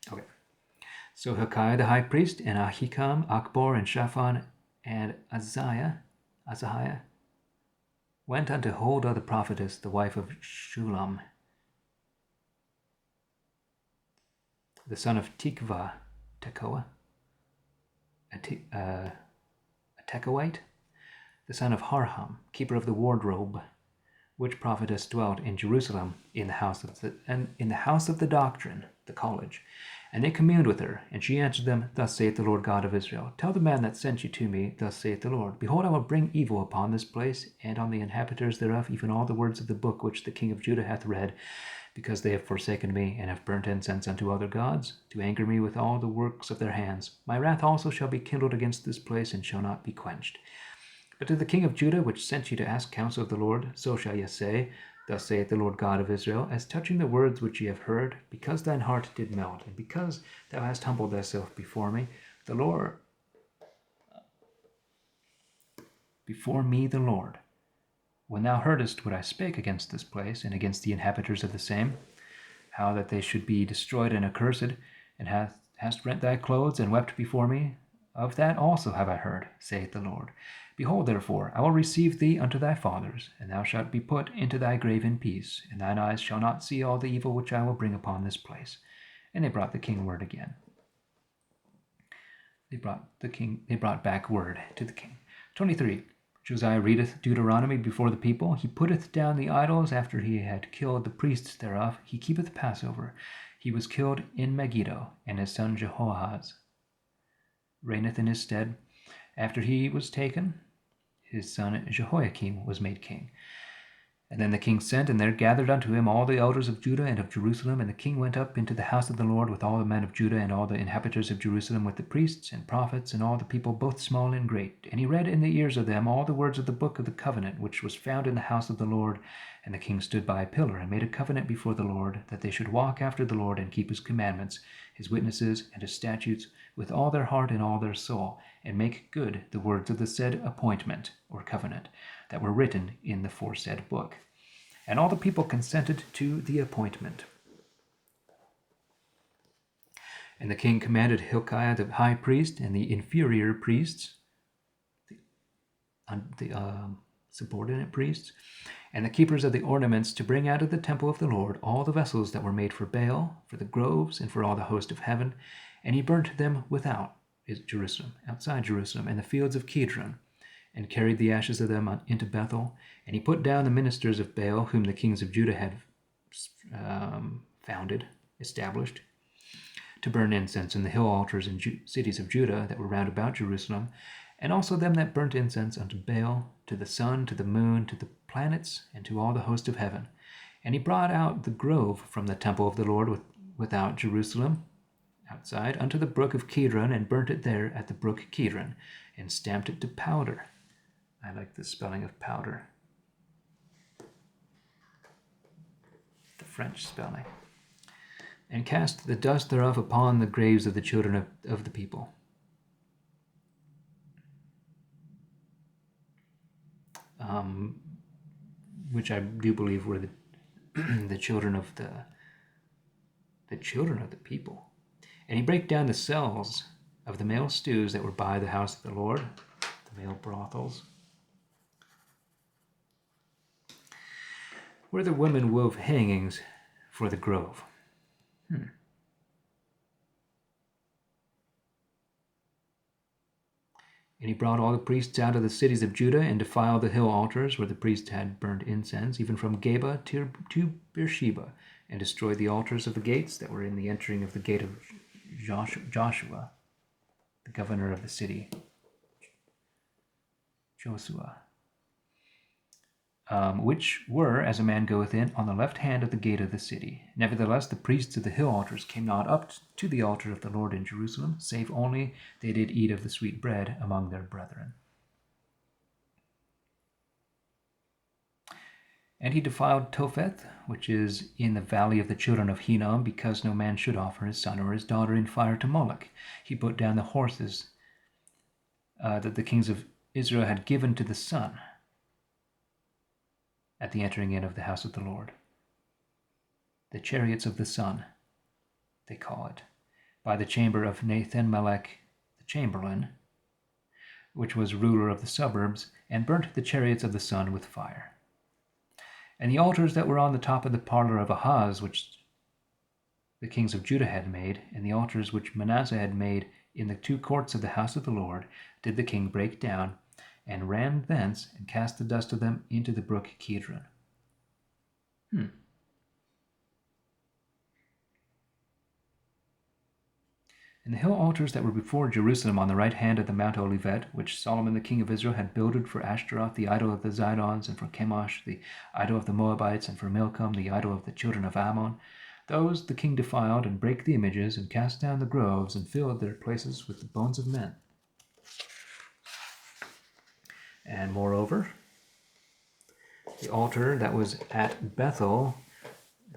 Okay. So Hilkiah the high priest, and Ahikam, Achbor, and Shaphan, and Azahiah went unto Huldah the prophetess, the wife of Shullam, the son of Tekoa, a Tekoite, the son of Harham, keeper of the wardrobe, which prophetess dwelt in Jerusalem in the house of the doctrine, the college. And they communed with her, and she answered them, Thus saith the Lord God of Israel, Tell the man that sent you to me, Thus saith the Lord, Behold, I will bring evil upon this place, and on the inhabitants thereof, even all the words of the book which the king of Judah hath read, because they have forsaken me, and have burnt incense unto other gods, to anger me with all the works of their hands. My wrath also shall be kindled against this place, and shall not be quenched. But to the king of Judah, which sent you to ask counsel of the Lord, so shall ye say, Thus saith the Lord God of Israel, As touching the words which ye have heard, because thine heart did melt, and because thou hast humbled thyself before me, the Lord, when thou heardest what I spake against this place, and against the inhabitants of the same, how that they should be destroyed and accursed, and hast rent thy clothes and wept before me? Of that also have I heard, saith the Lord. Behold, therefore, I will receive thee unto thy fathers, and thou shalt be put into thy grave in peace, and thine eyes shall not see all the evil which I will bring upon this place. And they brought the king word again. They brought back word to the king. 23. Josiah readeth Deuteronomy before the people. He putteth down the idols after he had killed the priests thereof. He keepeth Passover. He was killed in Megiddo, and his son Jehoahaz reigneth in his stead. After he was taken, his son Jehoiakim was made king. And then the king sent, and there gathered unto him all the elders of Judah and of Jerusalem. And the king went up into the house of the Lord with all the men of Judah and all the inhabitants of Jerusalem, with the priests and prophets and all the people, both small and great. And he read in the ears of them all the words of the book of the covenant, which was found in the house of the Lord. And the king stood by a pillar and made a covenant before the Lord, that they should walk after the Lord and keep his commandments, his witnesses, and his statutes with all their heart and all their soul, and make good the words of the said appointment or covenant that were written in the foresaid book. And all the people consented to the appointment. And the king commanded Hilkiah the high priest and the inferior priests, the subordinate priests, and the keepers of the ornaments to bring out of the temple of the Lord all the vessels that were made for Baal, for the groves, and for all the host of heaven. And he burnt them without Jerusalem, outside Jerusalem, in the fields of Kidron, and carried the ashes of them into Bethel. And he put down the ministers of Baal, whom the kings of Judah had established, to burn incense in the hill altars and cities of Judah that were round about Jerusalem, and also them that burnt incense unto Baal, to the sun, to the moon, to the planets, and to all the host of heaven. And he brought out the grove from the temple of the Lord without Jerusalem, outside, unto the brook of Kidron, and burnt it there at the brook Kidron, and stamped it to powder. I like the spelling of powder. The French spelling. And cast the dust thereof upon the graves of the children of the people. Which I do believe were the children of the children of the people. And he brake down the cells of the male stews that were by the house of the Lord, the male brothels, where the women wove hangings for the grove. And he brought all the priests out of the cities of Judah and defiled the hill altars where the priests had burned incense, even from Geba to Beersheba, and destroyed the altars of the gates that were in the entering of the gate of Joshua, the governor of the city. Joshua. Which were, as a man goeth in, on the left hand of the gate of the city. Nevertheless, the priests of the hill altars came not up to the altar of the Lord in Jerusalem, save only they did eat of the sweet bread among their brethren. And he defiled Topheth, which is in the valley of the children of Hinnom, because no man should offer his son or his daughter in fire to Moloch. He put down the horses that the kings of Israel had given to the sun at the entering in of the house of the Lord. The chariots of the sun, they call it, by the chamber of Nathan-Melech the chamberlain, which was ruler of the suburbs, and burnt the chariots of the sun with fire. And the altars that were on the top of the parlor of Ahaz, which the kings of Judah had made, and the altars which Manasseh had made in the two courts of the house of the Lord, did the king break down, and ran thence, and cast the dust of them into the brook Kidron. And the hill altars that were before Jerusalem on the right hand of the Mount Olivet, which Solomon the king of Israel had builded for Ashtaroth, the idol of the Zidons, and for Chemosh, the idol of the Moabites, and for Milcom, the idol of the children of Ammon, those the king defiled, and brake the images, and cast down the groves, and filled their places with the bones of men. And moreover, the altar that was at Bethel,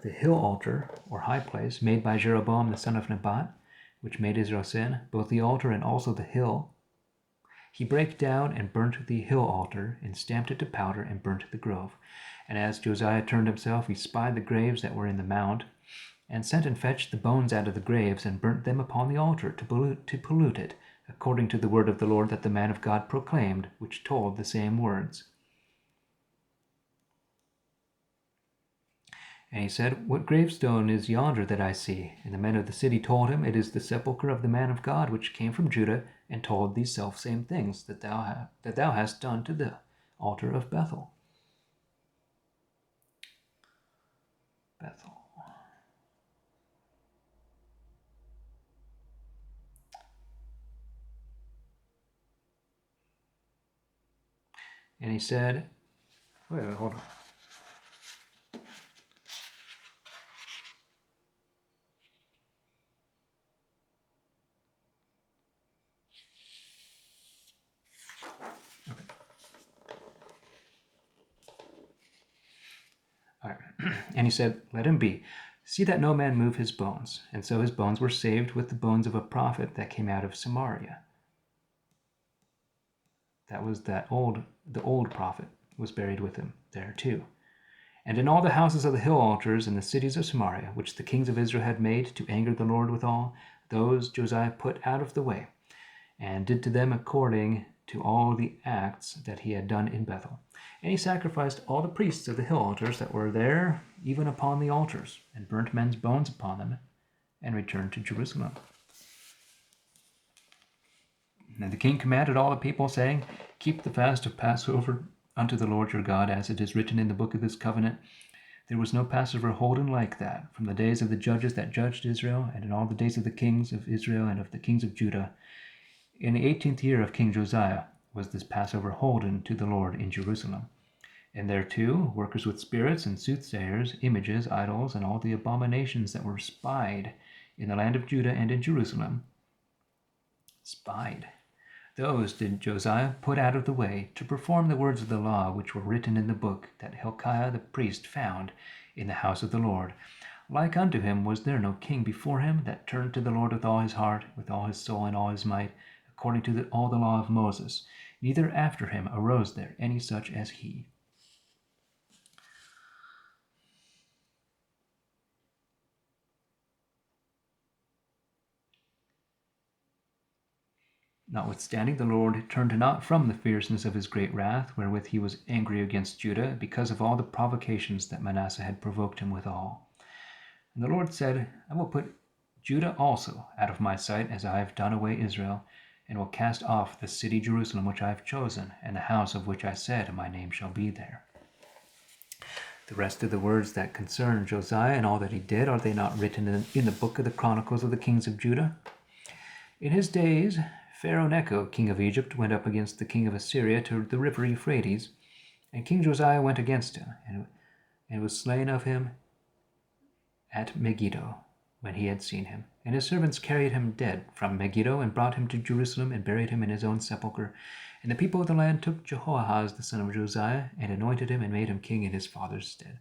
the hill altar, or high place, made by Jeroboam the son of Nebat, which made Israel sin, both the altar and also the hill, he brake down and burnt the hill altar, and stamped it to powder, and burnt the grove. And as Josiah turned himself, he spied the graves that were in the mount, and sent and fetched the bones out of the graves, and burnt them upon the altar to pollute it, according to the word of the Lord that the man of God proclaimed, which told the same words. And he said, What gravestone is yonder that I see? And the men of the city told him, It is the sepulchre of the man of God, which came from Judah, and told these selfsame things that thou hast done to the altar of Bethel. Bethel. And he said, wait, hold on. Okay. All right. And he said, Let him be. See that no man move his bones. And so his bones were saved with the bones of a prophet that came out of Samaria. That was the old prophet was buried with him there too. And in all the houses of the hill altars in the cities of Samaria, which the kings of Israel had made to anger the Lord withal, those Josiah put out of the way, and did to them according to all the acts that he had done in Bethel. And he sacrificed all the priests of the hill altars that were there, even upon the altars, and burnt men's bones upon them, and returned to Jerusalem. And the king commanded all the people, saying, Keep the fast of Passover unto the Lord your God, as it is written in the book of this covenant. There was no Passover holden like that, from the days of the judges that judged Israel, and in all the days of the kings of Israel and of the kings of Judah. In the 18th year of King Josiah was this Passover holden to the Lord in Jerusalem. And there too, workers with spirits and soothsayers, images, idols, and all the abominations that were spied in the land of Judah and in Jerusalem. Spied. Those did Josiah put out of the way to perform the words of the law which were written in the book that Hilkiah the priest found in the house of the Lord. Like unto him was there no king before him that turned to the Lord with all his heart, with all his soul, and all his might, according to all the law of Moses. Neither after him arose there any such as he. Notwithstanding, the Lord turned not from the fierceness of his great wrath, wherewith he was angry against Judah, because of all the provocations that Manasseh had provoked him withal. And the Lord said, I will put Judah also out of my sight, as I have done away Israel, and will cast off the city Jerusalem which I have chosen, and the house of which I said, My name shall be there. The rest of the words that concern Josiah and all that he did, are they not written in the book of the Chronicles of the kings of Judah? In his days, Pharaoh Necho, king of Egypt, went up against the king of Assyria to the river Euphrates, and King Josiah went against him, and was slain of him at Megiddo, when he had seen him. And his servants carried him dead from Megiddo, and brought him to Jerusalem, and buried him in his own sepulchre. And the people of the land took Jehoahaz the son of Josiah, and anointed him, and made him king in his father's stead.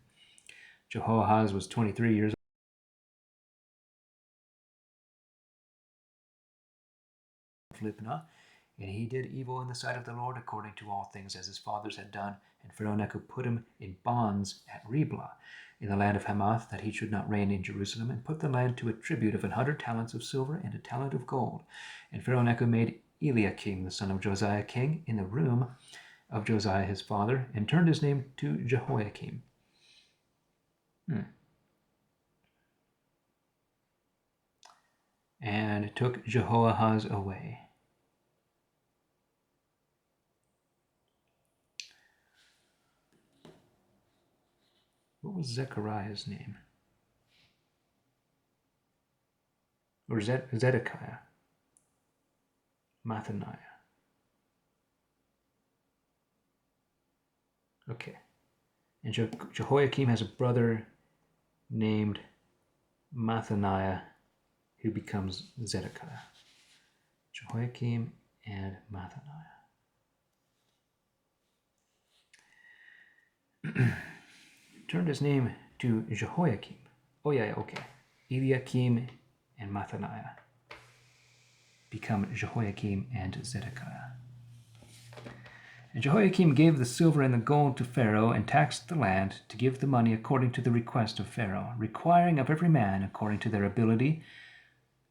Jehoahaz was 23 years old, Libnah, and he did evil in the sight of the Lord, according to all things as his fathers had done. And Pharaoh Necho put him in bonds at Riblah, in the land of Hamath, that he should not reign in Jerusalem, and put the land to a tribute of 100 talents of silver and a talent of gold. And Pharaoh Necho made Eliakim the son of Josiah king in the room of Josiah his father, and turned his name to Jehoiakim. And took Jehoahaz away. What was Zechariah's name? Or Zedekiah? Mathaniah. Okay. And Jehoiakim has a brother named Mathaniah, who becomes Zedekiah. Jehoiakim and Mathaniah. Turned his name to Jehoiakim. Oh yeah, okay. Eliakim and Mathaniah become Jehoiakim and Zedekiah. And Jehoiakim gave the silver and the gold to Pharaoh, and taxed the land to give the money according to the request of Pharaoh, requiring of every man according to their ability,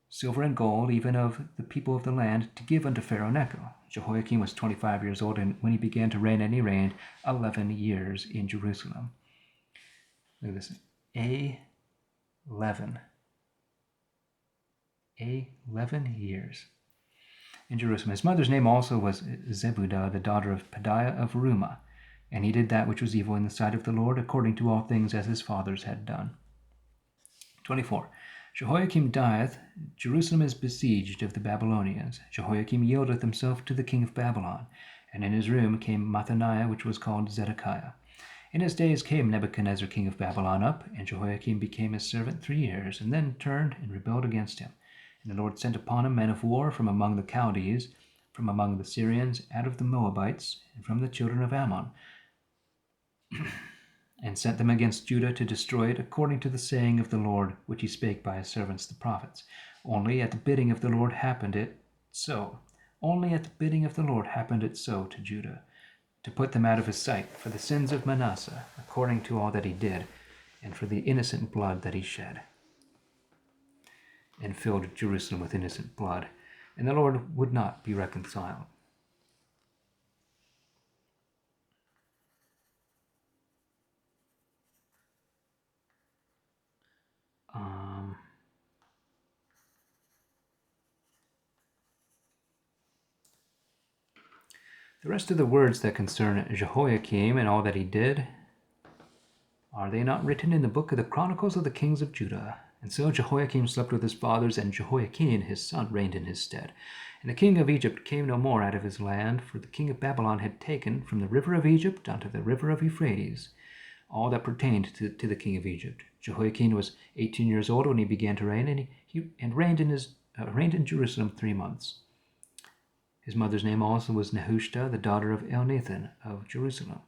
silver and gold, even of the people of the land, to give unto Pharaoh Necho. Jehoiakim was 25 years old, and when he began to reign, and he reigned 11 years in Jerusalem. Look at this. 11 years in Jerusalem. His mother's name also was Zebudah, the daughter of Pedaiah of Rumah. And he did that which was evil in the sight of the Lord, according to all things as his fathers had done. 24. Jehoiakim dieth, Jerusalem is besieged of the Babylonians. Jehoiakim yieldeth himself to the king of Babylon, and in his room came Mathaniah, which was called Zedekiah. In his days came Nebuchadnezzar king of Babylon up, and Jehoiakim became his servant 3 years, and then turned and rebelled against him. And the Lord sent upon him men of war from among the Chaldees, from among the Syrians, out of the Moabites, and from the children of Ammon, and sent them against Judah to destroy it, according to the saying of the Lord, which he spake by his servants the prophets. Only at the bidding of the Lord happened it so. Only at the bidding of the Lord happened it so to Judah, to put them out of his sight, for the sins of Manasseh, according to all that he did, and for the innocent blood that he shed, and filled Jerusalem with innocent blood. And the Lord would not be reconciled. The rest of the words that concern Jehoiakim and all that he did, are they not written in the book of the Chronicles of the kings of Judah? And so Jehoiakim slept with his fathers, and Jehoiakim his son reigned in his stead. And the king of Egypt came no more out of his land, for the king of Babylon had taken from the river of Egypt unto the river of Euphrates all that pertained to the king of Egypt. Jehoiakim was 18 years old when he began to reign, and he reigned in Jerusalem 3 months. His mother's name also was Nehushta, the daughter of Elnathan of Jerusalem.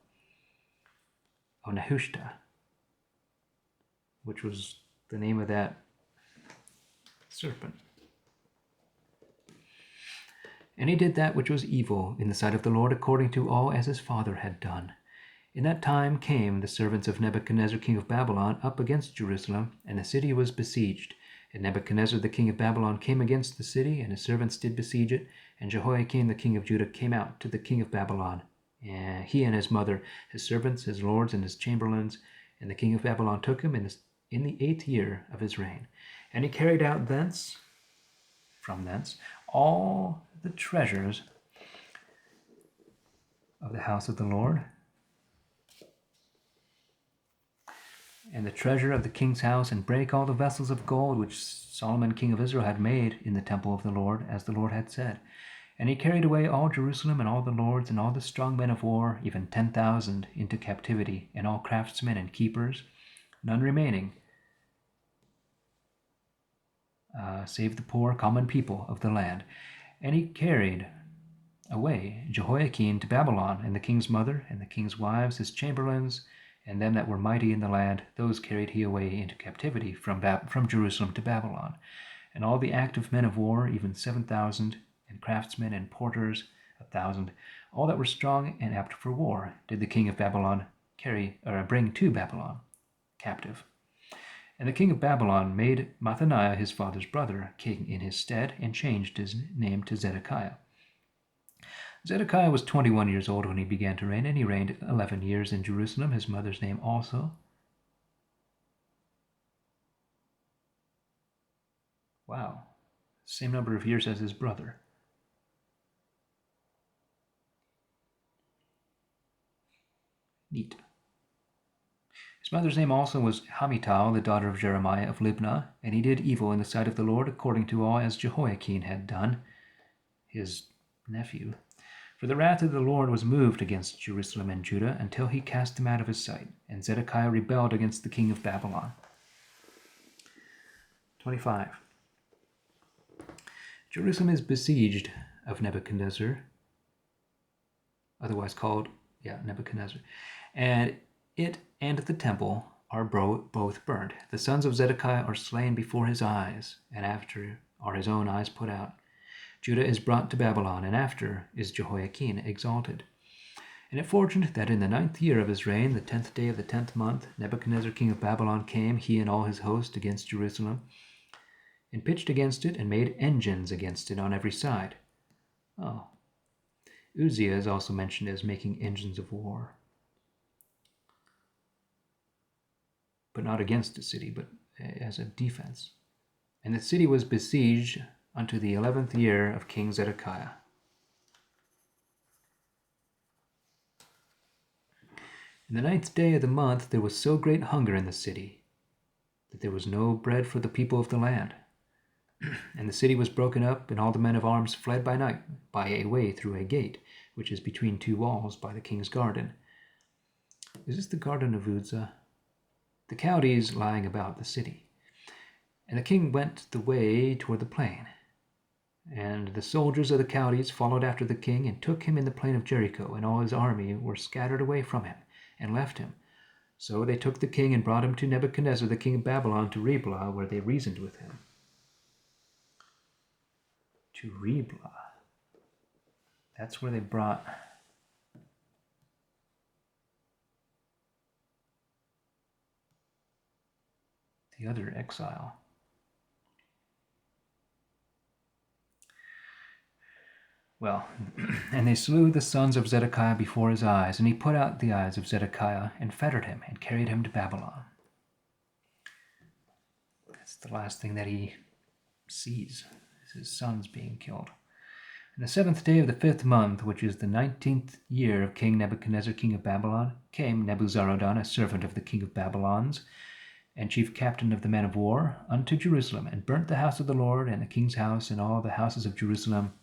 Nehushta, which was the name of that serpent. And he did that which was evil in the sight of the Lord, according to all as his father had done. In that time came the servants of Nebuchadnezzar king of Babylon up against Jerusalem, and the city was besieged. And Nebuchadnezzar the king of Babylon came against the city, and his servants did besiege it. And Jehoiakim the king of Judah came out to the king of Babylon, and he and his mother, his servants, his lords, and his chamberlains. And the king of Babylon took him in the 8th year of his reign. And he carried out from thence, all the treasures of the house of the Lord, and the treasure of the king's house, and brake all the vessels of gold which Solomon king of Israel had made in the temple of the Lord, as the Lord had said. And he carried away all Jerusalem, and all the lords, and all the strong men of war, even 10,000, into captivity, and all craftsmen and keepers, none remaining, save the poor common people of the land. And he carried away Jehoiakim to Babylon, and the king's mother, and the king's wives, his chamberlains, and them that were mighty in the land, those carried he away into captivity from Jerusalem to Babylon. And all the active men of war, even 7,000, and craftsmen and porters 1,000, all that were strong and apt for war, did the king of Babylon bring to Babylon captive. And the king of Babylon made Mathaniah his father's brother king in his stead, and changed his name to Zedekiah. Zedekiah was 21 years old when he began to reign, and he reigned 11 years in Jerusalem, his mother's name also. Wow, same number of years as his brother. Neat. His mother's name also was Hamutal, the daughter of Jeremiah of Libnah, and he did evil in the sight of the Lord, according to all as Jehoiakim had done, his nephew. For the wrath of the Lord was moved against Jerusalem and Judah, until he cast them out of his sight. And Zedekiah rebelled against the king of Babylon. 25. Jerusalem is besieged of Nebuchadnezzar, otherwise called, Nebuchadnezzar. And it and the temple are both burnt. The sons of Zedekiah are slain before his eyes, and after are his own eyes put out. Judah is brought to Babylon, and after is Jehoiakim exalted. And it fortuned that in the 9th year of his reign, the 10th day of the 10th month, Nebuchadnezzar king of Babylon came, he and all his host, against Jerusalem, and pitched against it, and made engines against it on every side. Oh. Uzziah is also mentioned as making engines of war. But not against the city, but as a defense. And the city was besieged unto the 11th year of King Zedekiah. In the 9th day of the month there was so great hunger in the city, that there was no bread for the people of the land. And the city was broken up, and all the men of arms fled by night, by a way through a gate, which is between two walls by the king's garden. Is this the garden of Uzzah? The counties lying about the city. And the king went the way toward the plain. And the soldiers of the counties followed after the king, and took him in the plain of Jericho, and all his army were scattered away from him, and left him. So they took the king, and brought him to Nebuchadnezzar the king of Babylon, to Riblah, where they reasoned with him. To Riblah. That's where they brought the other exile. Well, and they slew the sons of Zedekiah before his eyes, and he put out the eyes of Zedekiah, and fettered him, and carried him to Babylon. That's the last thing that he sees, is his sons being killed. In the 7th day of the 5th month, which is the 19th year of King Nebuchadnezzar king of Babylon, came Nebuzaradan, a servant of the king of Babylon's, and chief captain of the men of war, unto Jerusalem, and burnt the house of the Lord, and the king's house, and all the houses of Jerusalem.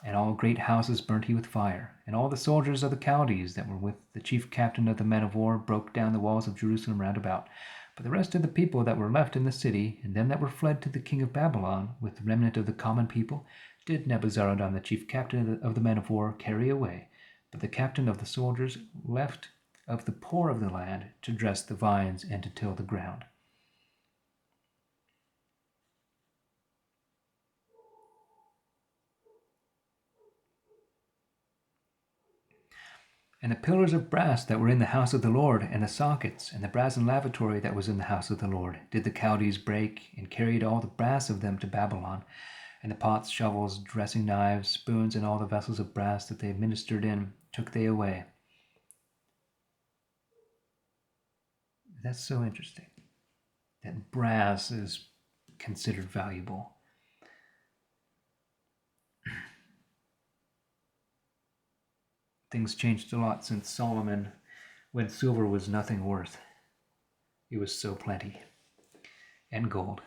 And all great houses burnt he with fire. And all the soldiers of the Chaldees that were with the chief captain of the men of war broke down the walls of Jerusalem round about. But the rest of the people that were left in the city, and them that were fled to the king of Babylon, with the remnant of the common people, did Nebuzaradan, the chief captain of the men of war, carry away. But the captain of the soldiers left of the poor of the land to dress the vines and to till the ground. And the pillars of brass that were in the house of the Lord, and the sockets, and the brazen lavatory that was in the house of the Lord, did the Chaldees break, and carried all the brass of them to Babylon. And the pots, shovels, dressing knives, spoons, and all the vessels of brass that they ministered in, took they away. That's so interesting, that brass is considered valuable. Things changed a lot since Solomon, when silver was nothing worth. It was so plenty. And gold.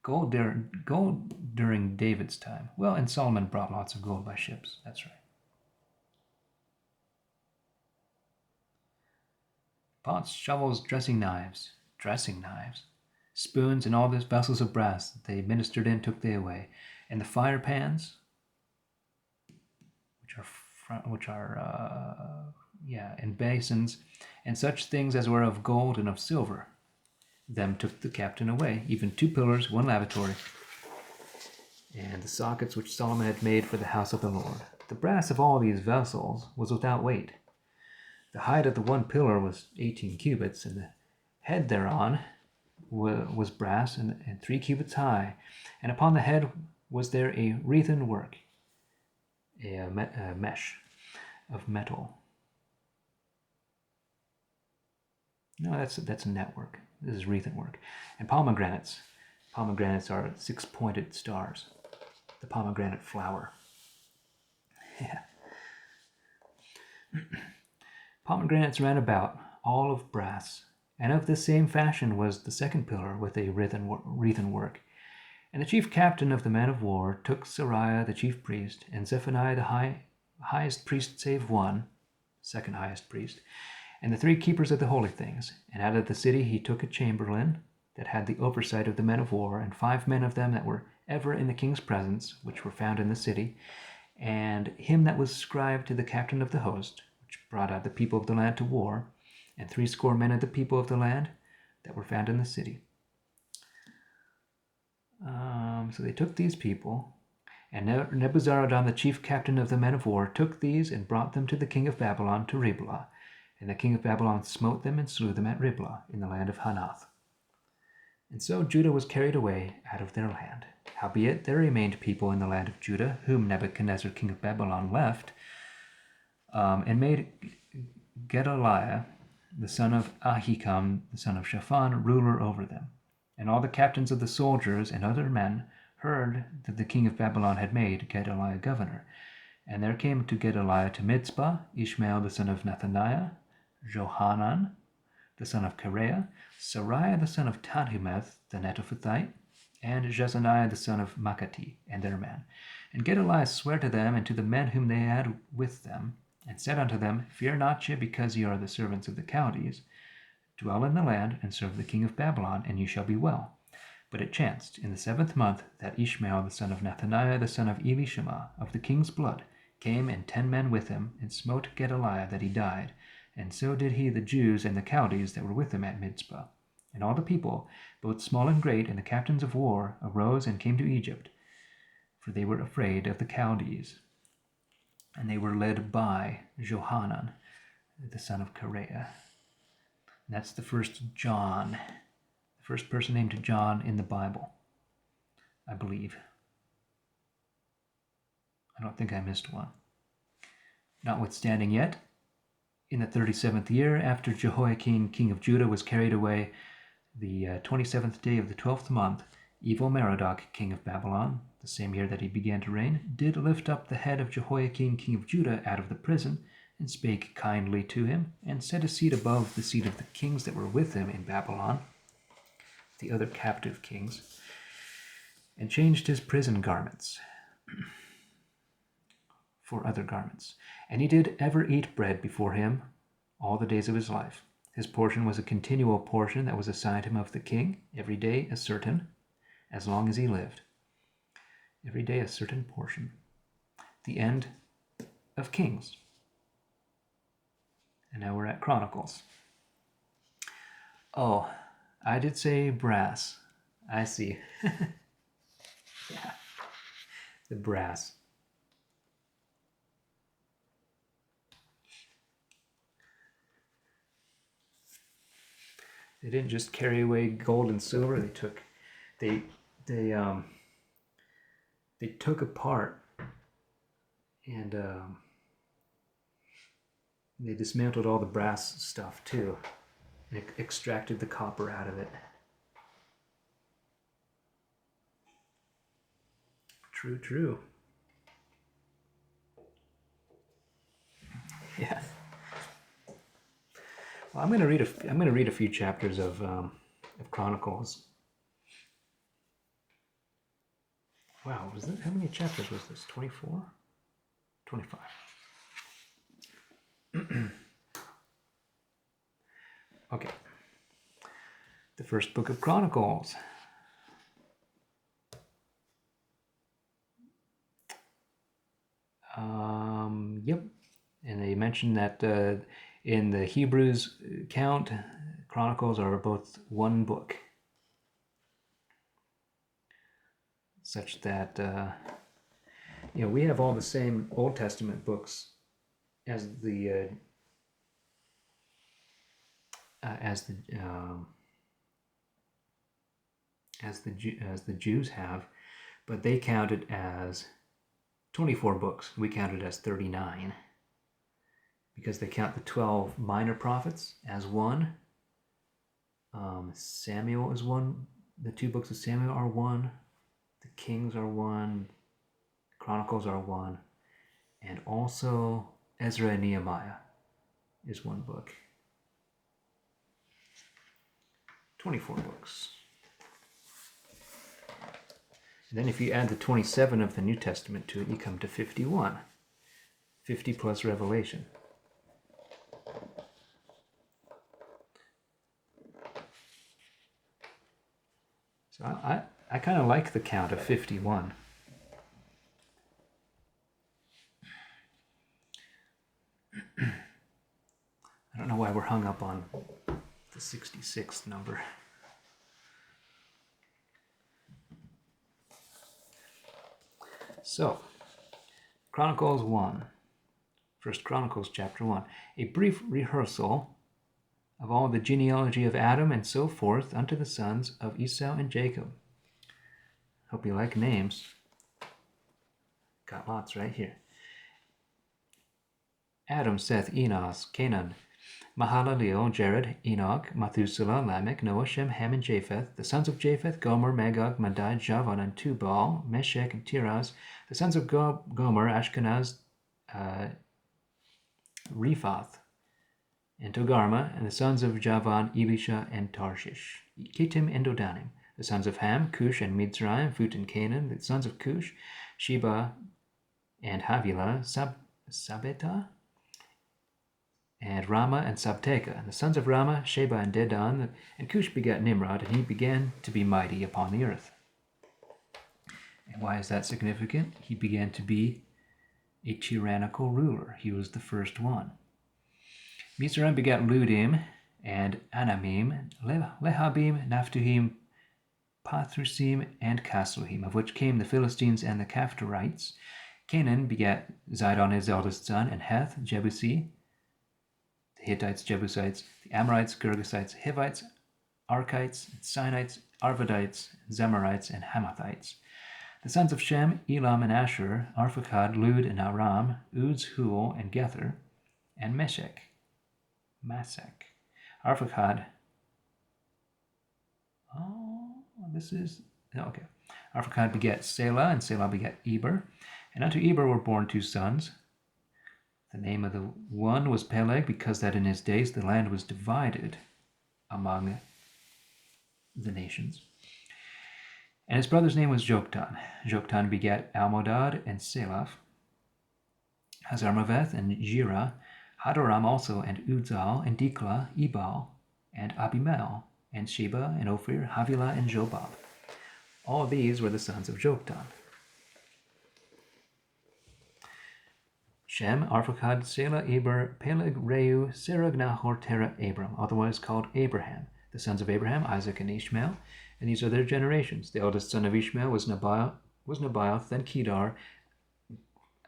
Gold during David's time. Well, and Solomon brought lots of gold by ships. That's right. Pots, shovels, dressing knives, spoons, and all these vessels of brass that they ministered in took they away. And the fire pans, and basins, and such things as were of gold and of silver, them took the captain away, even 2 pillars, 1 lavatory, and the sockets which Solomon had made for the house of the Lord. The brass of all these vessels was without weight. The height of the 1 pillar was 18 cubits, and the head thereon was brass, and 3 cubits high, and upon the head was there a wreathen work, a mesh of metal. No, that's a network. This is wreathen work. And pomegranates. Pomegranates are 6-pointed stars. The pomegranate flower. Yeah. Pomegranates ran about, all of brass, and of the same fashion was the 2nd pillar with a wreathen work. And the chief captain of the men of war took Sariah the chief priest, and Zephaniah the highest priest save one, 2nd highest priest, and the 3 keepers of the holy things. And out of the city he took a chamberlain that had the oversight of the men of war, and 5 men of them that were ever in the king's presence, which were found in the city, and him that was scribe to the captain of the host, which brought out the people of the land to war, and 70 men of the people of the land that were found in the city. So they took these people, And Nebuzaradan, the chief captain of the men of war, took these and brought them to the king of Babylon to Riblah. And the king of Babylon smote them and slew them at Riblah in the land of Hanath. And so Judah was carried away out of their land. Howbeit there remained people in the land of Judah, whom Nebuchadnezzar king of Babylon left, and made Gedaliah, the son of Ahikam, the son of Shaphan, ruler over them. And all the captains of the soldiers and other men heard that the king of Babylon had made Gedaliah governor. And there came to Gedaliah to Mizpah Ishmael the son of Nethaniah, Johanan the son of Kareah, Sariah the son of Tanhumeth the Netophathite, and Jezaniah the son of Makati, and their men. And Gedaliah sware to them and to the men whom they had with them, and said unto them, Fear not ye, because ye are the servants of the Chaldees. Dwell in the land, and serve the king of Babylon, and ye shall be well. But it chanced in the 7th month that Ishmael the son of Nethaniah the son of Elishama of the king's blood came, and 10 men with him, and smote Gedaliah that he died. And so did he the Jews and the Chaldees that were with him at Mizpah. And all the people, both small and great, and the captains of war, arose and came to Egypt, for they were afraid of the Chaldees. And they were led by Johanan, the son of Kareah. And that's the first John, the first person named John in the Bible, I believe. I don't think I missed one. Notwithstanding yet, in the 37th year after Jehoiakim king of Judah was carried away, the 27th day of the 12th month, evil Merodach king of Babylon, the same year that he began to reign, did lift up the head of Jehoiakim king of Judah out of the prison, and spake kindly to him, and set a seat above the seat of the kings that were with him in Babylon, the other captive kings, and changed his prison garments for other garments. And he did ever eat bread before him all the days of his life. His portion was a continual portion that was assigned him of the king, every day a certain, as long as he lived. Every day a certain portion. The end of Kings. And now we're at Chronicles. Oh, I did say brass. I see. Yeah, the brass. They didn't just carry away gold and silver. They took apart and they dismantled all the brass stuff too, and extracted the copper out of it. True. Yeah. Well, I'm going to read a few chapters of Chronicles. Wow, how many chapters was this? 24? 25. Okay. The first book of Chronicles. Yep. And they mentioned that in the Hebrews count, Chronicles are both one book, such that we have all the same Old Testament books as the Jews have, but they count it as 24 books. We count it as 39. Because they count the 12 minor prophets as one. Samuel is one. The 2 books of Samuel are one. The Kings are one. Chronicles are one. And also Ezra and Nehemiah is one book. 24 books. And then if you add the 27 of the New Testament to it, you come to 51. 50 plus Revelation. So I kind of like the count of 51. I don't know why we're hung up on the 66th number. So, Chronicles 1. 1 Chronicles chapter 1. A brief rehearsal of all the genealogy of Adam and so forth unto the sons of Esau and Jacob. Hope you like names. Got lots right here. Adam, Seth, Enos, Canaan, Mahalaleel, Jared, Enoch, Methuselah, Lamech, Noah, Shem, Ham, and Japheth. The sons of Japheth, Gomer, Magog, Madai, Javan, and Tubal, Meshech, and Tiras. The sons of Gomer, Ashkenaz, Rephath, and Togarmah. And the sons of Javan, Elisha, and Tarshish, Kittim, and Dodanim. The sons of Ham, Cush, and Mitzrayim, Phut, and Canaan. The sons of Cush, Sheba, and Havilah, Sabetah, and Ramah and Sabteka. And the sons of Ramah, Sheba and Dedan. And Cush begat Nimrod, and he began to be mighty upon the earth. And why is that significant? He began to be a tyrannical ruler. He was the first one. Mizraim begat Ludim and Anamim, Lehabim, Naphtuhim, Pathrusim, and Casluhim, of which came the Philistines and the Caphtorites. Canaan begat Zidon his eldest son, and Heth, Jebusi, the Hittites, Jebusites, the Amorites, Girgasites, Hivites, Archites, Sinites, Arvadites, Zemarites, and Hamathites. The sons of Shem, Elam, and Asher, Arphaxad, Lud, and Aram, Uz, Huel, and Gether, and Masek. Arphaxad. Arphaxad begat Selah, and Selah begat Eber. And unto Eber were born two sons. The name of the one was Peleg, because that in his days the land was divided among the nations. And his brother's name was Joktan. Joktan begat Almodad and Selaph, Hazarmaveth and Jirah, Hadoram also, and Uzzal, and Dikla, Ebal, and Abimael, and Sheba, and Ophir, Havilah, and Jobab. All these were the sons of Joktan. Shem, Arphaxad, Selah, Eber, Peleg, Reu, Serug, Nahor, Terah, Abram, otherwise called Abraham. The sons of Abraham, Isaac, and Ishmael, and these are their generations. The eldest son of Ishmael was Nebaioth, then Kedar,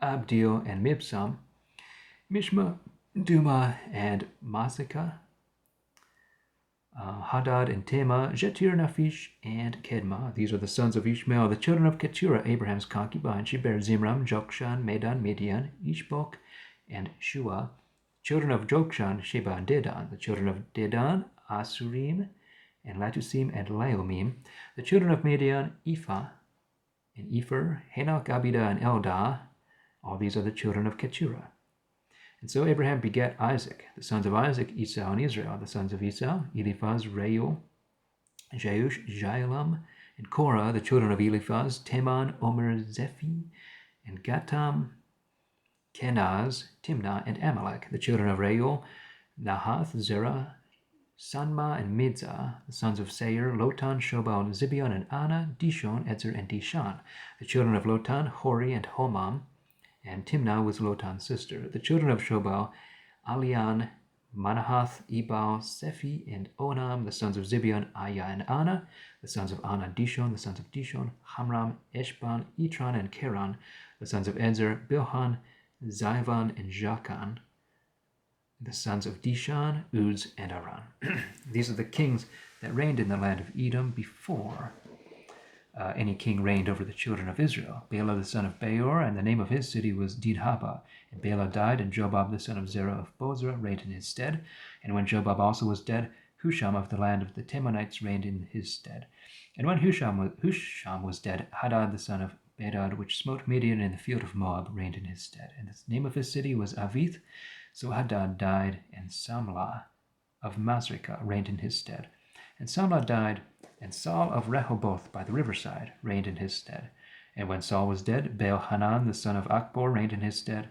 Abdeel, and Mibsam, Mishma, Duma, and Masika, Hadad, and Tema, Jetir, Naphish, and Kedma. These are the sons of Ishmael. The children of Keturah, Abraham's concubine. She bare Zimram, Jokshan, Medan, Midian, Ishbok, and Shua. Children of Jokshan, Sheba, and Dedan. The children of Dedan, Asurim, and Latusim, and Laomim. The children of Midian, Ephah, and Epher, Hanok, Abida, and Eldah. All these are the children of Keturah. And so Abraham begat Isaac. The sons of Isaac, Esau and Israel. The sons of Esau, Eliphaz, Reuel, Jeush, Jaalam, and Korah. The children of Eliphaz, Teman, Omer, Zephi, and Gatam, Kenaz, Timnah, and Amalek. The children of Reuel, Nahath, Zerah, Sanma, and Midzah. The sons of Seir, Lotan, Shobal, Zibeon, and Anna, Dishon, Ezer, and Dishan. The children of Lotan, Hori, and Homam, and Timnah was Lotan's sister. The children of Shobal, Alian, Manahath, Ebal, Sephi, and Onam. The sons of Zibeon, Aya, and Anna. The sons of Anna, Dishon. The sons of Dishon, Hamram, Eshban, Etran, and Keran. The sons of Ezer, Bilhan, Zivan, and Jakan. The sons of Dishan, Uz, and Aran. These are the kings that reigned in the land of Edom before any king reigned over the children of Israel. Bela the son of Beor, and the name of his city was Didhaba. And Bela died, and Jobab the son of Zerah of Bozrah reigned in his stead. And when Jobab also was dead, Husham of the land of the Temanites reigned in his stead. And when Husham was dead, Hadad the son of Bedad, which smote Midian in the field of Moab, reigned in his stead. And the name of his city was Avith. So Hadad died, and Samlah of Masrekah reigned in his stead. And Samlah died, and Saul of Rehoboth by the riverside reigned in his stead. And when Saul was dead, Baal-Hanan the son of Achbor reigned in his stead.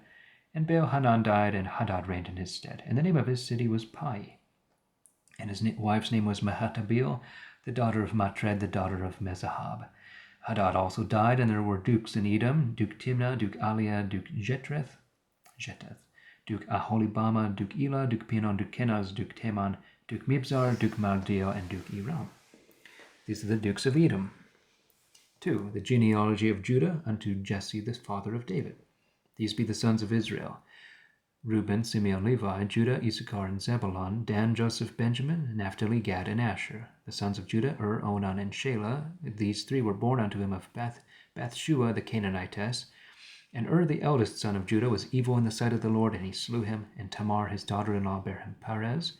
And Baal-Hanan died, and Hadad reigned in his stead. And the name of his city was Pai. And his wife's name was Mehatabeel, the daughter of Matred, the daughter of Mezahab. Hadad also died, and there were dukes in Edom, Duke Timnah, Duke Aliah, Duke Jeteth, Duke Aholibama, Duke Elah, Duke Pinon, Duke Kenaz, Duke Teman, Duke Mibzar, Duke Magdiel, and Duke Eram. These are the dukes of Edom. 2. The genealogy of Judah unto Jesse the father of David. These be the sons of Israel: Reuben, Simeon, Levi, Judah, Issachar, and Zebulun, Dan, Joseph, Benjamin, Naphtali, Gad, and Asher. The sons of Judah, Onan, and Shelah. These 3 were born unto him of Bathshua the Canaanitess. And the eldest son of Judah, was evil in the sight of the Lord, and he slew him. And Tamar, his daughter-in-law, bare him Perez.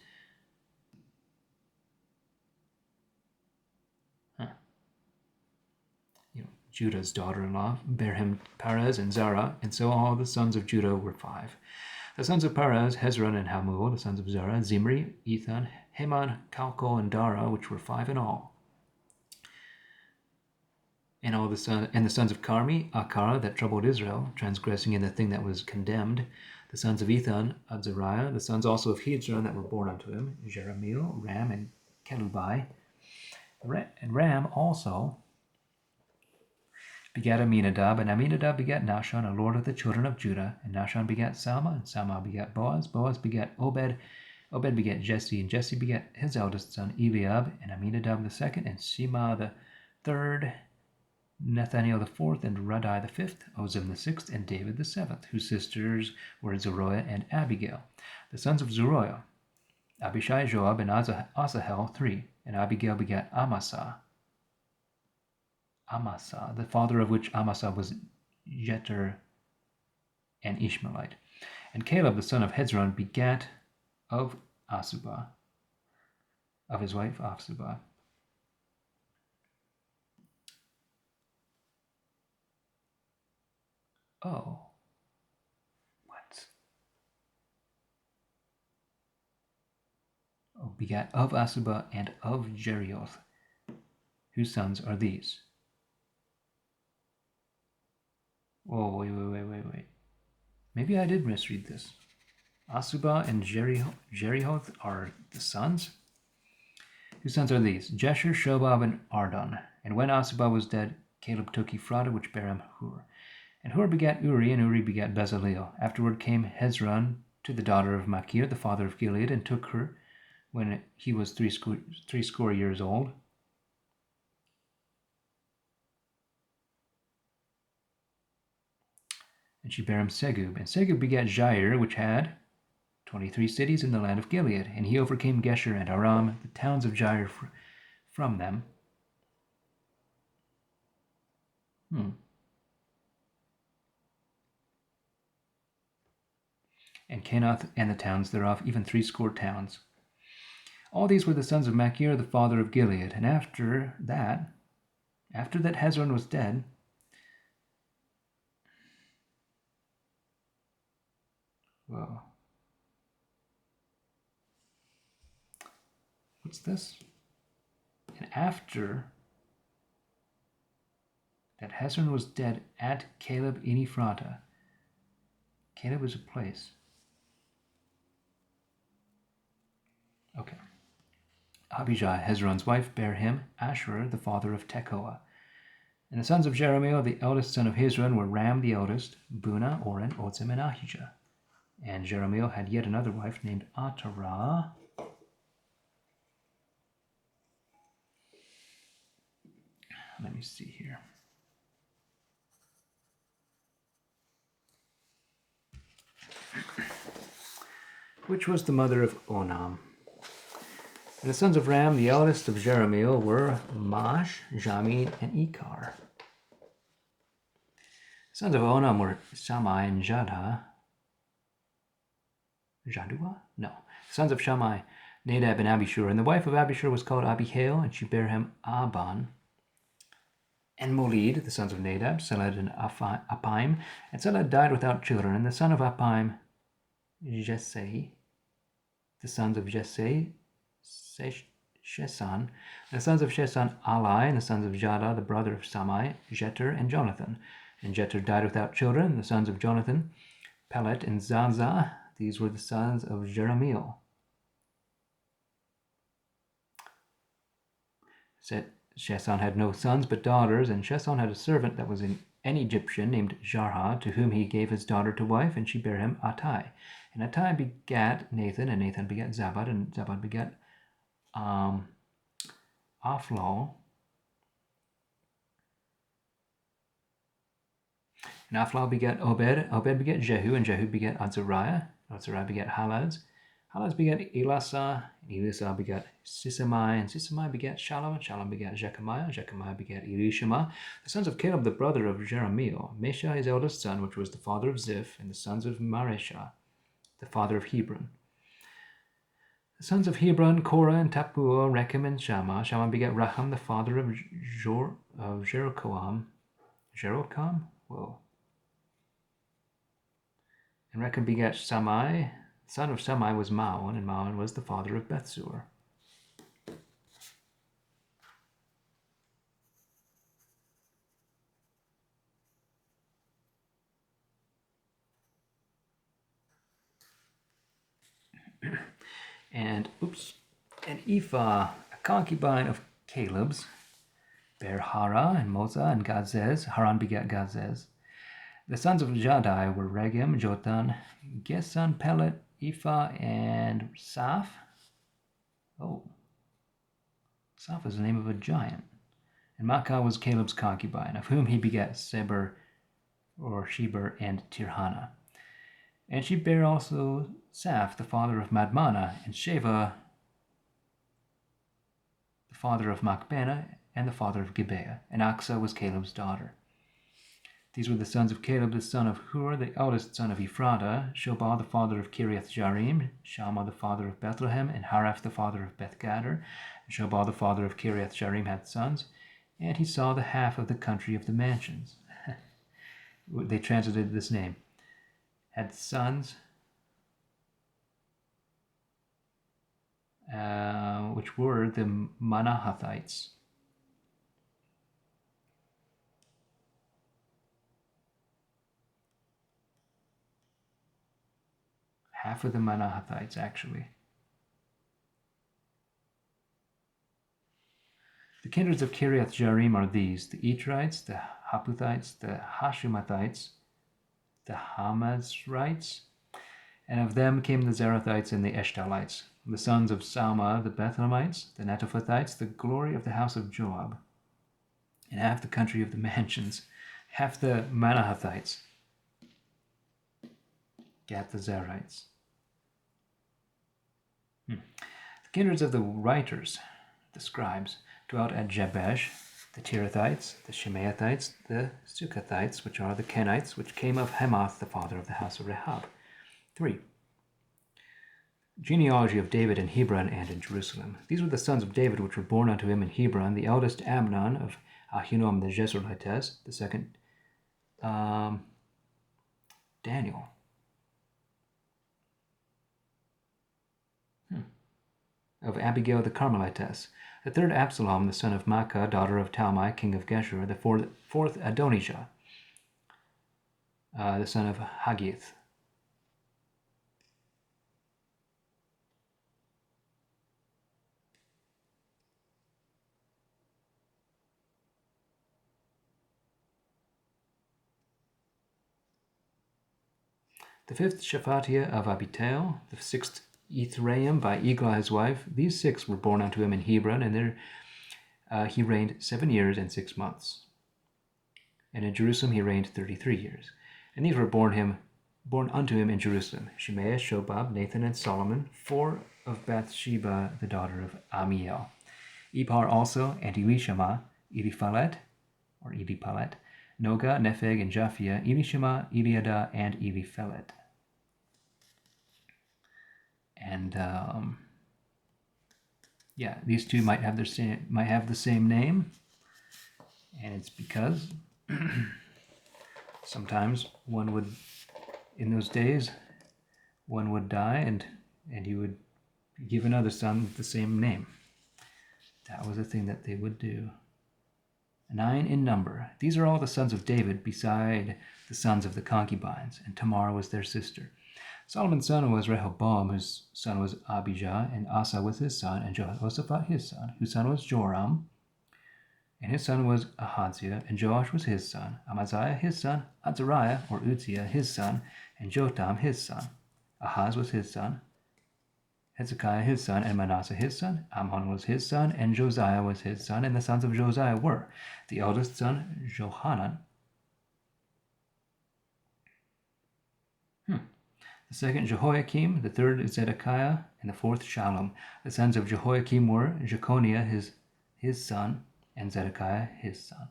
Judah's daughter-in-law bare him Perez and Zerah, and so all the sons of Judah were 5. The sons of Perez, Hezron and Hamul. The sons of Zerah, Zimri, Ethan, Heman, Calcol, and Dara, which were 5 in all. And the sons of Carmi, Akar, that troubled Israel, transgressing in the thing that was condemned. The sons of Ethan, Azariah. The sons also of Hezron that were born unto him, Jeremiel, Ram, and Kelubai. And Ram also begat Aminadab, and Aminadab begat Nahshon, a lord of the children of Judah. And Nahshon begat Salma, and Salma begat Boaz. Boaz begat Obed. Obed begat Jesse, and Jesse begat his eldest son Eliab, and Aminadab the second, and Shema the third, Nathaniel the fourth, and Radai the fifth, Ozem the sixth, and David the seventh, whose sisters were Zeruiah and Abigail. The sons of Zeruiah, Abishai, Joab, and Asahel, 3. And Abigail begat Amasa, the father of which Amasa was Jeter and Ishmaelite. And Caleb the son of Hezron begat of Asubah, of his wife Asubah. Oh, what? Oh, begat of Asubah and of Jerioth, whose sons are these. Oh, wait. Maybe I did misread this. Asubah and Jerioth are the sons? Whose sons are these? Jesher, Shobab, and Ardon. And when Asubah was dead, Caleb took Ephratah, which bare him Hur. And Hur begat Uri, and Uri begat Bezaleel. Afterward came Hezron to the daughter of Machir, the father of Gilead, and took her when he was threescore years old. And she bare him Segub. And Segub begat Jair, which had 23 cities in the land of Gilead. And he overcame Gesher and Aram, the towns of Jair, from them. And Canath and the towns thereof, even 80 towns. All these were the sons of Machir, the father of Gilead. And after that Hezron was dead, whoa. What's this? And after that Hezron was dead at Caleb in Ephratah. Caleb was a place. Okay. Abijah, Hezron's wife, bare him Asher, the father of Tekoa. And the sons of Jeremiel, the eldest son of Hezron, were Ram the eldest, Bunah, Oren, Otzim, and Ahijah. And Jeremiel had yet another wife named Atarah. Let me see here. Which was the mother of Onam. And the sons of Ram, the eldest of Jeremiel, were Mash, Jamin, and Ikar. The sons of Onam were Shammai and Jadua? No. The sons of Shammai, Nadab and Abishur. And the wife of Abishur was called Abihail, and she bare him Aban. And Molid, the sons of Nadab, Seled and Apim. And Seled died without children. And the son of Apim, Jesse. The sons of Jesse, Shesan. And the sons of Shesan, Ali. And the sons of Jada, the brother of Samai, Jeter, and Jonathan. And Jeter died without children. And the sons of Jonathan, Pelet and Zaza. These were the sons of Jeremiel. Shesan had no sons but daughters, and Shesan had a servant that was an Egyptian named Jarha, to whom he gave his daughter to wife, and she bare him Attai. And Attai begat Nathan, and Nathan begat Zabad, and Zabad begat Aphlo. And Aphlal begat Obed. Obed begat Jehu, and Jehu begat Azariah. Azariah begat Halaz. Halaz begat Elasah. And Elasah begat Sisamai. And Sisamai begat Shalom. And Shalom begat Jechamiah. Jechamiah begat Elishama. The sons of Caleb, the brother of Jeremiel. Mesha, his eldest son, which was the father of Ziph. And the sons of Mareshah, the father of Hebron. The sons of Hebron, Korah and Tappuah, Rechem and Shammah. Shammah begat Raham, the father of Jeroboam. Jeroboam? Whoa. And Rechem begat Shammai. The son of Shammai was Maon, and Maon was the father of Bethsur. And Ephah, a concubine of Caleb's, bare Hara and Moza and Gazez. Haran begat Gazez. The sons of Jahdai were Regem, Jotan, Gesan, Pelet, Ephah, and Saph. Oh, Saph is the name of a giant. And Maachah was Caleb's concubine, of whom he begat Seber, or Sheber, and Tirhana. And she bare also Saph, the father of Madmana, and Sheva, the father of Machbena, and the father of Gibeah. And Aksah was Caleb's daughter. These were the sons of Caleb, the son of Hur, the eldest son of Ephratah, Shobal, the father of Kiriath Jearim, Shammah, the father of Bethlehem, and Haraph, the father of Bethgader. And Shobal, the father of Kiriath Jearim, had sons, and he saw the half of the country of the mansions. They translated this name. Had sons, which were the Manahathites. Half of the Manahathites, actually. The kindreds of Kiriath Jearim are these: the Etrites, the Haputhites, the Hashumathites, the Hamazrites, and of them came the Zarathites and the Eshtalites, the sons of Salma, the Bethlehemites, the Netophathites, the glory of the house of Joab, and half the country of the mansions, half the Manahathites, Gathazarites. The kindreds of the writers, the scribes, dwelt at Jabesh, the Tirathites, the Shemaathites, the Sukathites, which are the Kenites, which came of Hemath, the father of the house of Rehab. 3. Genealogy of David in Hebron and in Jerusalem. These were the sons of David which were born unto him in Hebron: the eldest Amnon of Ahinoam the Jezreelites, the second Daniel. Of Abigail the Carmelitess, the third Absalom, the son of Maacah, daughter of Talmai, king of Geshur, the fourth Adonijah, the son of Haggith. The fifth Shephatiah of Abital, the sixth Ithraim by Eglah his wife. These 6 were born unto him in Hebron, and there he reigned 7 years and 6 months. And in Jerusalem he reigned 33 years. And these were born unto him in Jerusalem: Shemaiah, Shobab, Nathan, and Solomon, 4 of Bathsheba, the daughter of Amiel. Ibhar also, and Elishama, Eliphalet, Noga, Nepheg, and Japhia, Elishama, Eliada, and Eliphelet. And these 2 might have the same name, and it's because sometimes one would, in those days, one would die, and he would give another son the same name. That was a thing that they would do. 9 in number. These are all the sons of David, beside the sons of the concubines, and Tamar was their sister. Solomon's son was Rehoboam, whose son was Abijah, and Asa was his son, and Jehoshaphat his son, whose son was Joram, and his son was Ahaziah, and Joash was his son, Amaziah his son, Azariah or Uzziah his son, and Jotam his son. Ahaz was his son, Hezekiah his son, and Manasseh his son. Amon was his son, and Josiah was his son. And the sons of Josiah were the eldest son, Johanan, The second Jehoiakim, the third Zedekiah, and the fourth Shallum. The sons of Jehoiakim were Jeconiah, his son, and Zedekiah, his son.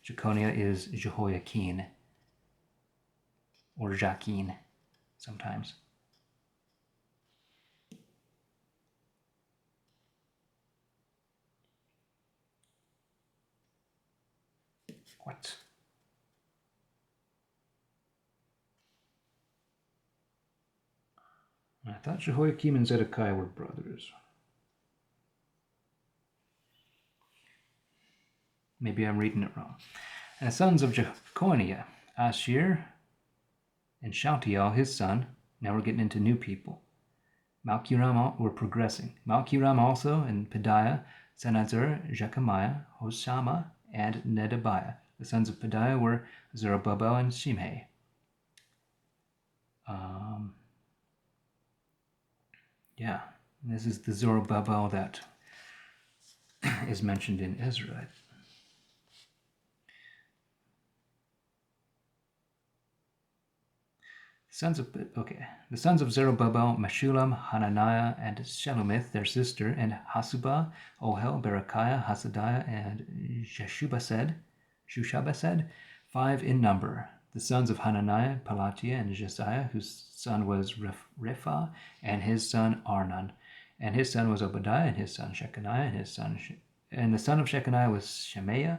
Jeconiah is Jehoiakim, or Jachin, sometimes. What? I thought Jehoiakim and Zedekiah were brothers. Maybe I'm reading it wrong. And the sons of Jeconiah, Ashir and Shealtiel, his son. Now we're getting into new people. Malchiram, we're progressing. Malchiram also, and Pedaiah, Senazur, Jechemiah, Hoshama, and Nedabiah. The sons of Pedaiah were Zerubbabel and Shimei. Yeah, this is the Zerubbabel that is mentioned in Ezra. The sons of Zerubbabel, Meshullam, Hananiah, and Shelomith, their sister, and Hasubah, Ohel, Berechiah, Hasadiah, and Shushabased, 5 in number. The sons of Hananiah, Pelatiah, and Jesiah, whose son was Repha, and his son Arnan, and his son was Obadiah, and his son Shechaniah, and the son of Shechaniah was Shemaiah.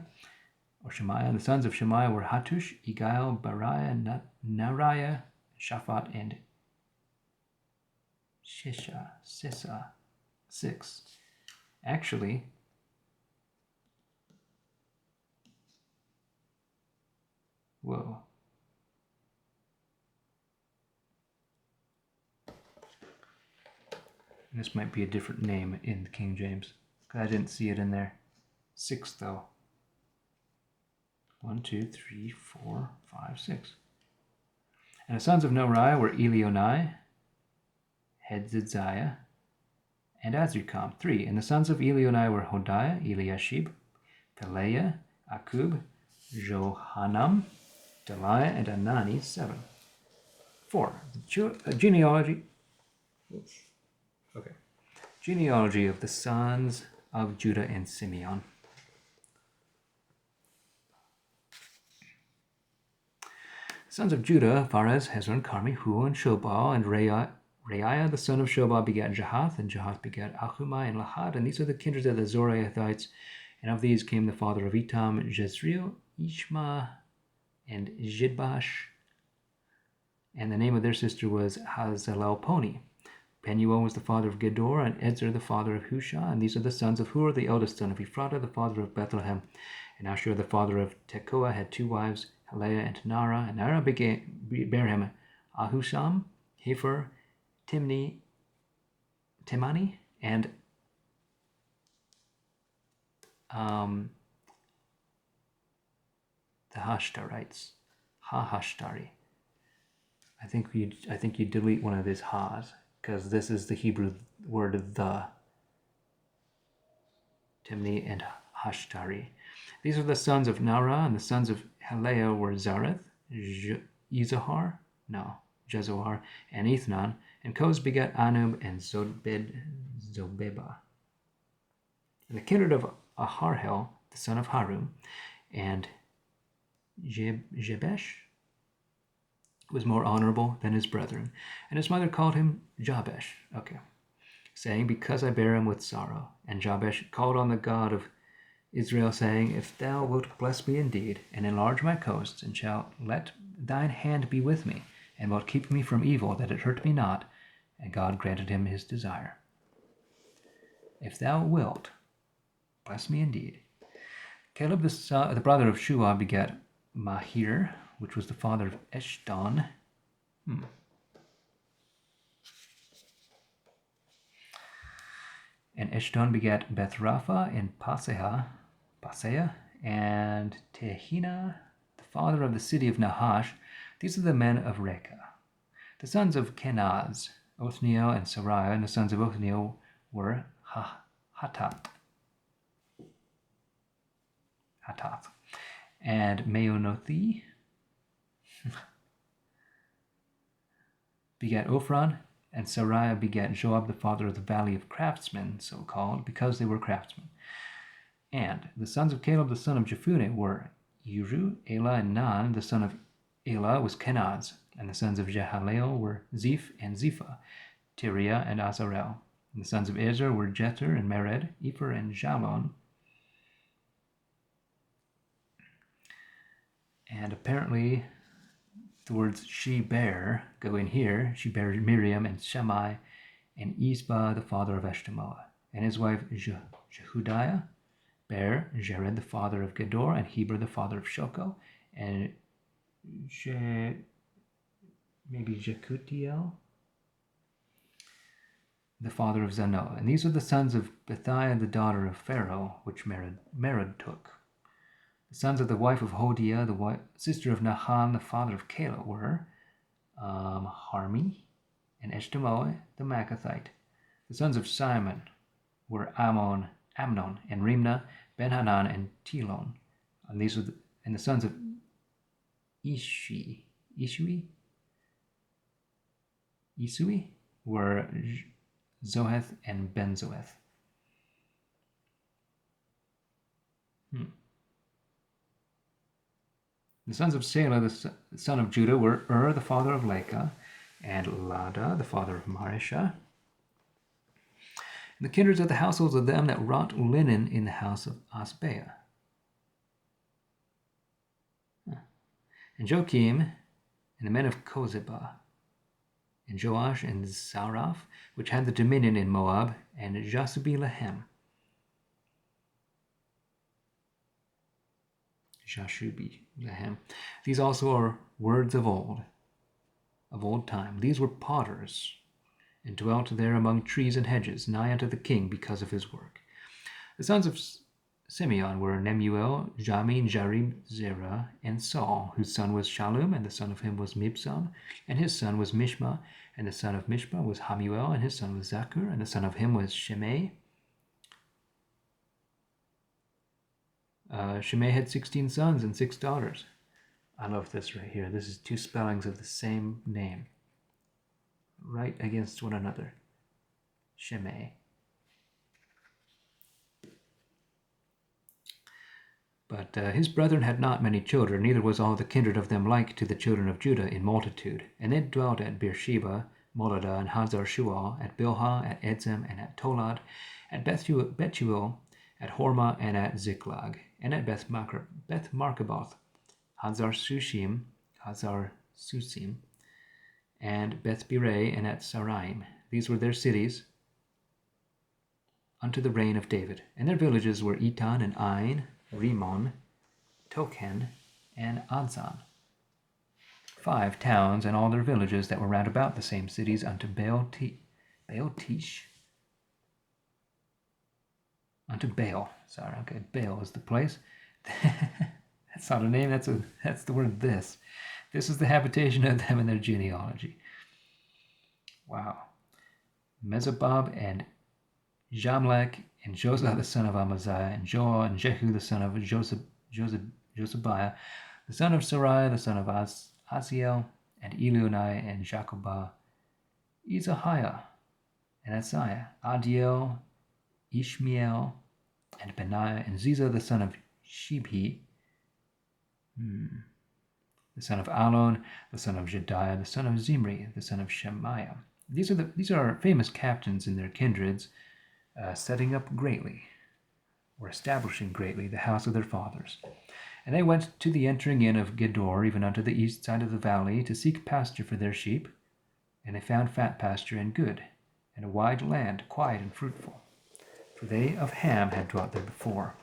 The sons of Shemaiah were Hattush, Egiel, Bariah, Nariah, Shaphat, and Sisa, 6. Actually, whoa. This might be a different name in the King James, because I didn't see it in there. 6, though. 1, 2, 3, 4, 5, 6. And the sons of Nariah were Elionai, Hedziah, and Azrikam, 3. And the sons of Elionai were Hodiah, Eliashib, Pelaiah, Akub, Johanan, Deliah, and Anani, 7. 4. Genealogy. Oops. Okay. Genealogy of the sons of Judah and Simeon. Sons of Judah, Pharez, Hezron, Carmi, Huel, and Shobal, and Reiah, the son of Shobal, begat Jahath, and Jahath begat Ahumai and Lahad, and these are the kindreds of the Zoraathites, and of these came the father of Etam, Jezreel, Ishma, and Jidbash, and the name of their sister was Hazelelponi. Penuel was the father of Gedor, and Ezer the father of Hushah, and these are the sons of Hur, the eldest son of Ephratah, the father of Bethlehem. And Ashur, the father of Tekoa, had 2 wives, Haleah and Nara. And Nara bare him Ahusham, Hefer, Timani, and the Hashtarites. Hashtari. I think you delete one of these ha's, because this is the Hebrew word the. Timni and Hashtari. These are the sons of Nara, and the sons of Haleah were Zareth, Jezoar, and Ethnan, and Koz begat Anub and Zobeba. And the kindred of Aharhel, the son of Harum, and Jebesh was more honorable than his brethren, and his mother called him Jabesh, saying, because I bear him with sorrow. And Jabesh called on the God of Israel, saying, if thou wilt bless me indeed, and enlarge my coasts, and shalt let thine hand be with me, and wilt keep me from evil, that it hurt me not. And God granted him his desire. If thou wilt bless me indeed. Caleb, the brother of Shua, begat Mahir, which was the father of Eshton. And Eshton begat Bethrapha and Paseah, and Tehina, the father of the city of Nahash. These are the men of Rekah. The sons of Kenaz, Othniel and Sariah, and the sons of Othniel were Hatath, and Meonothi, begat Ophron, and Sariah begat Joab, the father of the valley of craftsmen, so called, because they were craftsmen. And the sons of Caleb, the son of Jephunneh, were Uru, Elah, and Nan. The son of Elah was Kenaz. And the sons of Jehaleel were Zeph and Ziphah, Tiriah and Azarel. And the sons of Ezer were Jether and Mered, Epher and Jalon. And apparently the words she bare go in here. She bare Miriam and Shammai and Isbah, the father of Eshtemoa. And his wife Jehudiah bare Jared, the father of Gedor, and Heber, the father of Shoko, and maybe Jekutiel, the father of Zanoah. And these are the sons of Bethiah, the daughter of Pharaoh, which Mered took. The sons of the wife of Hodiah, the sister of Naham, the father of Caleb, were Harmi and Eshtemoa, the Maacathite. The sons of Simon were Amnon, and Rimnah, Ben-Hanan, and Telon. And these were the sons of Isui were Zoheth and Ben-Zoeth. The sons of Selah, the son of Judah, were the father of Lekah, and Lada, the father of Mareshah. And the kindreds of the households of them that wrought linen in the house of Asbeah. And Joachim, and the men of Kozebah, and Joash and Zaraph, which had the dominion in Moab, and Jashubi-Lehem. These also are words of old time. These were potters, and dwelt there among trees and hedges, nigh unto the king, because of his work. The sons of Simeon were Nemuel, Jamin, Jarib, Zerah, and Saul, whose son was Shallum, and the son of him was Mibsam, and his son was Mishma, and the son of Mishma was Hamuel, and his son was Zakur, and the son of him was Shimei. Shimei had 16 sons and 6 daughters. I love this right here. This is 2 spellings of the same name, right against one another. Shimei. But his brethren had not many children, neither was all the kindred of them like to the children of Judah in multitude. And they dwelt at Beersheba, Moladah, and Hazar-Shual, at Bilhah, at Edzem, and at Tolad, at Bethuel, at Hormah, and at Ziklag, and at Beth Markaboth, Hazar-Susim, and Beth Birei, and at Saraim. These were their cities unto the reign of David. And their villages were Etan, and Ain, Rimon, Tochen, and Adzan. 5 towns, and all their villages that were round about the same cities unto Baal-Tish. Unto Baal. Sorry, okay, Baal is the place. That's not a name, that's the word this. This is the habitation of them and their genealogy. Wow. Mezobab and Jamlech, and Josah the son of Amaziah, and Joah, and Jehu the son of Josabiah, the son of Sariah, the son of Asiel, and Elionai, and Jacobah, Izahiah, and Asaiah, Adiel, Ishmael, and Benaiah, and Ziza the son of Shibhi, the son of Alon, the son of Jediah, the son of Zimri, the son of Shemaiah. These are famous captains in their kindreds, setting up greatly, or establishing greatly, the house of their fathers. And they went to the entering in of Gedor, even unto the east side of the valley, to seek pasture for their sheep. And they found fat pasture and good, and a wide land, quiet and fruitful. For they of Ham had dwelt there before.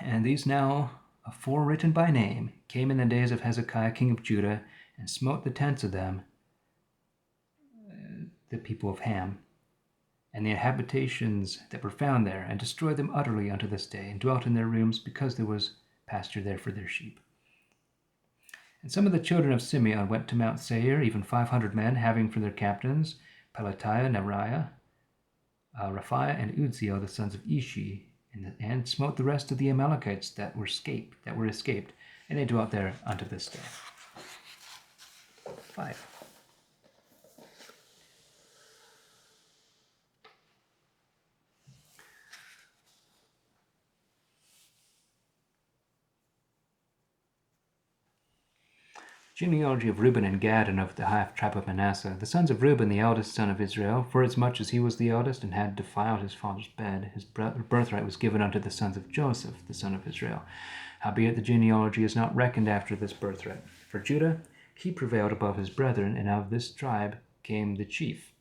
And these now, aforewritten by name, came in the days of Hezekiah king of Judah, and smote the tents of them, the people of Ham, and the habitations that were found there, and destroyed them utterly unto this day, and dwelt in their rooms, because there was pasture there for their sheep. And some of the children of Simeon went to Mount Seir, even 500 men, having for their captains Pelatiah, Neriah, Raphiah and Uzziel, the sons of Ishi, and smote the rest of the Amalekites that were escaped, and they dwelt there unto this day. 5. Genealogy of Reuben and Gad and of the half tribe of Manasseh. The sons of Reuben, the eldest son of Israel, forasmuch as he was the eldest and had defiled his father's bed, his birthright was given unto the sons of Joseph, the son of Israel. Howbeit the genealogy is not reckoned after this birthright. For Judah, he prevailed above his brethren, and of this tribe came the chief,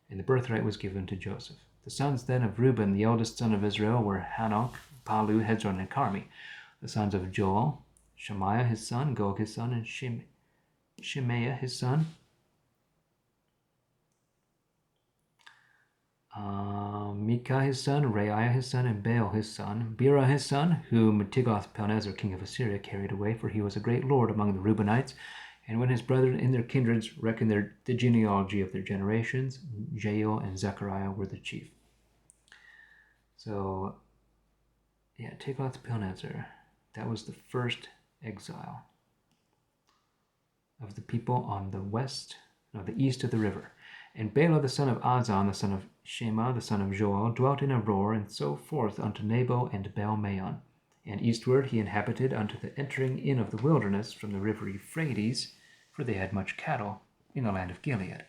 and the birthright was given to Joseph. The sons then of Reuben, the eldest son of Israel, were Hanok, Palu, Hezron, and Carmi. The sons of Joel, Shemaiah his son, Gog his son, and Shemaiah his son, Micah his son, Reiah his son, and Baal his son, Bera his son, whom Tiglath-Pileser king of Assyria carried away, for he was a great lord among the Reubenites. And when his brethren in their kindreds reckoned the genealogy of their generations, Jael and Zechariah were the chief. So, yeah, Tiglath-Pileser, that was the first exile of the people on the east of the river. And Bela the son of Azan, the son of Shema, the son of Joel, dwelt in Aroer, and so forth unto Nebo and Baal-Meon. And eastward he inhabited unto the entering in of the wilderness from the river Euphrates, for they had much cattle in the land of Gilead.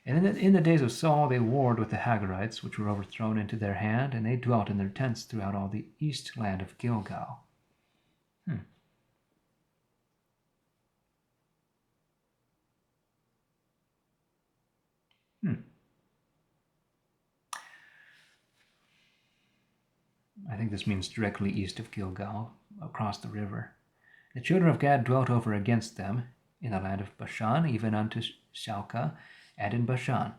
And in the days of Saul they warred with the Hagarites, which were overthrown into their hand, and they dwelt in their tents throughout all the east land of Gilgal. I think this means directly east of Gilgal, across the river. The children of Gad dwelt over against them in the land of Bashan, even unto Shalka, and in Bashan.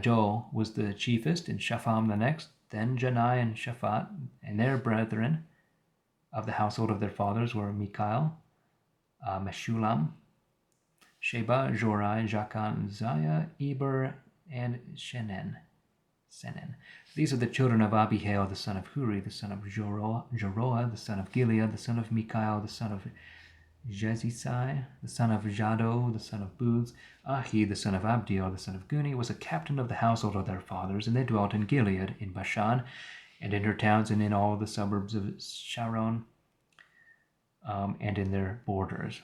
Joel was the chiefest, and Shapham the next, then Janai and Shaphat, and their brethren of the household of their fathers were Mikael, Meshulam, Sheba, Jorai, Jakan, Zaya, Eber, and Senen. These are the children of Abihail, the son of Huri, the son of Jeroah, the son of Gilead, the son of Mikael, the son of Jezisai, the son of Jado, the son of Booz. Ahi, the son of Abdiel, the son of Guni, was a captain of the household of their fathers, and they dwelt in Gilead, in Bashan, and in her towns, and in all the suburbs of Sharon, and in their borders.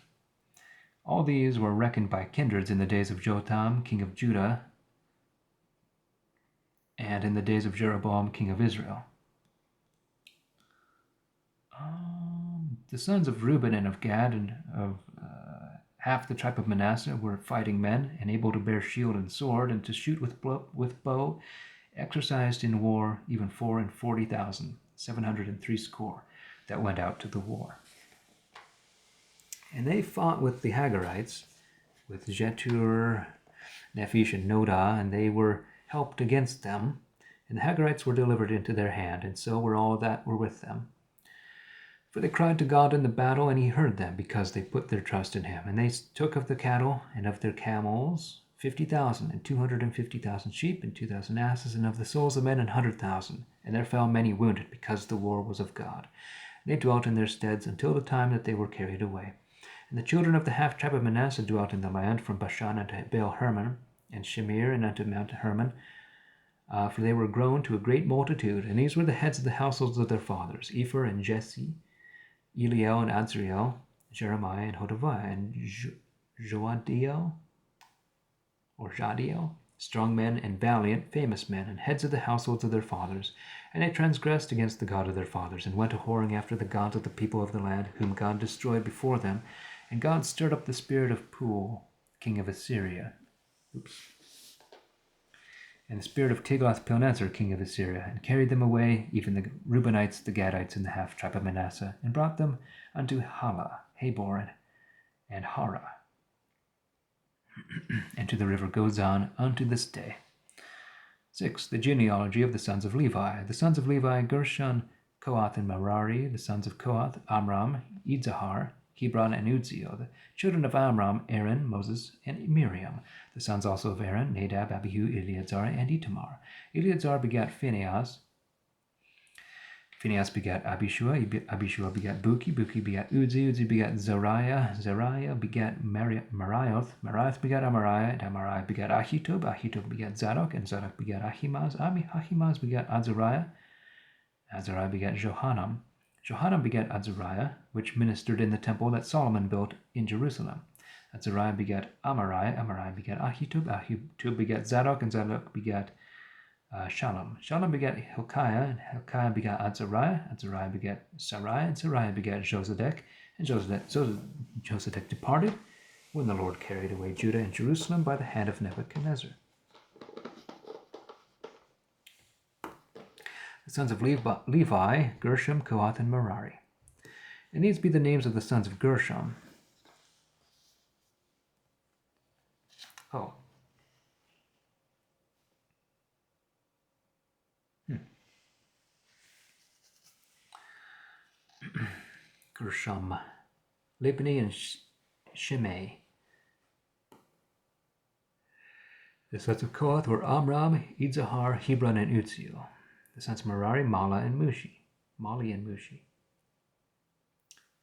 All these were reckoned by kindreds in the days of Jotham, king of Judah, and in the days of Jeroboam, king of Israel. The sons of Reuben and of Gad and of half the tribe of Manasseh were fighting men, and able to bear shield and sword, and to shoot with bow, exercised in war, even 40,000, 760 that went out to the war. And they fought with the Hagarites, with Jetur, Nephish, and Nodah, and they were helped against them, and the Hagarites were delivered into their hand, and so were all that were with them. For they cried to God in the battle, and he heard them, because they put their trust in him. And they took of the cattle and of their camels 50,000, and 250,000 sheep, and 2,000 asses, and of the souls of men 100,000. And there fell many wounded, because the war was of God. And they dwelt in their steads until the time that they were carried away. And the children of the half tribe of Manasseh dwelt in the land, from Bashan unto Baal Hermon, and Shemir, and unto Mount Hermon, for they were grown to a great multitude. And these were the heads of the households of their fathers, Epher and Jesse, Eliel and Azriel, Jeremiah and Hodaviah, and Jadiel, strong men and valiant, famous men, and heads of the households of their fathers. And they transgressed against the God of their fathers, and went a whoring after the gods of the people of the land, whom God destroyed before them. And God stirred up the spirit of Pul, king of Assyria, and the spirit of Tiglath-Pileser, king of Assyria, and carried them away, even the Reubenites, the Gadites, and the half tribe of Manasseh, and brought them unto Hala, Habor, and Hara, and to the river Gozan unto this day. 6. The genealogy of the sons of Levi. The sons of Levi, Gershon, Kohath, and Merari. The sons of Kohath, Amram, Idzahar, Hebron, and Uzziel. The children of Amram, Aaron, Moses, and Miriam. The sons also of Aaron, Nadab, Abihu, Eleazar, and Itamar. Eleazar begat Phinehas. Phinehas begat Abishua. Abishua begat Buki. Buki begat Uzzi. Uzzi begat Zariah. Zariah begat Marioth. Marioth begat Amariah. And Amariah begat Ahitub. Ahitub begat Zadok. And Zadok begat Ahimaaz. Ahimaaz begat Azariah. Azariah begat Johanan. Johanan begat Azariah, which ministered in the temple that Solomon built in Jerusalem. Azariah begat Amariah. Amariah begat Ahitub. Ahitub begat Zadok. And Zadok begat Shalom. Shalom begat Hilkiah, and Hilkiah begat Azariah. Azariah begat Sarai, and Sarai begat Josedek. And Josedek departed when the Lord carried away Judah and Jerusalem by the hand of Nebuchadnezzar. The sons of Levi, Gershom, Kohath, and Merari. And these be the names of the sons of Gershom. Gershom, Libni, and Shimei. The sons of Kohath were Amram, Izzahar, Hebron, and Uzziel. The sons of Merari, Mali and Mushi.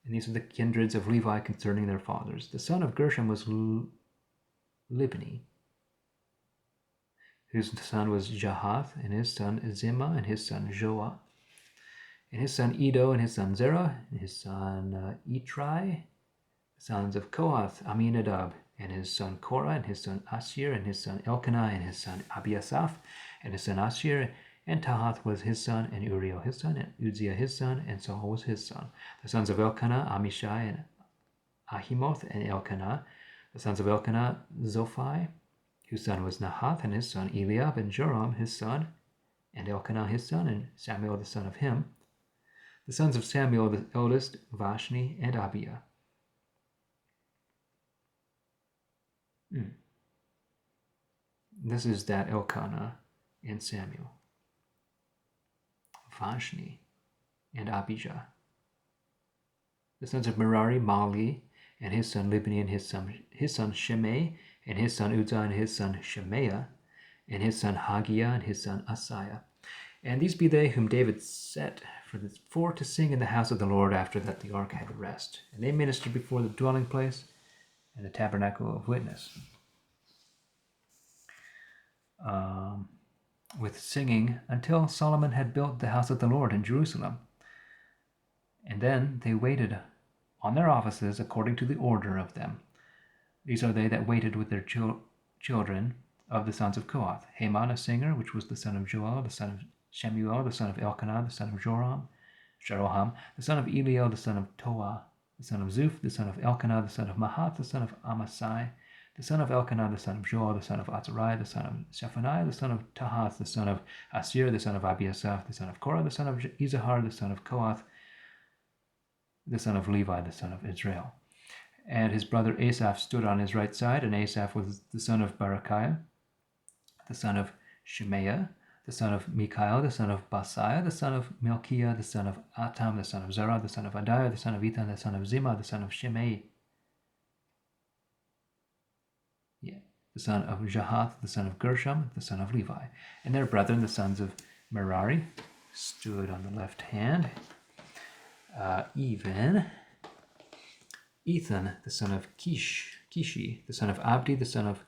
And these are the kindreds of Levi concerning their fathers. The son of Gershom was Libni, whose son was Jahath, and his son Zimah, and his son Joah, and his son Edo, and his son Zerah, and his son Itrai. The sons of Kohath, Aminadab, and his son Korah, and his son Asir, and his son Elkanah, and his son Abiasaph, and his son Asir. And Tahath was his son, and Uriel his son, and Uzziah his son, and Saul was his son. The sons of Elkanah, Amishai, and Ahimoth, and Elkanah. The sons of Elkanah, Zophai, whose son was Nahath, and his son Eliab, and Joram his son, and Elkanah his son, and Samuel the son of him. The sons of Samuel the eldest, Vashni, and Abiah. This is that Elkanah and Samuel. Vashni and Abijah. The sons of Merari, Mali, and his son Libni, and his son Shimei, and his son Uzzah, and his son Shemaiah, and his son Hagiah, and his son Asaiah. And these be they whom David set for to sing in the house of the Lord after that the ark had rest. And they ministered before the dwelling place and the tabernacle of witness, with singing until Solomon had built the house of the Lord in Jerusalem. And then they waited on their offices according to the order of them. These are they that waited with their children of the sons of Kohath: Heman, a singer, which was the son of Joel, the son of Shemuel, the son of Elkanah, the son of Jeroham, the son of Eliel, the son of Toah, the son of Zuph, the son of Elkanah, the son of Mahath, the son of Amasai, the son of Elkanah, the son of Joel, the son of Azariah, the son of Shephaniah, the son of Tahath, the son of Asir, the son of Abiasaph, the son of Korah, the son of Izahar, the son of Kohath, the son of Levi, the son of Israel. And his brother Asaph stood on his right side, and Asaph was the son of Barachiah, the son of Shemaiah, the son of Mikael, the son of Basiah, the son of Melchiah, the son of Atam, the son of Zerah, the son of Adiah, the son of Ethan, the son of Zimah, the son of Shimei, the son of Jahath, the son of Gershom, the son of Levi. And their brethren, the sons of Merari, stood on the left hand. Even Ethan, the son of Kishi, the son of Abdi, the son of,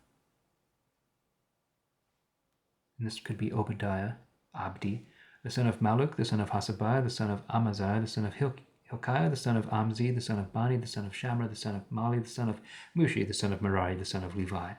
and this could be Obadiah, Abdi, the son of Maluk, the son of Hasabiah, the son of Amaziah, the son of Hilkiah, the son of Amzi, the son of Bani, the son of Shamra, the son of Mali, the son of Mushi, the son of Merari, the son of Levi.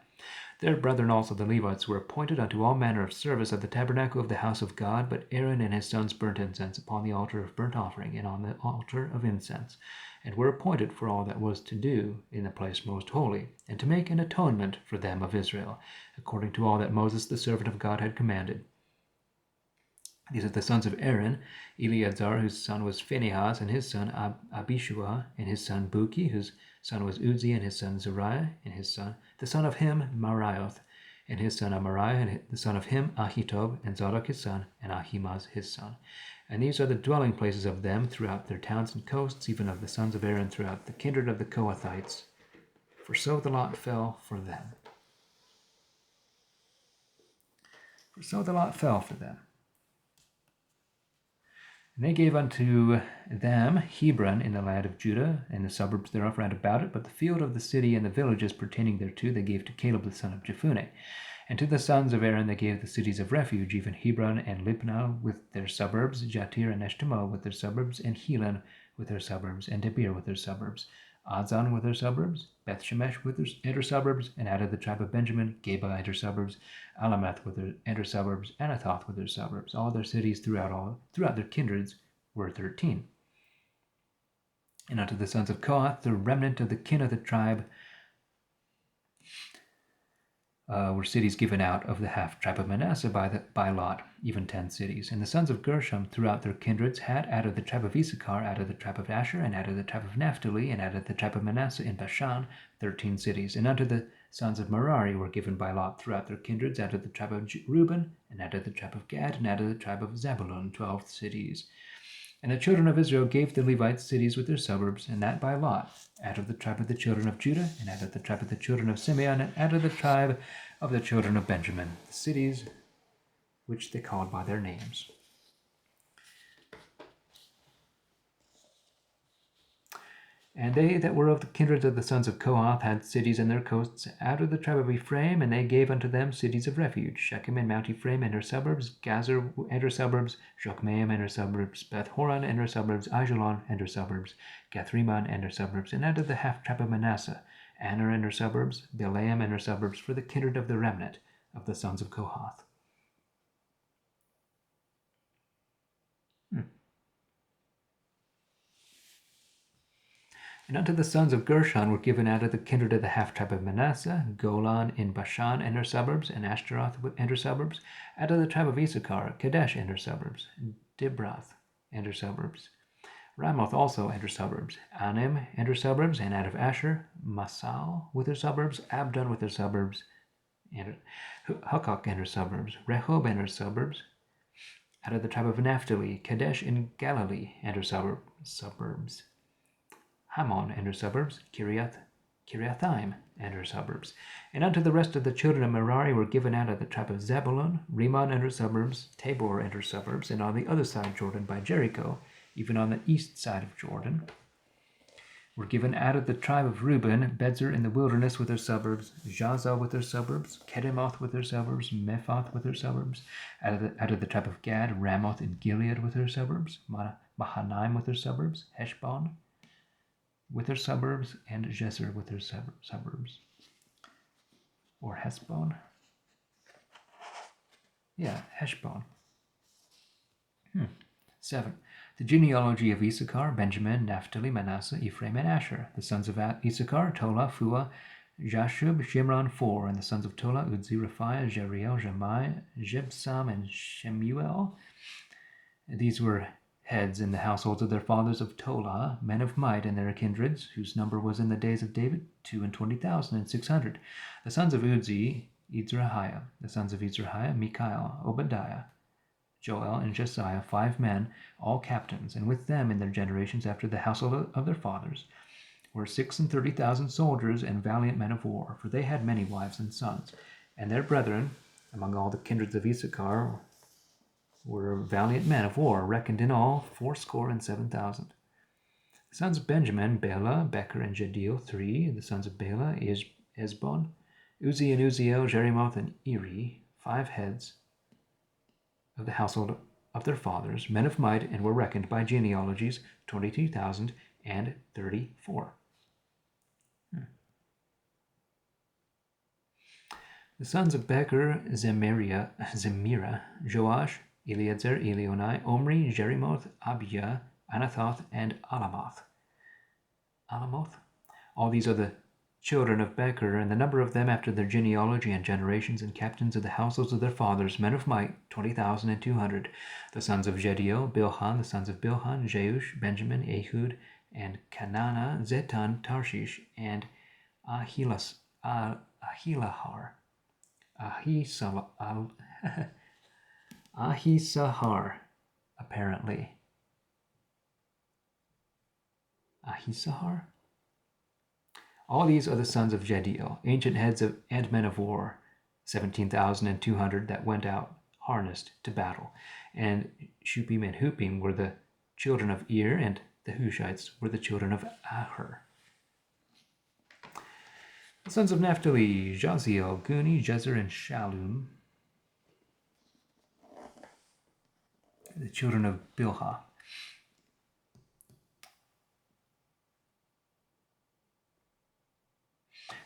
Their brethren also the Levites were appointed unto all manner of service at the tabernacle of the house of God, but Aaron and his sons burnt incense upon the altar of burnt offering and on the altar of incense, and were appointed for all that was to do in the place most holy, and to make an atonement for them of Israel, according to all that Moses the servant of God had commanded. These are the sons of Aaron: Eleazar, whose son was Phinehas, and his son Abishua, and his son Buki, whose son was Uzzi, and his son Zariah, and his son, the son of him, Marioth, and his son Amariah, and the son of him, Ahitub, and Zadok his son, and Ahimaaz his son. And these are the dwelling places of them throughout their towns and coasts, even of the sons of Aaron throughout the kindred of the Kohathites. For so the lot fell for them. For so the lot fell for them. And they gave unto them Hebron in the land of Judah, and the suburbs thereof round about it, but the field of the city and the villages pertaining thereto they gave to Caleb the son of Jephunneh. And to the sons of Aaron they gave the cities of refuge, even Hebron and Libnah with their suburbs, Jatir and Eshtemoa with their suburbs, and Helon with their suburbs, and Debir with their suburbs, Adzon with their suburbs, Beth-Shemesh with her suburbs, and out of the tribe of Benjamin, Geba and her suburbs, Alameth with her suburbs, Anathoth with her suburbs. All their cities throughout their kindreds were 13. And unto the sons of Kohath, the remnant of the kin of the tribe, were cities given out of the half-tribe of Manasseh by lot, even 10 cities. And the sons of Gershom throughout their kindreds had out of the tribe of Issachar, out of the tribe of Asher, and out of the tribe of Naphtali, and out of the tribe of Manasseh in Bashan, 13 cities. And unto the sons of Merari were given by lot throughout their kindreds, out of the tribe of Reuben, and out of the tribe of Gad, and out of the tribe of Zebulun, 12 cities. And the children of Israel gave the Levites cities with their suburbs, and that by lot, out of the tribe of the children of Judah, and out of the tribe of the children of Simeon, and out of the tribe of the children of Benjamin, the cities which they called by their names. And they that were of the kindreds of the sons of Kohath had cities in their coasts out of the tribe of Ephraim, and they gave unto them cities of refuge, Shechem and Mount Ephraim and her suburbs, Gazer and her suburbs, Jokmeam and her suburbs, Beth-horon and her suburbs, Ajalon and her suburbs, Gathrimmon and her suburbs, and out of the half-tribe of Manasseh, Aner and her suburbs, Bileam and her suburbs, for the kindred of the remnant of the sons of Kohath. And unto the sons of Gershon were given out of the kindred of the half-tribe of Manasseh, Golan in Bashan and her suburbs, and Ashtaroth and her suburbs, out of the tribe of Issachar, Kadesh and her suburbs, Dibrath and her suburbs, Ramoth also and her suburbs, Anim and her suburbs, and out of Asher, Masal with her suburbs, Abdon with her suburbs, and Hukkok and her suburbs, Rehob and her suburbs, out of the tribe of Naphtali, Kadesh in Galilee and her suburbs, Hamon and her suburbs, Kiriathaim and her suburbs. And unto the rest of the children of Merari were given out of the tribe of Zebulun, Rimmon and her suburbs, Tabor and her suburbs, and on the other side of Jordan by Jericho, even on the east side of Jordan, were given out of the tribe of Reuben, Bezer in the wilderness with her suburbs, Jazah with her suburbs, Kedemoth with her suburbs, Mephath with her suburbs, out of the tribe of Gad, Ramoth in Gilead with her suburbs, Mahanaim with her suburbs, Heshbon with her suburbs, and Jezer with her suburbs. Or Heshbon. Yeah, Heshbon. 7. The genealogy of Issachar, Benjamin, Naphtali, Manasseh, Ephraim, and Asher. The sons of Issachar, Tola, Phua, Jashub, Shimron, 4. And the sons of Tola, Udzi, Raphiah, Jeriel, Jemai, Jebsam, and Shemuel. These were heads in the households of their fathers of Tola, men of might in their kindreds, whose number was in the days of David 22,600. The sons of Udzi, Izrahiah. The sons of Izrahiah, Mikael, Obadiah, Joel, and Jesiah, 5 men, all captains, and with them in their generations after the household of their fathers were 36,000 soldiers and valiant men of war, for they had many wives and sons. And their brethren, among all the kindreds of Issachar, were valiant men of war, reckoned in all 7,000. The sons of Benjamin, Bela, Becher, and Jediel, 3. The sons of Bela, Esbon, Uzi and Uziel, Jerimoth, and Eri, 5 heads of the household of their fathers, men of might, and were reckoned by genealogies 22,034. The sons of Becher, Zemira, Joash, Eliezer, Elionai, Omri, Jerimoth, Abijah, Anathoth, and Alamoth. All these are the children of Becher, and the number of them after their genealogy and generations, and captains of the households of their fathers, men of might, 20,200. The sons of Jediel, Bilhan, the sons of Bilhan, Jeush, Benjamin, Ehud, and Canana, Zetan, Tarshish, and Ahisahar. Ahisahar. apparently. Ahisahar? All these are the sons of Jediel, ancient heads of and men of war, 17,200 that went out harnessed to battle. And Shupim and Hupim were the children of Ir, and the Hushites were the children of Aher. The sons of Naphtali, Jaziel, Guni, Jezer, and Shallum. The children of Bilhah.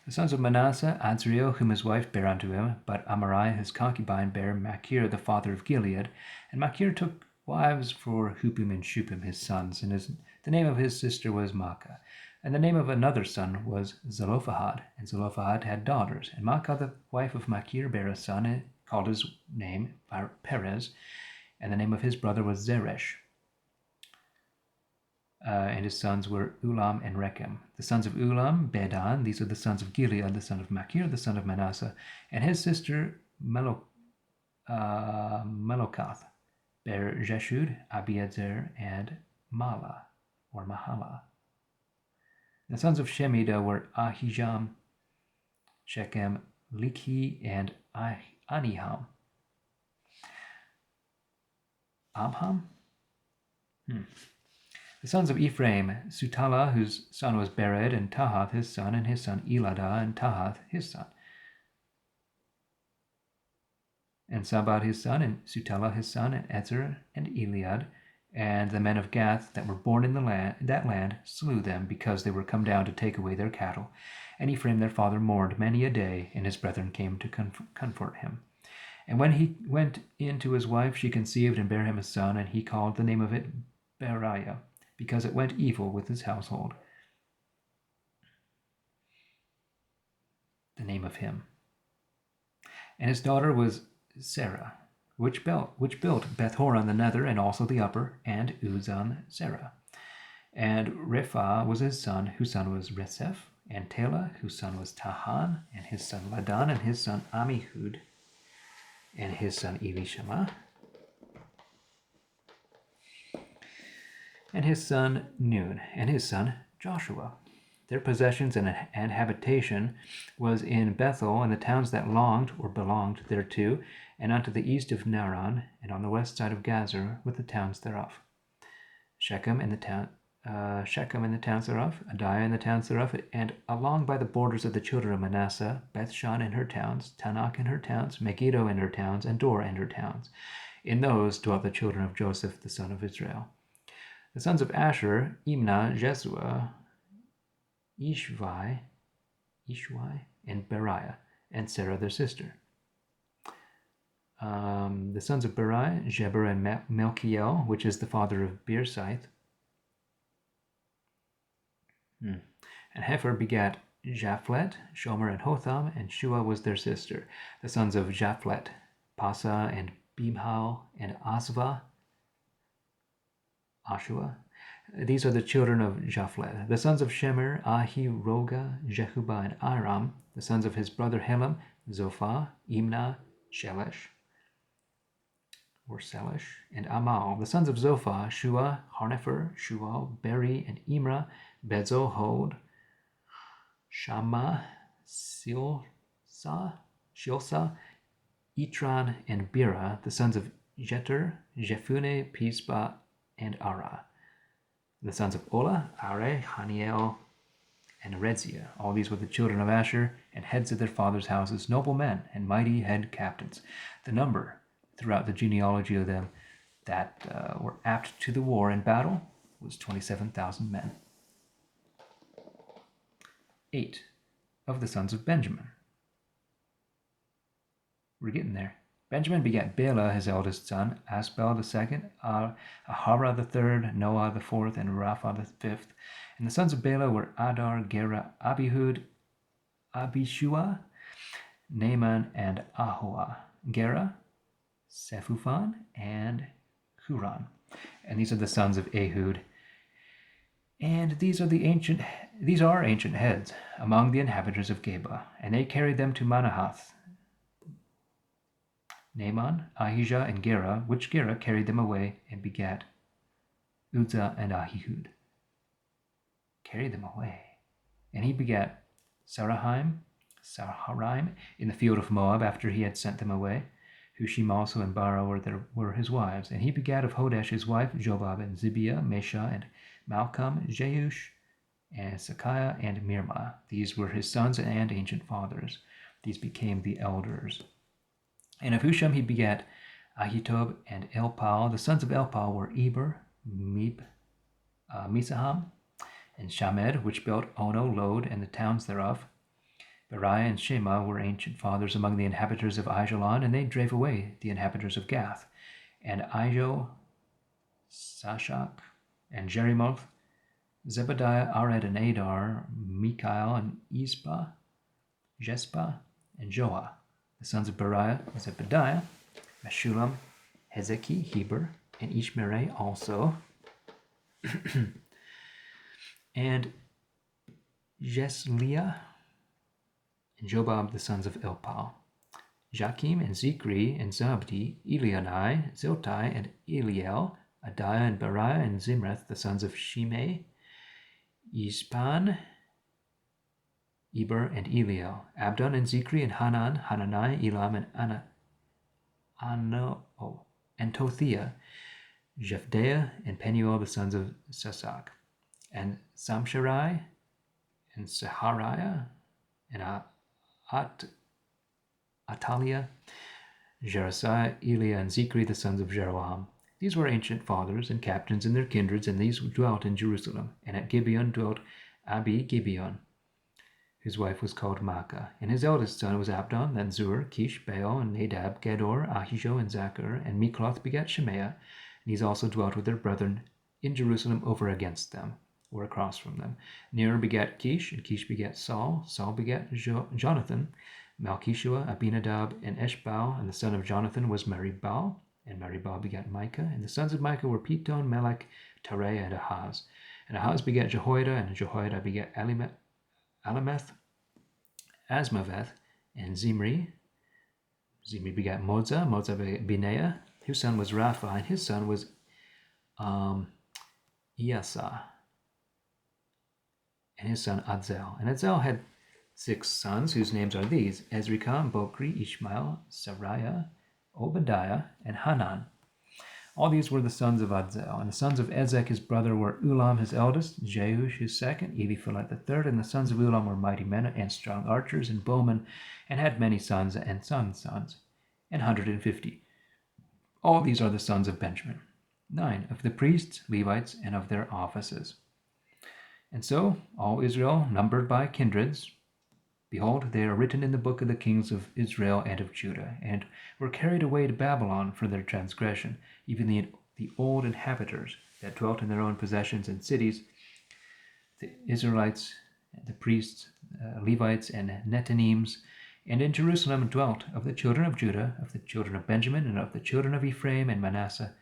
The sons of Manasseh, Azriel, whom his wife bare unto him, but Amarai his concubine bare Machir the father of Gilead, and Machir took wives for Hupim and Shupim his sons, and the name of his sister was Maacah, and the name of another son was Zelophehad, and Zelophehad had daughters, and Maacah the wife of Machir bare a son, and called his name Perez, and the name of his brother was Zeresh. And his sons were Ulam and Rechem. The sons of Ulam, Bedan. These are the sons of Gilead, the son of Machir, the son of Manasseh, and his sister Melokath bare Jeshud, Abiezer, and Mahala. The sons of Shemida were Ahijam, Shechem, Likhi, and Aniham. Amham? The sons of Ephraim, Sutala, whose son was Bered, and Tahath his son, and his son Eladah, and Tahath his son. And Sabad his son, and Sutala his son, and Ezer, and Eliad, and the men of Gath that were born in that land slew them, because they were come down to take away their cattle. And Ephraim their father mourned many a day, and his brethren came to comfort him. And when he went in to his wife, she conceived and bare him a son, and he called the name of it Beriah, because it went evil with his household. The name of him. And his daughter was Sarah, which built Beth-horon the nether, and also the upper, and Uzan Sarah. And Rephah was his son, whose son was Reseph, and Tela, whose son was Tahan, and his son Ladan, and his son Amihud, and his son Elishama, and his son Nun, and his son Joshua. Their possessions and habitation was in Bethel, and the towns that longed or belonged thereto, and unto the east of Naran, and on the west side of Gazer, with the towns thereof. Shechem and the towns thereof, Adiah and the towns thereof, and along by the borders of the children of Manasseh, Bethshan and her towns, Tanakh and her towns, Megiddo and her towns, and Dor and her towns. In those dwelt the children of Joseph the son of Israel. The sons of Asher, Imnah, Jeshua, Ishvi, and Beriah, and Sarah their sister. The sons of Beriah, Jeber and Melchiel, which is the father of Beersaith. And Hefer begat Japhlet, Shomer, and Hotham, and Shua was their sister. The sons of Japhlet, Pasa, and Bimhal, and Ashua. These are the children of Japhlet. The sons of Shemer, Ahi, Roga, Jehubah, and Aram. The sons of his brother Helam, Zophah, Imnah, Shelesh, and Amal. The sons of Zophah, Shua, Harnefer, Shual, Beri, and Imrah, Bezo, Hod, Shammah, Shilsa, Itran, and Bira. The sons of Jeter, Jephune, Pisba, and Ara. The sons of Ola, Are, Haniel, and Redziah. All these were the children of Asher, and heads of their fathers' houses, noble men, and mighty head captains. The number throughout the genealogy of them that were apt to the war and battle was 27,000 men. 8 of the sons of Benjamin. We're getting there. Benjamin begat Bela, his eldest son, Asbel the second, Ahara the third, Noah the fourth, and Rapha the fifth. And the sons of Bela were Adar, Gera, Abihud, Abishua, Naaman, and Ahoah. Gera, Sephufan, and Huran. And these are the sons of Ehud. And these are ancient heads among the inhabitants of Geba, and they carried them to Manahath. Naaman, Ahijah, and Gera, which Gera carried them away and begat Uzzah and Ahihud. Carried them away. And he begat Sarahaim in the field of Moab after he had sent them away. Hushim also and Bara were his wives. And he begat of Hodesh his wife Jobab and Zibiah, Mesha and Malcolm, Jeush, and Sakiah and Mirma. These were his sons and ancient fathers. These became the elders. And of Husham he begat Ahitob and Elpal. The sons of Elpal were Eber, Misaham, and Shamed, which built Ono, Lod, and the towns thereof. Beriah and Shema were ancient fathers among the inhabitants of Aijalon, and they drave away the inhabitants of Gath. And Ijo, Sashak, and Jerimoth, Zebediah, Ared, and Adar, Mikael, and Ispa, Jespa, and Joah. The sons of Beriah, Zebediah, Meshulam, Hezeki, Heber, and Ishmerai also. And Jesliah, and Jobab, the sons of Elpal. Jakim, and Zikri, and Zabdi, Elianai, Ziltai, and Eliel, Adiah, and Beriah, and Zimreth, the sons of Shimei, Ispan, Eber, and Eliel, Abdon, and Zikri, and Hanan, Hanani, Elam, and Antothia, Jephdeah, and Penuel, the sons of Sasak, and Samsharai, and Sehariah, and Atalia, Jerasiah, Elia, and Zikri, the sons of Jeroham. These were ancient fathers and captains in their kindreds, and these dwelt in Jerusalem. And at Gibeon dwelt Abi-Gibeon, whose wife was called Maacah. And his eldest son was Abdon, then Zur, Kish, Baal, and Nadab, Gedor, Ahijah, and Zachar. And Mikloth begat Shemaiah, and these also dwelt with their brethren in Jerusalem over against them, or across from them. Ner begat Kish, and Kish begat Saul. Saul begat Jonathan, Malchishua, Abinadab, and Eshbaal, and the son of Jonathan was Meribbaal, and Meribbaal begat Micah. And the sons of Micah were Piton, Melech, Tarai, and Ahaz. And Ahaz begat Jehoiada, and Jehoiada begat Alameth, Asmaveth, and Zimri. Zimri begat Moza, Moza begat Binea, whose son was Rapha, and his son was Iasah, and his son Adzel. And Adzel had 6 sons, whose names are these: Ezrikam, Bokri, Ishmael, Sariah, Obadiah, and Hanan. All these were the sons of Adzel. And the sons of Ezek his brother were Ulam his eldest, Jehush his second, Eliphalet the third. And the sons of Ulam were mighty men and strong archers and bowmen, and had many sons and sons, 150. All these are the sons of Benjamin, 9 of the priests, Levites, and of their offices. And so all Israel, numbered by kindreds, behold, they are written in the book of the kings of Israel and of Judah, and were carried away to Babylon for their transgression, even the old inhabitants that dwelt in their own possessions and cities, the Israelites, the priests, Levites, and Netanims. And in Jerusalem dwelt of the children of Judah, of the children of Benjamin, and of the children of Ephraim and Manasseh,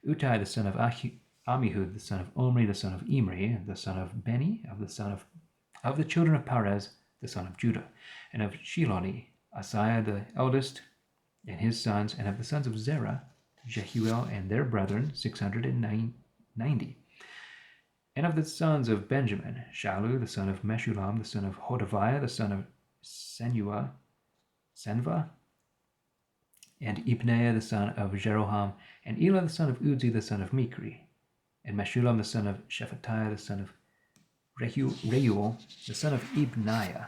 Uttai the son of Amihud, the son of Omri, the son of Imri, the son of Beni, of the children of Perez, the son of Judah, and of Shiloni, Asaiah the eldest, and his sons, and of the sons of Zerah, Jehuel and their brethren, 690. And of the sons of Benjamin, Shalu, the son of Meshulam, the son of Hodaviah, the son of Senva, and Ibneiah, the son of Jeroham, and Elah, the son of Uzi, the son of Mikri, and Meshulam, the son of Shephatiah, the son of Reuel, the son of Ibniah,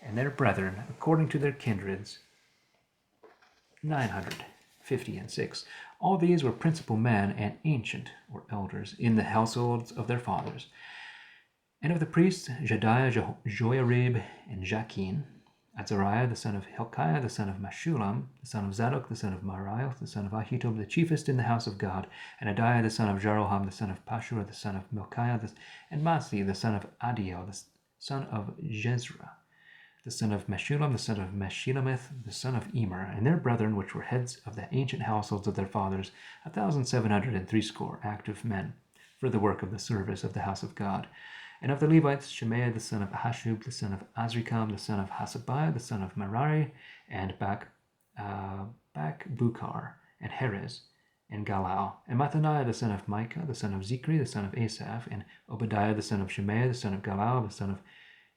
and their brethren, according to their kindreds, 956. All these were principal men and ancient, or elders, in the households of their fathers. And of the priests, Jediah, Joiarib, and Jachin, Azariah, the son of Hilkiah, the son of Meshulam, the son of Zadok, the son of Marioth, the son of Ahitub, the chiefest in the house of God, and Adiah, the son of Jeroham, the son of Pashur, the son of Milkiah, and Masi, the son of Adiel, the son of Jezreel, the son of Meshulam, the son of Meshilemeth, the son of Emer, and their brethren, which were heads of the ancient households of their fathers, 1,760 active men, for the work of the service of the house of God. And of the Levites, Shemaiah, the son of Hashub, the son of Azrikam, the son of Hasabiah, the son of Merari, and Bakbukar, and Heres, and Galal, and Mathaniah the son of Micah, the son of Zichri, the son of Asaph, and Obadiah the son of Shemaiah, the son of Galal, the son of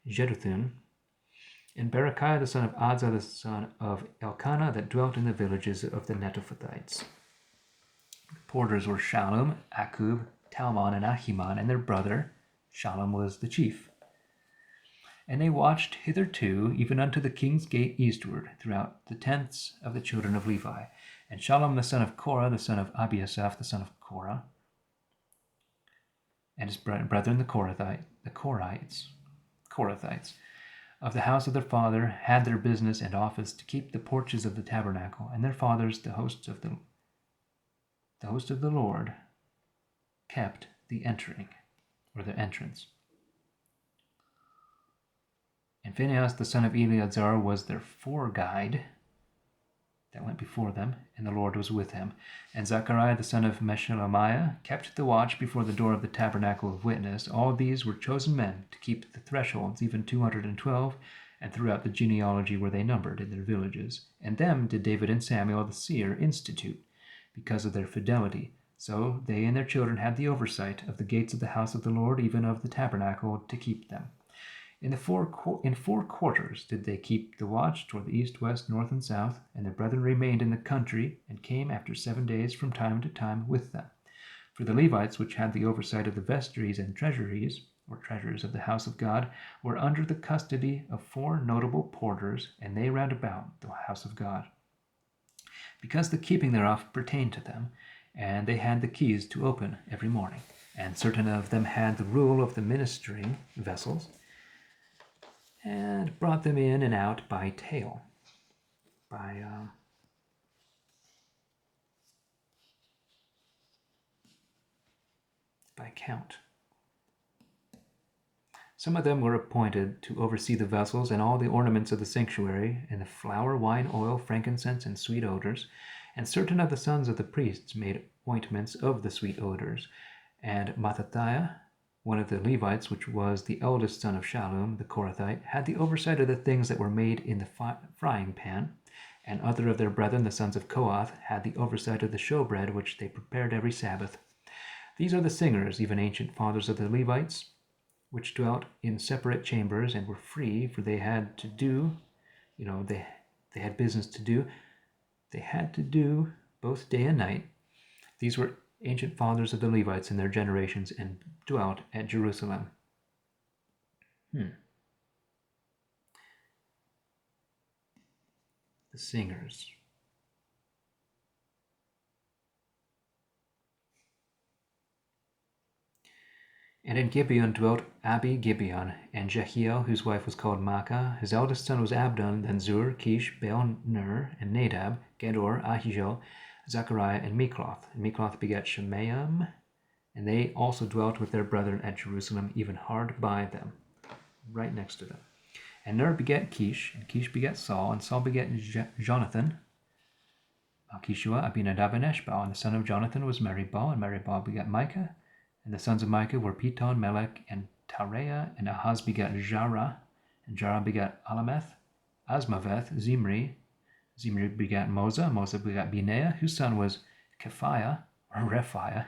Jeduthun, and Berechiah the son of Adzah, the son of Elkanah, that dwelt in the villages of the Netophathites. The porters were Shallum, Akub, Talmon, and Ahiman, and their brother. Shallum was the chief. And they watched hitherto, even unto the king's gate eastward, throughout the tents of the children of Levi. And Shallum the son of Korah, the son of Abiasaph, the son of Korah, and his brethren the Korathites, of the house of their father, had their business and office to keep the porches of the tabernacle, and their fathers, the host of the Lord, kept the entering, or the entrance. And Phinehas the son of Eleazar was their foreguide that went before them, and the Lord was with him. And Zechariah the son of Meshelemiah kept the watch before the door of the tabernacle of witness. All these were chosen men to keep the thresholds, even 212, and throughout the genealogy were they numbered in their villages. And them did David and Samuel the seer institute, because of their fidelity. So they and their children had the oversight of the gates of the house of the Lord, even of the tabernacle, to keep them. In four quarters did they keep the watch toward the east, west, north, and south, and their brethren remained in the country, and came after 7 days from time to time with them. For the Levites, which had the oversight of the vestries and treasuries, or treasures of the house of God, were under the custody of 4 notable porters, and they round about the house of God, because the keeping thereof pertained to them, and they had the keys to open every morning. And certain of them had the rule of the ministering vessels, and brought them in and out by tale, by count. Some of them were appointed to oversee the vessels and all the ornaments of the sanctuary, and the flour, wine, oil, frankincense, and sweet odors. And certain of the sons of the priests made ointments of the sweet odors. And Mattathiah, one of the Levites, which was the eldest son of Shallum, the Korathite, had the oversight of the things that were made in the frying pan. And other of their brethren, the sons of Kohath, had the oversight of the showbread, which they prepared every Sabbath. These are the singers, even ancient fathers of the Levites, which dwelt in separate chambers and were free, for they had to do, they had business to do. They had to do both day and night. These were ancient fathers of the Levites in their generations, and dwelt at Jerusalem. The singers. And in Gibeon dwelt Abi-Gibeon, and Jehiel, whose wife was called Maacah. His eldest son was Abdon, then Zur, Kish, Baal-ner, and Nadab, Gedor, Ahijah, Zechariah, and Mikloth. And Mikloth begat Shemaim, and they also dwelt with their brethren at Jerusalem, even hard by them, right next to them. And Ner begat Kish, and Kish begat Saul, and Saul begat Jonathan, Malchishua, Abinadab, and Eshbaal. And the son of Jonathan was Meribbaal, and Meribbaal begat Micah. And the sons of Micah were Piton, Melech, and Tareah. And Ahaz begat Jarah, and Jarah begat Alameth, Asmaveth, Zimri. Zimri begat Moza, Moza begat Binea, whose son was Kephiah, or Rephiah.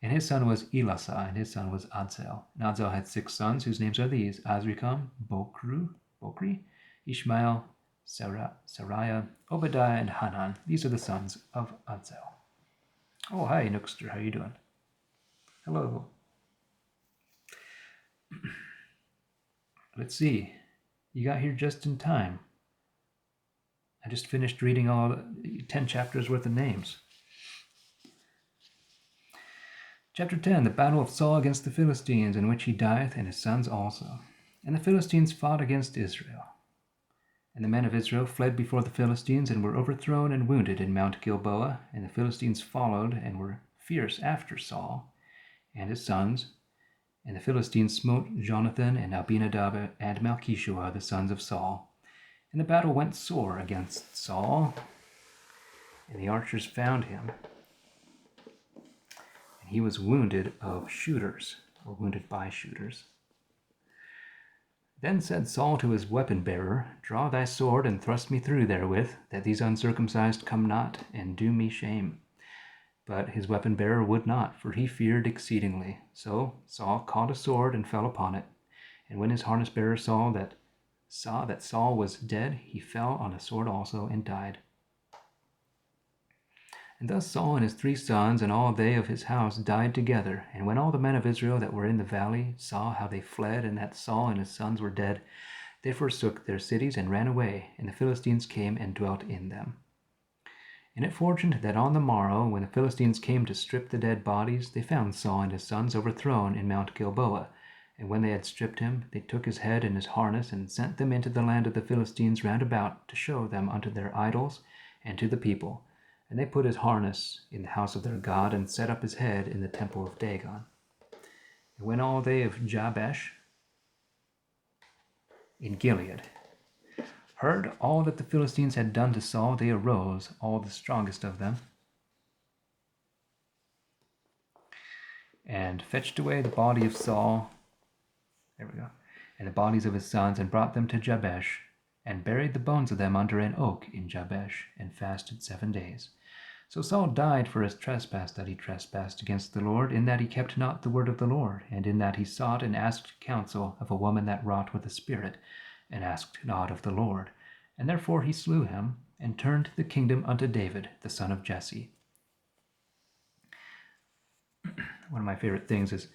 And his son was Elasah, and his son was Adzel. And Adzel had 6 sons, whose names are these: Azrikam, Bokri, Ishmael, Sariah, Obadiah, and Hanan. These are the sons of Adzel. Oh, hi, Nookster. How you doing? Hello. Let's see. You got here just in time. I just finished reading all 10 chapters worth of names. Chapter 10, the battle of Saul against the Philistines, in which he dieth, and his sons also. And the Philistines fought against Israel. And the men of Israel fled before the Philistines, and were overthrown and wounded in Mount Gilboa. And the Philistines followed, and were fierce after Saul and his sons. And the Philistines smote Jonathan and Abinadab and Malchishua, the sons of Saul. And the battle went sore against Saul, and the archers found him. And he was wounded of shooters, or wounded by shooters. Then said Saul to his weapon-bearer, Draw thy sword, and thrust me through therewith, that these uncircumcised come not, and do me shame. But his weapon-bearer would not, for he feared exceedingly. So Saul caught a sword, and fell upon it. And when his harness-bearer saw that Saul was dead, he fell on a sword also, and died. And thus Saul and his 3 sons, and all they of his house, died together. And when all the men of Israel that were in the valley saw how they fled, and that Saul and his sons were dead, they forsook their cities and ran away, and the Philistines came and dwelt in them. And it fortuned that on the morrow, when the Philistines came to strip the dead bodies, they found Saul and his sons overthrown in Mount Gilboa. And when they had stripped him, they took his head and his harness, and sent them into the land of the Philistines round about, to show them unto their idols and to the people. And they put his harness in the house of their God, and set up his head in the temple of Dagon. And when all they of Jabesh in Gilead heard all that the Philistines had done to Saul, they arose, all the strongest of them, and fetched away the body of Saul, and the bodies of his sons, and brought them to Jabesh, and buried the bones of them under an oak in Jabesh, and fasted 7 days. So Saul died for his trespass that he trespassed against the Lord, in that he kept not the word of the Lord, and in that he sought and asked counsel of a woman that wrought with a spirit, and asked not of the Lord. And therefore he slew him, and turned the kingdom unto David, the son of Jesse. One of my favorite things is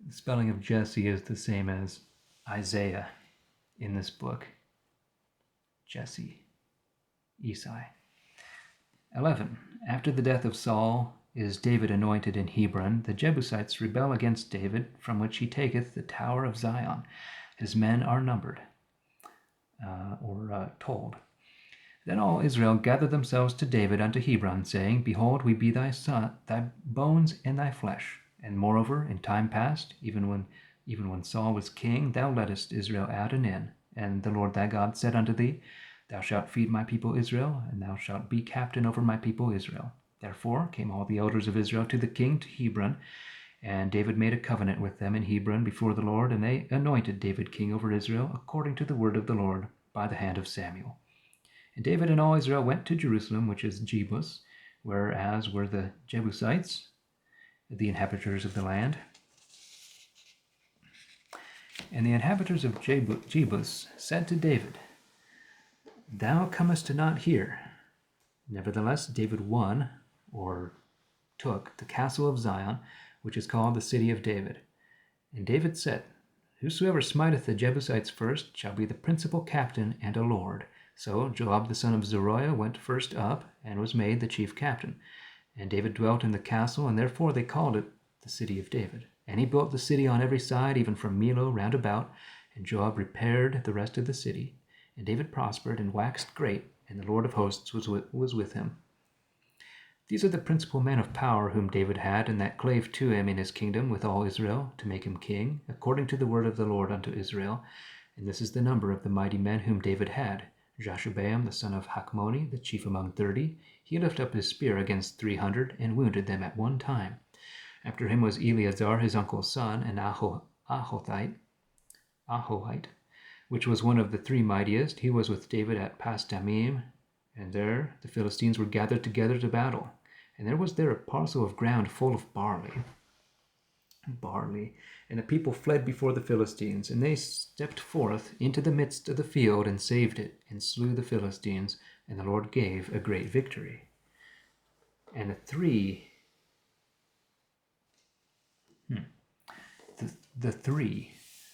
the spelling of Jesse is the same as Isaiah in this book. Jesse, Esai. 11. After the death of Saul is David anointed in Hebron. The Jebusites rebel against David, from which he taketh the tower of Zion. His men are numbered, told. Then all Israel gathered themselves to David unto Hebron, saying, Behold, we be thy son, thy bones and thy flesh. And moreover, in time past, even when Saul was king, thou leddest Israel out and in. And the Lord thy God said unto thee, Thou shalt feed my people Israel, and thou shalt be captain over my people Israel. Therefore came all the elders of Israel to the king to Hebron, and David made a covenant with them in Hebron before the Lord, and they anointed David king over Israel, according to the word of the Lord, by the hand of Samuel. And David and all Israel went to Jerusalem, which is Jebus, whereas were the Jebusites, the inhabitants of the land. And the inhabitants of Jebus said to David, Thou comest not here. Nevertheless, David won, or took, the castle of Zion, which is called the city of David. And David said, Whosoever smiteth the Jebusites first shall be the principal captain and a lord. So Joab the son of Zeruiah went first up, and was made the chief captain. And David dwelt in the castle, and therefore they called it the city of David. And he built the city on every side, even from Millo round about, and Joab repaired the rest of the city. And David prospered and waxed great, and the Lord of hosts was with him. These are the principal men of power whom David had, and that clave to him in his kingdom with all Israel, to make him king, according to the word of the Lord unto Israel. And this is the number of the mighty men whom David had. Jashobeam the son of Hachmoni, the chief among 30, he lifted up his spear against 300, and wounded them at one time. After him was Eleazar his uncle's son, and Ahohite, which was one of the 3 mightiest. He was with David at Pasdamim, and there the Philistines were gathered together to battle. And there was there a parcel of ground full of barley. And the people fled before the Philistines, and they stepped forth into the midst of the field, and saved it, and slew the Philistines, and the Lord gave a great victory. And the 3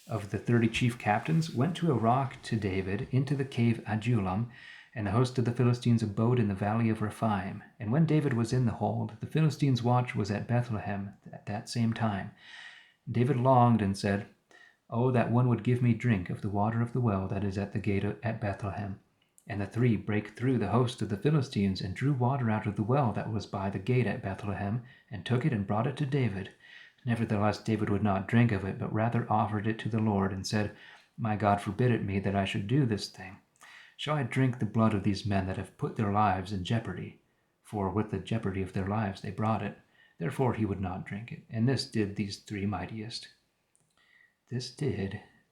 of the 30 chief captains went to a rock to David into the cave Adullam, and the host of the Philistines abode in the valley of Rephaim. And when David was in the hold, the Philistines' watch was at Bethlehem at that same time. David longed and said, Oh, that one would give me drink of the water of the well that is at the gate at Bethlehem. And the 3 brake through the host of the Philistines, and drew water out of the well that was by the gate at Bethlehem, and took it and brought it to David. Nevertheless, David would not drink of it, but rather offered it to the Lord, and said, My God forbid it me that I should do this thing. Shall I drink the blood of these men that have put their lives in jeopardy? For with the jeopardy of their lives they brought it. Therefore he would not drink it. And this did these 3 mightiest.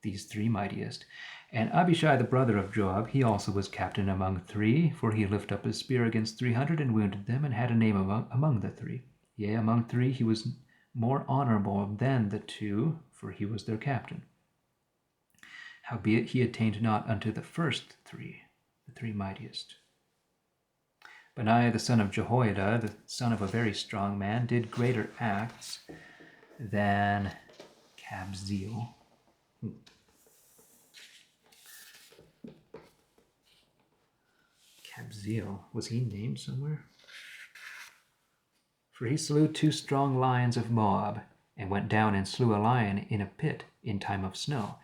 these three mightiest. And Abishai the brother of Joab, he also was captain among three, for he lifted up his spear against 300 and wounded them, and had a name among the three. Yea, among three he was more honorable than the two, for he was their captain. Howbeit he attained not unto the first three, the three mightiest. Benaiah the son of Jehoiada, the son of a very strong man, did greater acts than Kabzeel. Kabzeel, was he named somewhere? For he slew 2 strong lions of Moab, and went down and slew a lion in a pit in time of snow.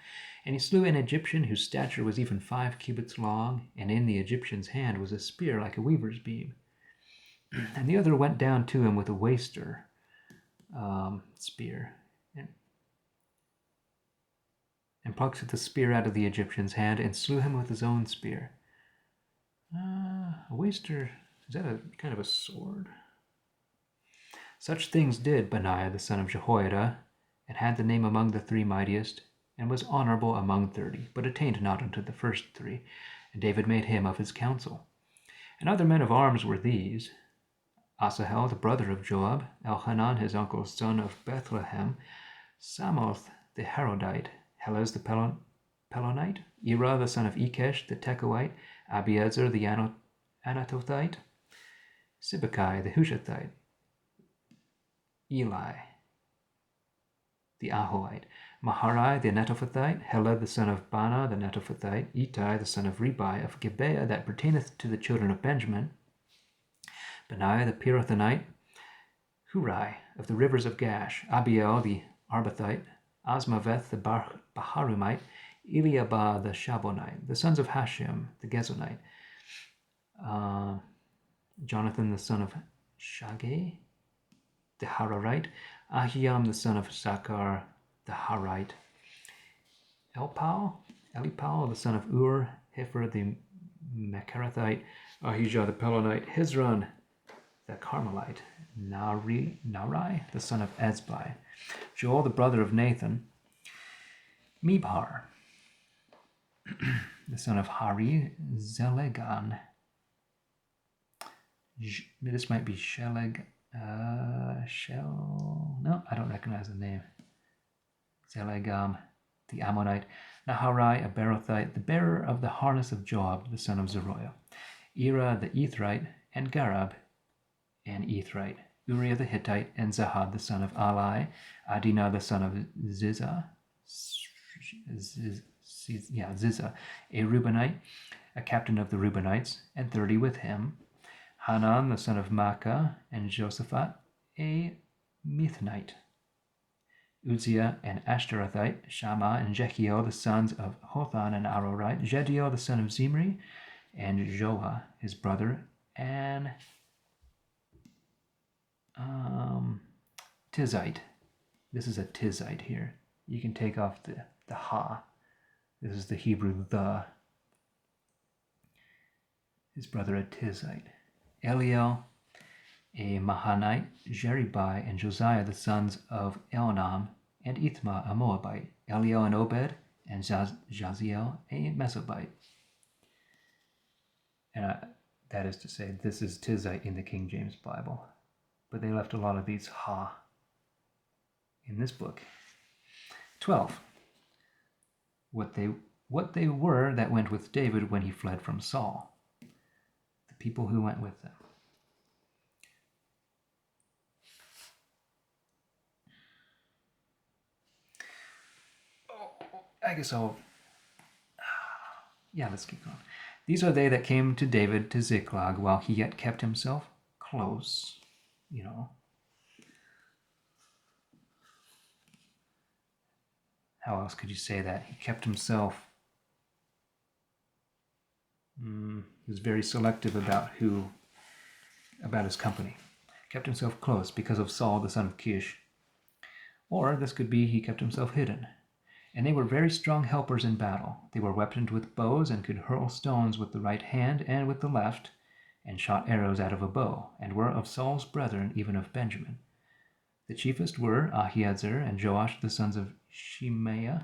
And he slew an Egyptian whose stature was even 5 cubits long, and in the Egyptian's hand was a spear like a weaver's beam. And the other went down to him with a waster spear, and plucked the spear out of the Egyptian's hand, and slew him with his own spear. A waster, is that a kind of a sword? Such things did Benaiah the son of Jehoiada, and had the name among the three mightiest, and was honorable among 30, but attained not unto the first three. And David made him of his council. And other men of arms were these: Asahel the brother of Joab, Elhanan his uncle's son of Bethlehem, Samoth the Harodite, Helez the Pelonite, Ira the son of Ikesh the Tekoite, Abiezer the Anatothite, Sibbecai the Hushathite, Eli the Ahoite, Maharai the Netophathite, Heled the son of Bana the Netophathite, Ittai the son of Ribai of Gibeah that pertaineth to the children of Benjamin, Benaiah the Pirathonite, Hurai of the rivers of Gash, Abiel the Arbathite, Asmaveth the Baharumite, Eliabah the Shabonite, the sons of Hashem the Gezonite, Jonathan the son of Shageh the Hararite, Ahiam the son of Sakar the Harite, Elipal the son of Ur, Hefer the Mecharathite, Ahijah the Pelonite, Hezron the Carmelite, Narai the son of Ezbai, Joel the brother of Nathan, Mibhar the son of Hari, Zelegan, this might be Sheleg, no, I don't recognize the name. Zelegam, the Ammonite, Naharai, a Berothite, the bearer of the harness of Joab, the son of Zeruiah, Ira, the Ethrite, and Garab, an Ethrite, Uriah the Hittite, and Zahad, the son of Ali, Adinah, the son of Ziza, a Reubenite, a captain of the Reubenites, and 30 with him, Hanan, the son of Makkah, and Josaphat, a Mithnite, Uzziah, an Ashtarothite, Shammah, and Jehiel, the sons of Hothan, an Arorite, Jediel, the son of Zimri, and Joah, his brother, and Tizite. This is a Tizite here. You can take off the ha. This is the Hebrew the. His brother a Tizite. Eliel, a Mahanite, Jeribai, and Josiah, the sons of Elnam, and Ithma, a Moabite, Eliel and Obed, and Jaziel, a Mesobite. And that is to say, this is Tizite in the King James Bible. But they left a lot of these ha in this book. 12. What they were that went with David when he fled from Saul. The people who went with them. I guess let's keep going. These are they that came to David to Ziklag while he yet kept himself close, How else could you say that? He kept himself, he was very selective about his company. Kept himself close because of Saul, the son of Kish. Or this could be he kept himself hidden. And they were very strong helpers in battle. They were weaponed with bows and could hurl stones with the right hand and with the left, and shot arrows out of a bow, and were of Saul's brethren, even of Benjamin. The chiefest were Ahiezer and Joash, the sons of Shema,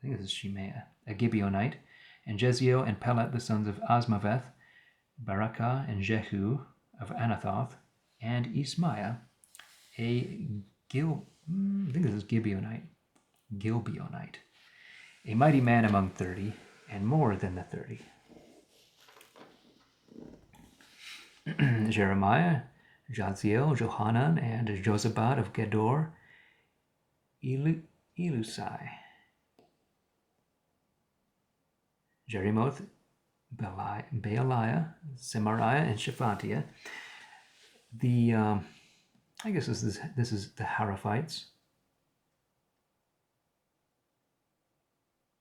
think this is Shimea, a Gibeonite, and Jeziel and Pelet, the sons of Asmaveth, Barakah and Jehu of Anathoth, and Ismaiah, I think this is Gibeonite, a mighty man among 30, and more than the 30. Jeremiah, Jaziel, Johanan, and Jozabad of Gedor, Elusai, Jerimoth, Baaliah, Semariah, and Shephatiah. I guess this is the Harophites.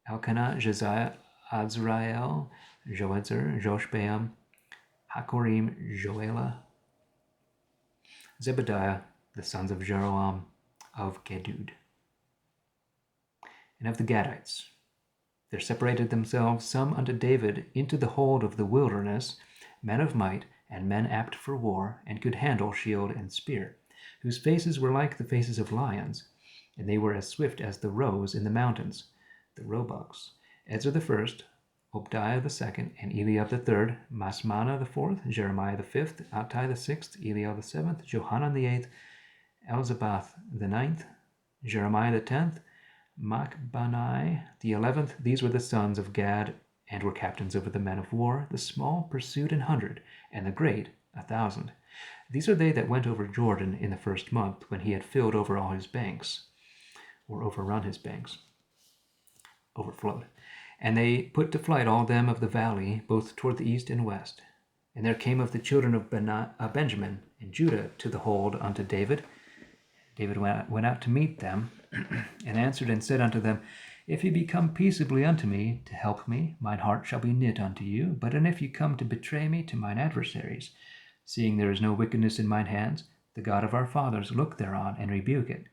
Elkanah, Josiah, Azrael, Joezer, Joshbeam, Hakorim, Joelah, Zebediah, the sons of Jeroam of Gedud. And of the Gadites, there separated themselves some unto David into the hold of the wilderness, men of might, and men apt for war, and could handle shield and spear, whose faces were like the faces of lions, and they were as swift as the roes in the mountains, the roebucks. Ezra the first, Obadiah the second, and Eliab the third, Masmana the fourth, Jeremiah the fifth, Attai the sixth, Eliel the seventh, Johanan the eighth, Elzabath the ninth, Jeremiah the 10th, Machbanai the 11th. These were the sons of Gad, and were captains over the men of war. The small pursued 100, and the great 1,000. These are they that went over Jordan in the first month, when he had filled over all his banks, or overrun his banks, overflowed. And they put to flight all them of the valley, both toward the east and west. And there came of the children of Benjamin and Judah to the hold unto David. David went out to meet them, and answered and said unto them, If ye be come peaceably unto me, to help me, mine heart shall be knit unto you. But and if ye come to betray me to mine adversaries, seeing there is no wickedness in mine hands, the God of our fathers look thereon, and rebuke it.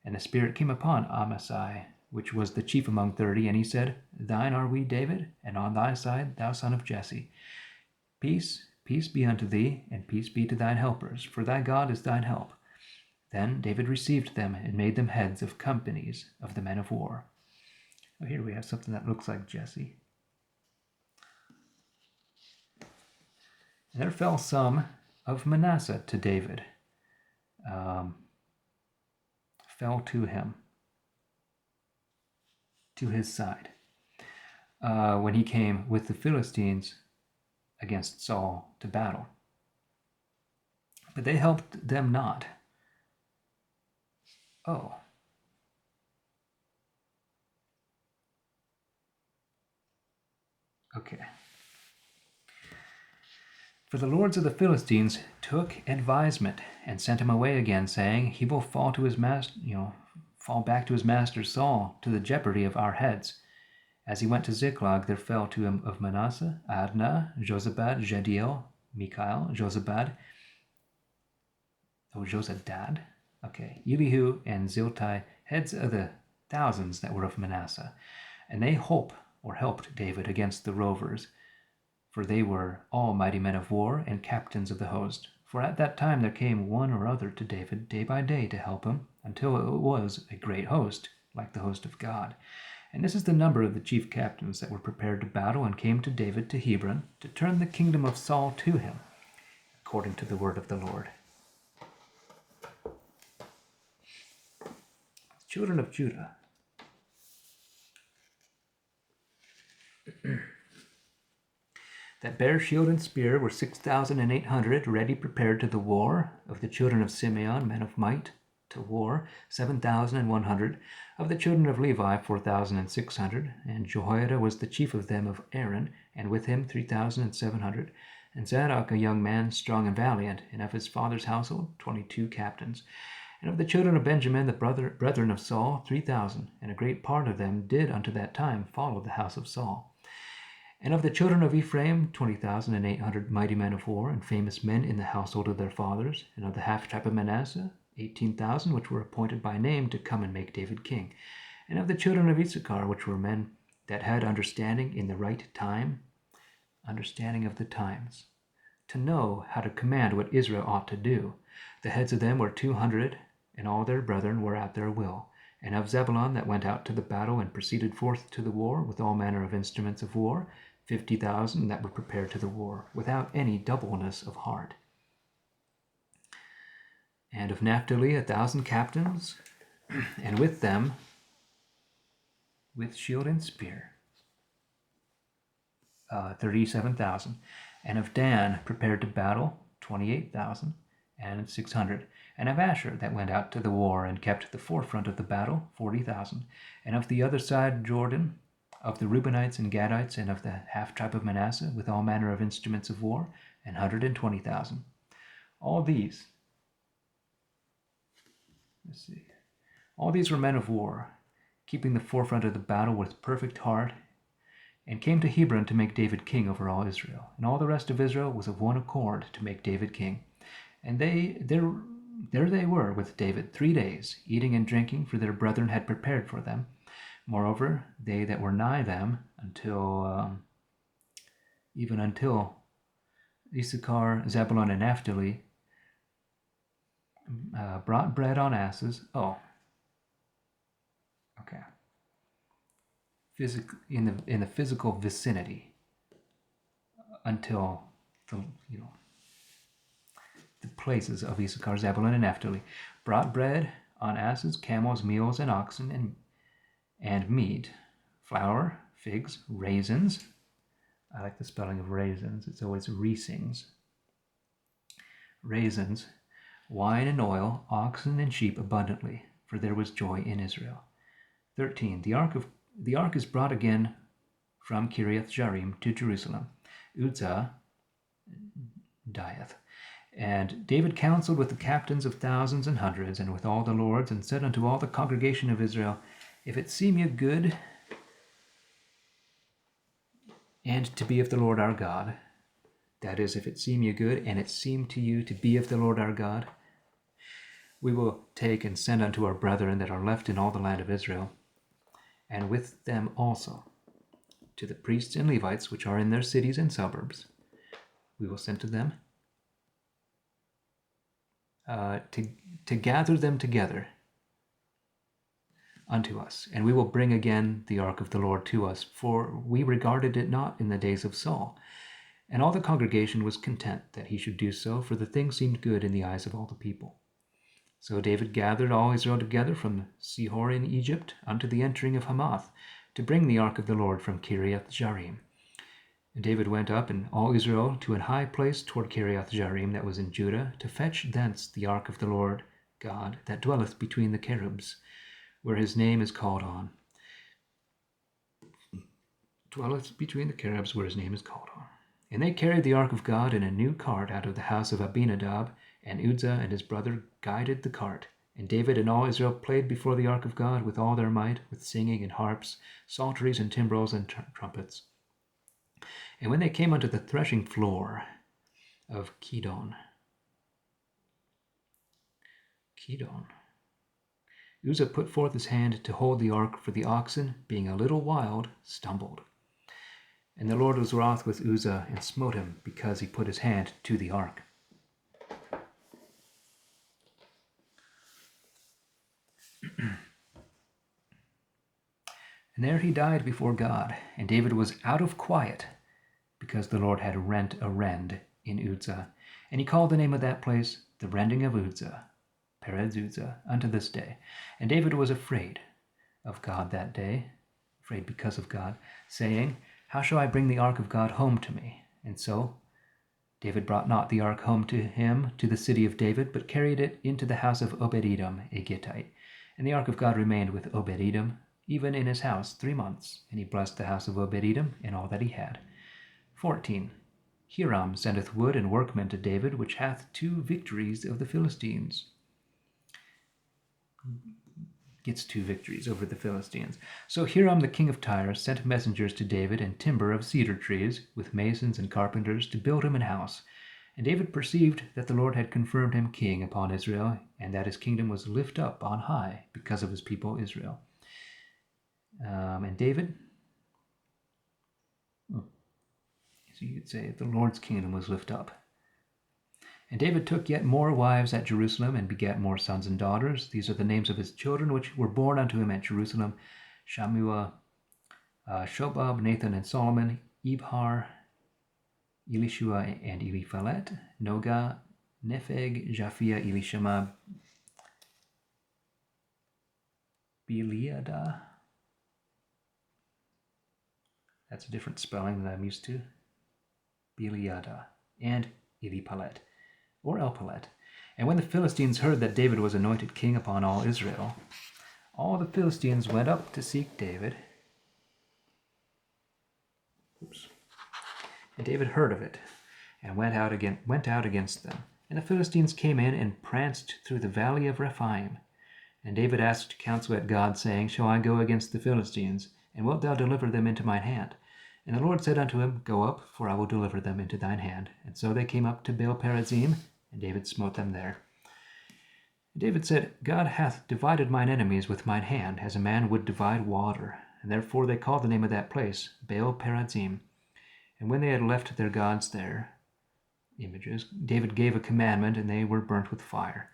And the Spirit came upon Amasai, which was the chief among 30, and he said, Thine are we, David, and on thy side, thou son of Jesse. Peace, peace be unto thee, and peace be to thine helpers, for thy God is thine help. Then David received them, and made them heads of companies of the men of war. Oh, here we have something that looks like Jesse. And there fell some of Manasseh to David, fell to him, to his side, when he came with the Philistines against Saul to battle. But they helped them not. Oh. Okay. For the lords of the Philistines took advisement and sent him away again, saying, He will fall to his master, fall back to his master Saul, to the jeopardy of our heads. As he went to Ziklag, there fell to him of Manasseh, Adnah, Jozabad, Jediel, Michael, Jozabad, Jozadad, Elihu, and Ziltai, heads of the thousands that were of Manasseh. And they helped David against the rovers, for they were all mighty men of war and captains of the host. For at that time there came one or other to David day by day to help him, until it was a great host, like the host of God. And this is the number of the chief captains that were prepared to battle, and came to David to Hebron, to turn the kingdom of Saul to him, according to the word of the Lord. Children of Judah. That bare shield and spear were 6,800, ready prepared to the war. Of the children of Simeon, men of might to war, 7,100. Of the children of Levi, 4,600. And Jehoiada was the chief of them of Aaron, and with him 3,700. And Zadok, a young man, strong and valiant, and of his father's household 22 captains. And of the children of Benjamin, the brethren of Saul, 3,000, and a great part of them did unto that time follow the house of Saul. And of the children of Ephraim, 20,800 mighty men of war, and famous men in the household of their fathers. And of the half-tribe of Manasseh, 18,000, which were appointed by name to come and make David king. And of the children of Issachar, which were men that had understanding in the right time, understanding of the times, to know how to command what Israel ought to do. The heads of them were 200, and all their brethren were at their will. And of Zebulun that went out to the battle and proceeded forth to the war with all manner of instruments of war, 50,000 that were prepared to the war, without any doubleness of heart. And of Naphtali 1,000 captains, and with them, with shield and spear, 37,000. And of Dan prepared to battle, 28,000 and 600. And of Asher that went out to the war and kept the forefront of the battle, 40,000. And of the other side Jordan, of the Reubenites and Gadites, and of the half-tribe of Manasseh, with all manner of instruments of war, 120,000. All these were men of war, keeping the forefront of the battle with perfect heart, and came to Hebron to make David king over all Israel. And all the rest of Israel was of one accord to make David king. And there they were with David 3 days, eating and drinking, for their brethren had prepared for them. Moreover, they that were nigh them, even until Issachar, Zebulun, and Naphtali, brought bread on asses. In the physical vicinity, until the places of Issachar, Zebulun, and Naphtali brought bread on asses, camels, mules, and oxen, and meat, flour, figs, raisins. I like the spelling of raisins. It's always resings. Raisins, wine and oil, oxen and sheep abundantly, for there was joy in Israel. 13. The ark is brought again from Kiriath Jearim to Jerusalem. Uzzah dieth. And David counseled with the captains of thousands and hundreds, and with all the lords, and said unto all the congregation of Israel, If it seem you good, and to be of the Lord our God, that is, if it seem you good, and it seem to you to be of the Lord our God, we will take and send unto our brethren that are left in all the land of Israel, and with them also to the priests and Levites which are in their cities and suburbs. We will send to them to gather them together unto us, and we will bring again the ark of the Lord to us, for we regarded it not in the days of Saul. And all the congregation was content that he should do so, for the thing seemed good in the eyes of all the people. So David gathered all Israel together from Sihor in Egypt unto the entering of Hamath, to bring the ark of the Lord from Kiriath Jearim. And David went up, and all Israel, to an high place toward Kiriath Jearim that was in Judah, to fetch thence the ark of the Lord God, that dwelleth between the cherubs, where his name is called on. Dwelleth between the cherubs, where his name is called on. And they carried the ark of God in a new cart out of the house of Abinadab, and Uzzah and his brother guided the cart. And David and all Israel played before the ark of God with all their might, with singing and harps, psalteries and timbrels and trumpets. And when they came unto the threshing floor of Kidon, Uzzah put forth his hand to hold the ark, for the oxen, being a little wild, stumbled. And the Lord was wroth with Uzzah, and smote him, because he put his hand to the ark. And there he died before God, and David was out of quiet, because the Lord had rent a rend in Uzzah. And he called the name of that place, the rending of Uzzah, Perez Uzzah, unto this day. And David was afraid of God that day, afraid because of God, saying, How shall I bring the ark of God home to me? And so David brought not the ark home to him to the city of David, but carried it into the house of Obed-Edom, a Gittite. And the ark of God remained with Obed-Edom, even in his house 3 months. And he blessed the house of Obed-Edom and all that he had. 14. Hiram sendeth wood and workmen to David, which hath 2 victories of the Philistines. Gets 2 victories over the Philistines. So Hiram the king of Tyre sent messengers to David and timber of cedar trees, with masons and carpenters, to build him an house. And David perceived that the Lord had confirmed him king upon Israel, and that his kingdom was lift up on high because of his people Israel. And David, so you could say the Lord's kingdom was lift up. And David took yet more wives at Jerusalem, and begat more sons and daughters. These are the names of his children, which were born unto him at Jerusalem: Shammua, Shobab, Nathan, and Solomon, Ibhar, Elishua, and Eliphalet, Noga, Nepheg, Japhia, Elishama, Beliada. That's a different spelling than I'm used to. Beliada, and Elipalet, or Elpalet. And when the Philistines heard that David was anointed king upon all Israel, all the Philistines went up to seek David. And David heard of it, and went out against them. And the Philistines came in and pranced through the valley of Rephaim. And David asked counsel at God, saying, Shall I go against the Philistines, and wilt thou deliver them into mine hand? And the Lord said unto him, Go up, for I will deliver them into thine hand. And so they came up to Baal-perazim, and David smote them there. And David said, God hath divided mine enemies with mine hand, as a man would divide water. And therefore they called the name of that place Baal-perazim. And when they had left their gods there, images, David gave a commandment, and they were burnt with fire.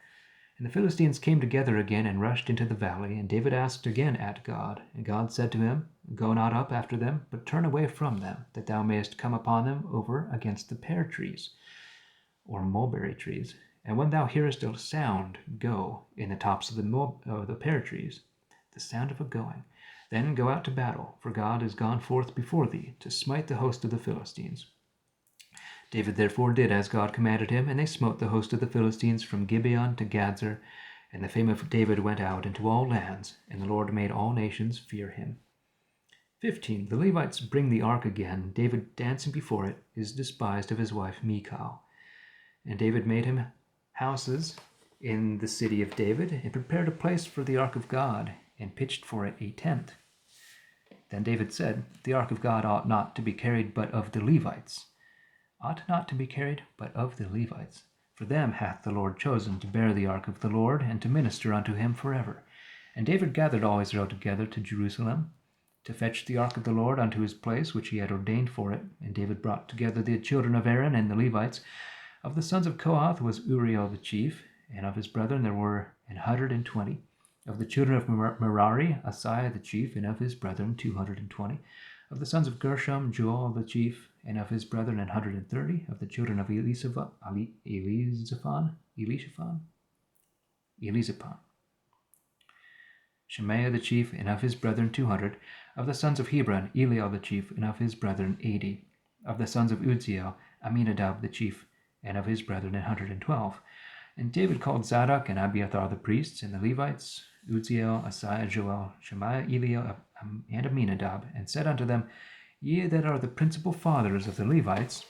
And the Philistines came together again and rushed into the valley. And David asked again at God. And God said to him, Go not up after them, but turn away from them, that thou mayest come upon them over against the pear trees, or mulberry trees. And when thou hearest a sound, go in the tops of the pear trees, the sound of a going. Then go out to battle, for God is gone forth before thee, to smite the host of the Philistines. David therefore did as God commanded him, and they smote the host of the Philistines from Gibeon to Gadzer. And the fame of David went out into all lands, and the Lord made all nations fear him. 15. The Levites bring the ark again. David, dancing before it, is despised of his wife Michal. And David made him houses in the city of David, and prepared a place for the ark of God, and pitched for it a tent. Then David said, The ark of God ought not to be carried but of the Levites. Ought not to be carried but of the Levites. For them hath the Lord chosen to bear the ark of the Lord, and to minister unto him forever. And David gathered all Israel together to Jerusalem, to fetch the ark of the Lord unto his place, which he had ordained for it. And David brought together the children of Aaron and the Levites. Of the sons of Kohath was Uriel the chief, and of his brethren there were 120. Of the children of Merari, Asaiah the chief, and of his brethren 220. Of the sons of Gershom, Joel the chief, and of his brethren 130. Of the children of Elizaphan, Shemaiah the chief, and of his brethren 200. Of the sons of Hebron, Eliel the chief, and of his brethren 80. Of the sons of Uzziel, Aminadab the chief, and of his brethren 112. And David called Zadok and Abiathar the priests, and the Levites, Uzziel, Asaiah, Joel, Shemaiah, Eliel, and Aminadab, and said unto them, Ye that are the principal fathers of the Levites,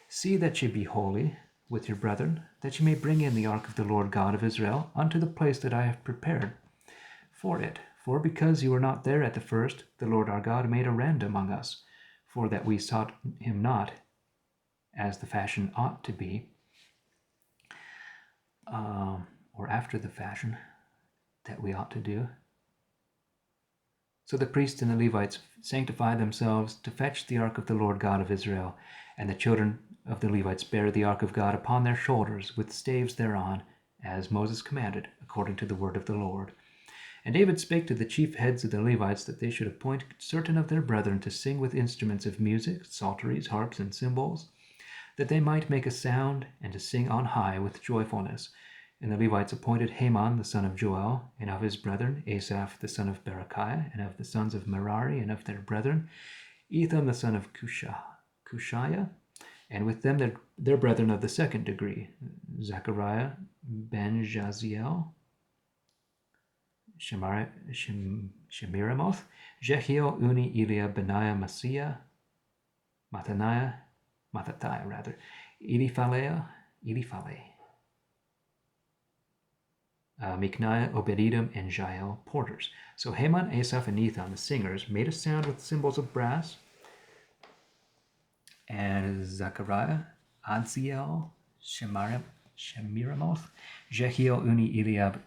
see that ye be holy with your brethren, that ye may bring in the ark of the Lord God of Israel unto the place that I have prepared for it. For because you were not there at the first, the Lord our God made a rend among us, for that we sought him not, as the fashion ought to be, or after the fashion that we ought to do. So the priests and the Levites sanctified themselves to fetch the ark of the Lord God of Israel, and the children of the Levites bare the ark of God upon their shoulders, with staves thereon, as Moses commanded, according to the word of the Lord. And David spake to the chief heads of the Levites that they should appoint certain of their brethren to sing with instruments of music, psalteries, harps, and cymbals, that they might make a sound, and to sing on high with joyfulness. And the Levites appointed Haman the son of Joel, and of his brethren Asaph the son of Berechiah, and of the sons of Merari, and of their brethren Ethan the son of Cushiah, and with them their brethren of the second degree, Zechariah ben Jaziel, Shemiramoth, Jehiel, Uni, Eliab, Benaiah, Mattathiah, Eliphale, Micniah, Obed-Edom, and Jael, porters. So Haman, Asaph, and Ethan, the singers, made a sound with cymbals of brass. And Zechariah, Adziel, Shemiramoth, Jehiel, Uni, Eliab,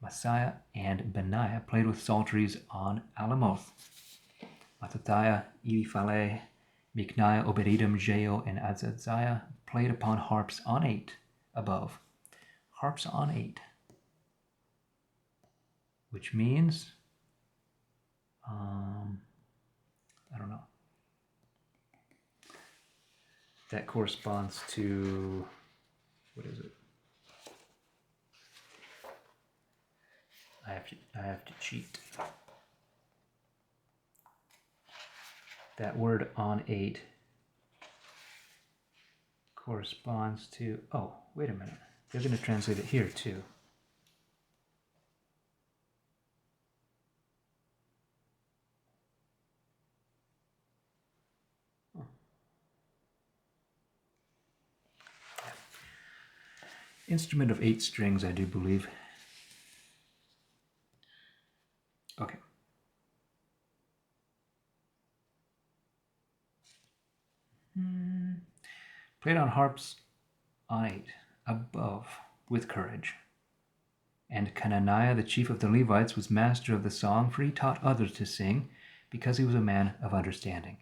Messiah, and Benaiah played with psalteries on Alamoth. Mattathiah, Eliphale, Micniah, Obed-Edom, Jael, and Azaziah played upon harps on 8 above. Harps on 8. Which means, I don't know. That corresponds to, what is it? I have to cheat. That word on 8 corresponds to, oh, wait a minute. They're going to translate it here too. Instrument of 8 strings, I do believe. Okay. Played on harps on 8, above, with courage. And Cananiah, the chief of the Levites, was master of the song, for he taught others to sing, because he was a man of understanding.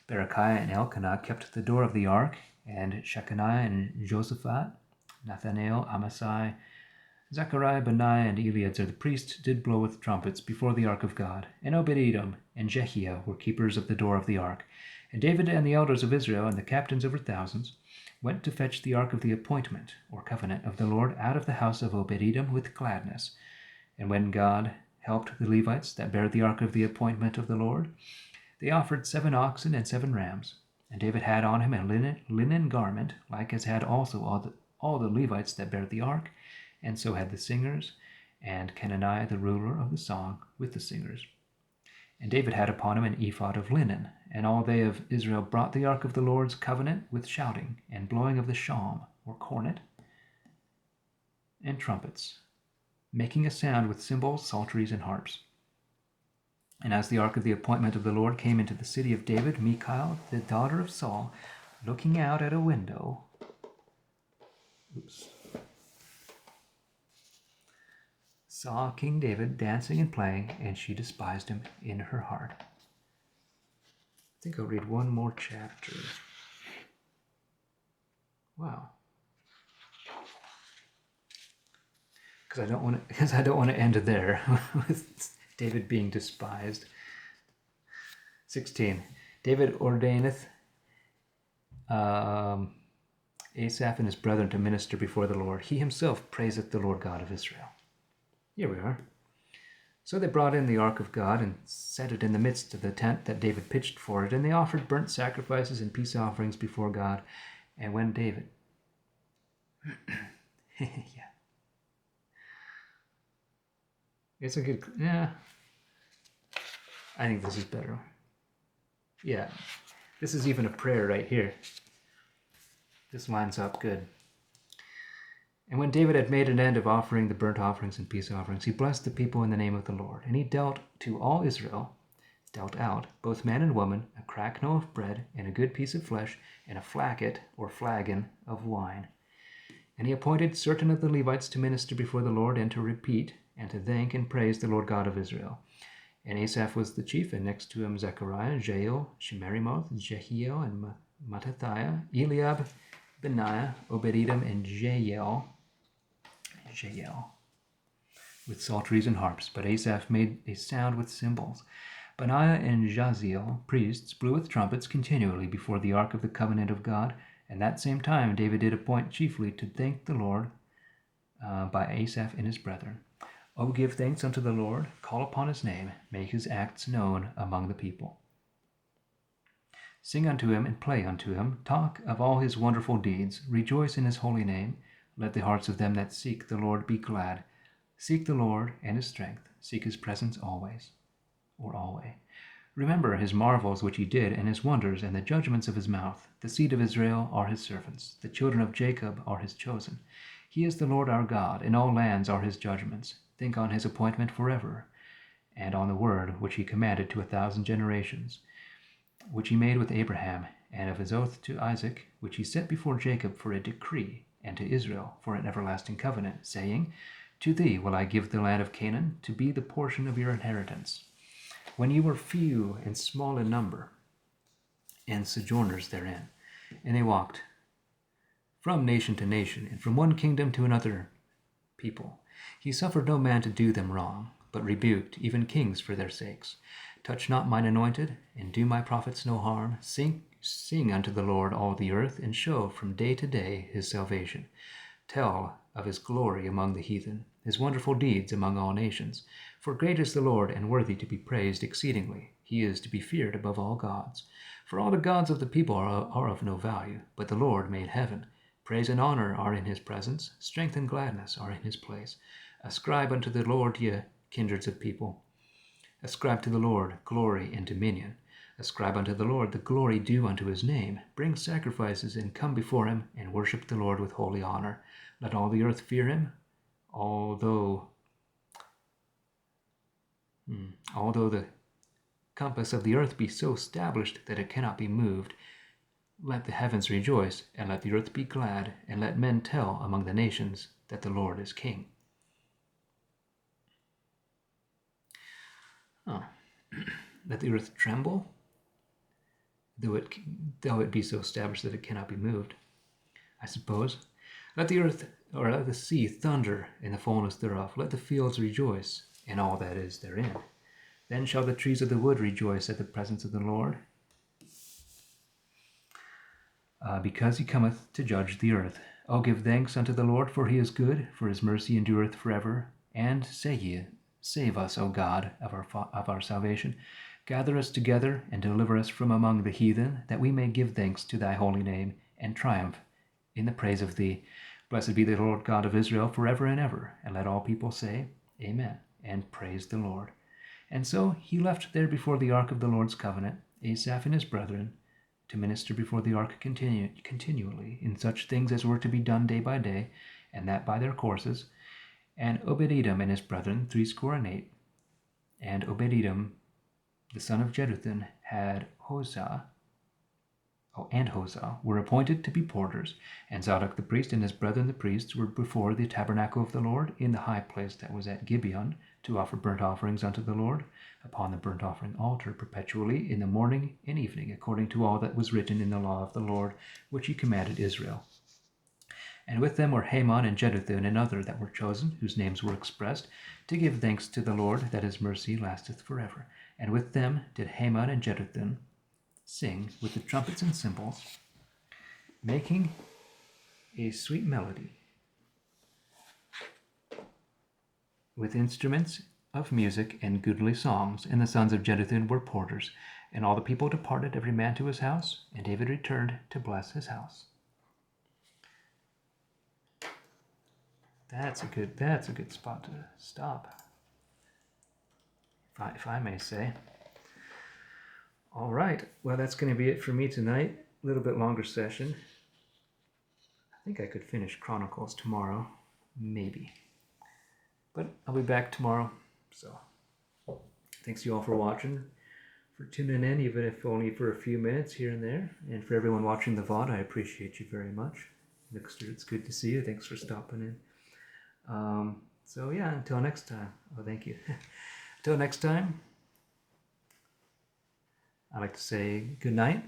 Berechiah and Elkanah kept the door of the ark, and Shechaniah and Josaphat, Nathanael, Amasai, Zechariah, Benaiah, and Eleazar the priest did blow with trumpets before the ark of God, and Obed-Edom and Jehiel were keepers of the door of the ark. And David and the elders of Israel and the captains over thousands went to fetch the ark of the appointment, or covenant of the Lord, out of the house of Obed-Edom with gladness. And when God helped the Levites that bare the ark of the appointment of the Lord, they offered 7 oxen and 7 rams. And David had on him a linen garment, like as had also all the Levites that bare the ark, and so had the singers, and Cananiah the ruler of the song with the singers. And David had upon him an ephod of linen, and all they of Israel brought the ark of the Lord's covenant with shouting, and blowing of the shawm, or cornet, and trumpets, making a sound with cymbals, psalteries, and harps. And as the ark of the appointment of the Lord came into the city of David, Michal, the daughter of Saul, looking out at a window, saw King David dancing and playing, and she despised him in her heart. I think I'll read one more chapter. Wow. Because I don't want to end there with David being despised. 16. David ordaineth Asaph and his brethren to minister before the Lord. He himself praiseth the Lord God of Israel. Here we are. So they brought in the ark of God and set it in the midst of the tent that David pitched for it, and they offered burnt sacrifices and peace offerings before God. And when David... yeah. It's a good... Yeah. I think this is better. Yeah. This is even a prayer right here. This lines up good. And when David had made an end of offering the burnt offerings and peace offerings, he blessed the people in the name of the Lord. And he dealt to all Israel, dealt out, both man and woman, a cracknel of bread, and a good piece of flesh, and a flacket, or flagon, of wine. And he appointed certain of the Levites to minister before the Lord, and to repeat, and to thank and praise the Lord God of Israel. And Asaph was the chief, and next to him Zechariah, Jael, Shemerimoth, Jehiel, and Mattathiah, Eliab, Benaiah, Obed-Edom, and Jael, with psalteries and harps. But Asaph made a sound with cymbals. Benaiah and Jaziel, priests, blew with trumpets continually before the ark of the covenant of God. And that same time David did appoint chiefly to thank the Lord by Asaph and his brethren. O give thanks unto the Lord, call upon his name, make his acts known among the people. Sing unto him and play unto him, talk of all his wonderful deeds, rejoice in his holy name. Let the hearts of them that seek the Lord be glad. Seek the Lord and his strength, seek his presence always, or always. Remember his marvels which he did, and his wonders, and the judgments of his mouth. The seed of Israel are his servants, the children of Jacob are his chosen. He is the Lord our God, in all lands are his judgments. Think on his appointment forever, and on the word which he commanded to 1,000 generations, which he made with Abraham, and of his oath to Isaac, which he set before Jacob for a decree, and to Israel for an everlasting covenant, saying, To thee will I give the land of Canaan, to be the portion of your inheritance. When you were few and small in number, and sojourners therein, and they walked from nation to nation, and from one kingdom to another people. He suffered no man to do them wrong, but rebuked even kings for their sakes. Touch not mine anointed, and do my prophets no harm. Sing unto the Lord all the earth, and show from day to day his salvation. Tell of his glory among the heathen, his wonderful deeds among all nations. For great is the Lord, and worthy to be praised exceedingly. He is to be feared above all gods. For all the gods of the people are of no value, but the Lord made heaven. Praise and honor are in his presence, strength and gladness are in his place. Ascribe unto the Lord, ye kindreds of people. Ascribe to the Lord glory and dominion. Ascribe unto the Lord the glory due unto his name. Bring sacrifices and come before him, and worship the Lord with holy honor. Let all the earth fear him, although the compass of the earth be so established that it cannot be moved. Let the heavens rejoice, and let the earth be glad, and let men tell among the nations that the Lord is king. Let the earth tremble, though it be so established that it cannot be moved, I suppose. Let the sea thunder in the fullness thereof. Let the fields rejoice, and all that is therein. Then shall the trees of the wood rejoice at the presence of the Lord, because he cometh to judge the earth. O give thanks unto the Lord, for he is good, for his mercy endureth forever. And say ye, save us, O God, of our salvation. Gather us together, and deliver us from among the heathen, that we may give thanks to thy holy name, and triumph in the praise of thee. Blessed be the Lord God of Israel forever and ever. And let all people say, Amen, and praise the Lord. And so he left there before the ark of the Lord's covenant, Asaph and his brethren, to minister before the ark continually in such things as were to be done day by day, and that by their courses. And Obed-Edom and his brethren 68. And Obed-Edom, the son of Jeduthun, had Hosah, were appointed to be porters. And Zadok the priest and his brethren the priests were before the tabernacle of the Lord in the high place that was at Gibeon, to offer burnt offerings unto the Lord upon the burnt offering altar perpetually in the morning and evening, according to all that was written in the law of the Lord, which he commanded Israel. And with them were Haman and Jeduthun and other that were chosen, whose names were expressed, to give thanks to the Lord, that his mercy lasteth forever. And with them did Haman and Jeduthun sing with the trumpets and cymbals, making a sweet melody, with instruments of music and goodly songs. And the sons of Jeduthun were porters. And all the people departed, every man to his house, and David returned to bless his house. That's a good spot to stop, if I may say. All right, well, that's going to be it for me tonight. A little bit longer session. I think I could finish Chronicles tomorrow, maybe. But I'll be back tomorrow. So thanks you all for watching, for tuning in, even if only for a few minutes here and there. And for everyone watching the VOD, I appreciate you very much. It's good to see you. Thanks for stopping in. So yeah, until next time. Oh, thank you. Until next time, I like to say good night.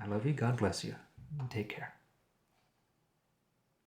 I love you. God bless you. And take care.